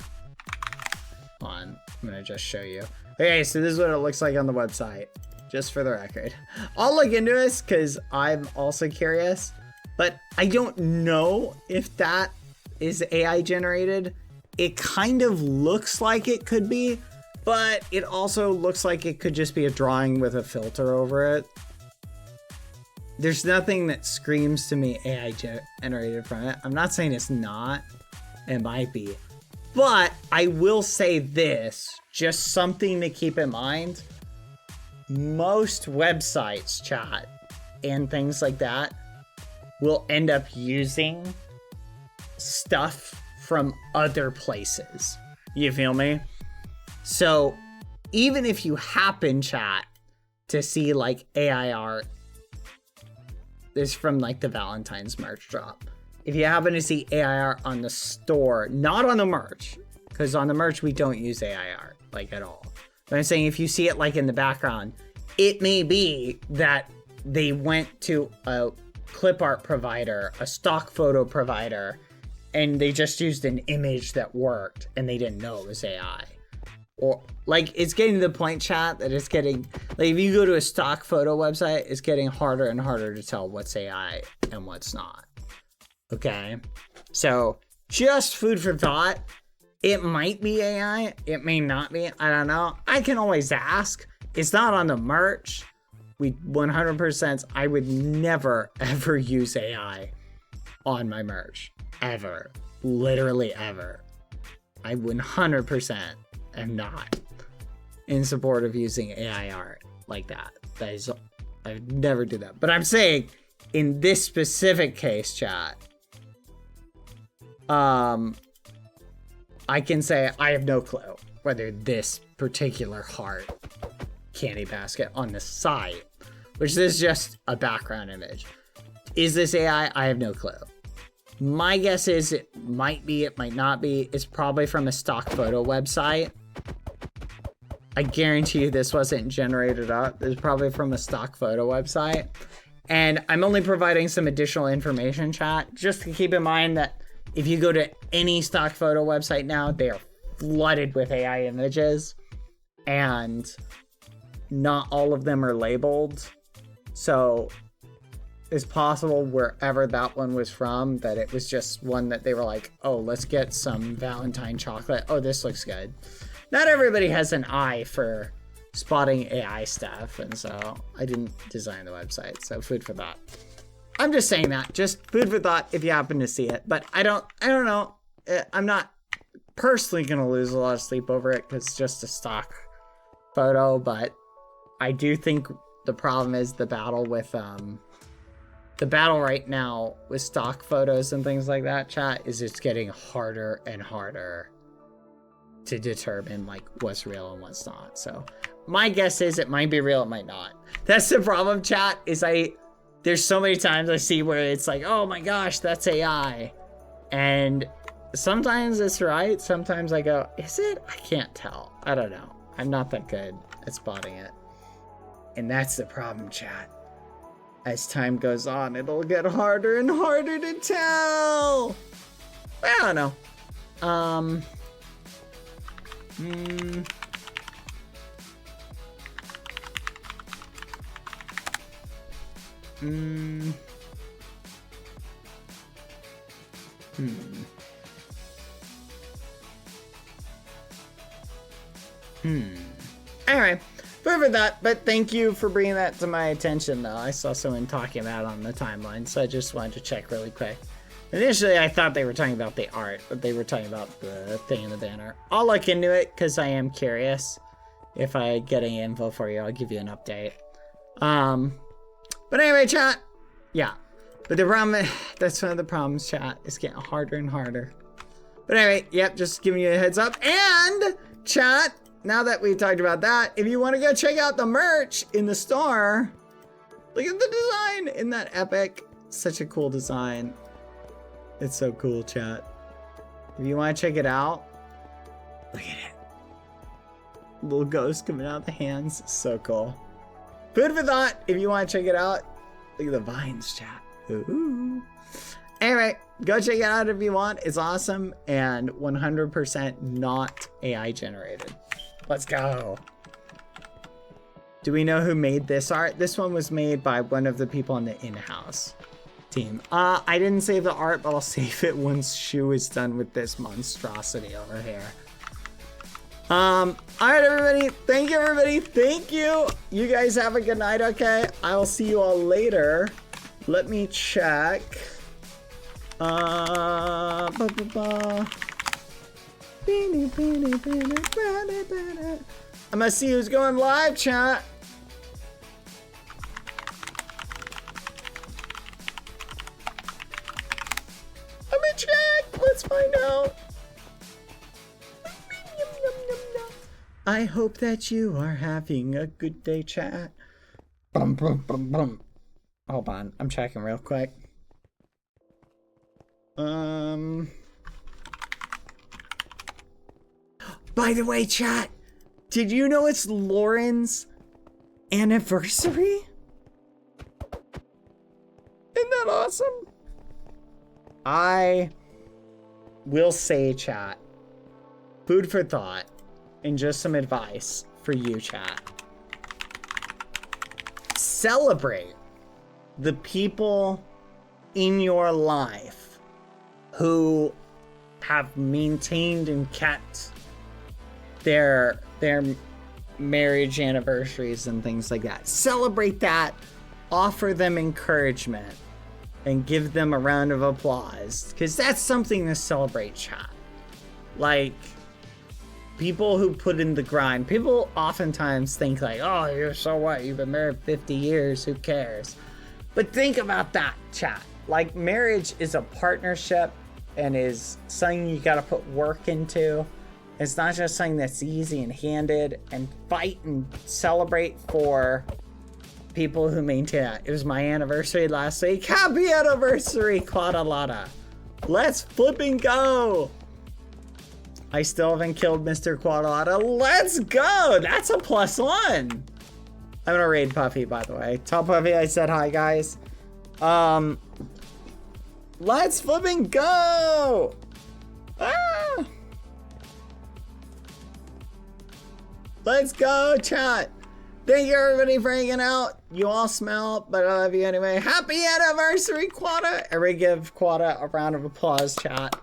hold on, I'm gonna just show you. Okay, so this is what it looks like on the website, just for the record. I'll look into this because I'm also curious, but I don't know if that is AI generated. It kind of looks like it could be, but it also looks like it could just be a drawing with a filter over it. There's nothing that screams to me AI generated from it. I'm not saying it's not. It might be. But I will say this, just something to keep in mind. Most websites, chat, and things like that will end up using stuff from other places. You feel me? So even if you happen, chat, to see like AI art, this is from like the Valentine's merch drop. If you happen to see AI art on the store, not on the merch, because on the merch we don't use AI art like at all. But I'm saying if you see it like in the background, it may be that they went to a clip art provider, a stock photo provider, and they just used an image that worked and they didn't know it was AI. Or like it's getting to the point, chat, that it's getting like if you go to a stock photo website, it's getting harder and harder to tell what's AI and what's not. Okay, so just food for thought. It might be AI, it may not be, I don't know. I can always ask. It's not on the merch. We 100%, I would never ever use AI on my merch. Ever. Literally ever. I 100% am not in support of using AI art like that. That is, I would never do that. But I'm saying, in this specific case, chat, I can say I have no clue whether this particular heart candy basket on the site, which is just a background image. Is this AI? I have no clue. My guess is it might be, it might not be. It's probably from a stock photo website. I guarantee you this wasn't generated up. It's probably from a stock photo website. And I'm only providing some additional information, chat, just to keep in mind that if you go to any stock photo website now, they are flooded with AI images, and not all of them are labeled. So it's possible wherever that one was from, that it was just one that they were like, oh, let's get some Valentine chocolate. Oh, this looks good. Not everybody has an eye for spotting AI stuff, and so I didn't design the website. So food for thought. I'm just saying that, just food for thought if you happen to see it. But I don't know. I'm not personally gonna lose a lot of sleep over it because it's just a stock photo. But I do think the problem is the battle with the battle right now with stock photos and things like that, chat, is it's getting harder and harder to determine like what's real and what's not. So my guess is it might be real, it might not. That's the problem, chat, is there's so many times I see where it's like, oh my gosh, that's AI. And sometimes it's right. Sometimes I go, is it? I can't tell. I don't know. I'm not that good at spotting it. And that's the problem, chat. As time goes on, it'll get harder and harder to tell. I don't know. Anyway, for that, but thank you for bringing that to my attention, though. I saw someone talking about it on the timeline, so I just wanted to check really quick. Initially, I thought they were talking about the art, but they were talking about the thing in the banner. I'll look into it because I am curious. If I get any info for you, I'll give you an update. But anyway, chat. Yeah. But the problem, that's one of the problems, chat. It's getting harder and harder. But anyway, yep, just giving you a heads up. And, chat, now that we've talked about that, if you want to go check out the merch in the store, look at the design. Isn't that epic? Such a cool design. It's so cool, chat. If you want to check it out, look at it. Little ghost coming out of the hands. So cool. Food for thought. If you want to check it out, look at the vines, chat. Ooh. Anyway, go check it out if you want. It's awesome and 100% not AI generated. Let's go. Do we know who made this art? This one was made by one of the people on the in-house team. I didn't save the art, but I'll save it once Shu is done with this monstrosity over here. All right, everybody. Thank you, everybody. Thank you. You guys have a good night, okay? I will see you all later. Let me check. I'm gonna see who's going live, chat. I'm gonna check. Let's find out. I hope that you are having a good day, chat. Bum, bum, bum, bum. Hold on, I'm checking real quick. By the way, chat, did you know it's Lauren's anniversary? Isn't that awesome? I will say, chat, food for thought and just some advice for you, chat. Celebrate the people in your life who have maintained and kept their marriage anniversaries and things like that. Celebrate that, offer them encouragement, and give them a round of applause, because that's something to celebrate, chat. Like, people who put in the grind, people oftentimes think like, oh, you're so what? You've been married 50 years, who cares? But think about that, chat. Like, marriage is a partnership and is something you gotta put work into. It's not just something that's easy and handed, and fight and celebrate for people who maintain that. It was my anniversary last week. Happy anniversary, Quadalada. Let's flipping go. I still haven't killed Mr. Quadalada. Let's go. That's a +1. I'm gonna raid Puffy, by the way. Tell Puffy I said hi, guys. Let's flipping go. Ah. Let's go, chat. Thank you, everybody, for hanging out. You all smell, but I love you anyway. Happy anniversary, Quada. Everybody give Quada a round of applause, chat.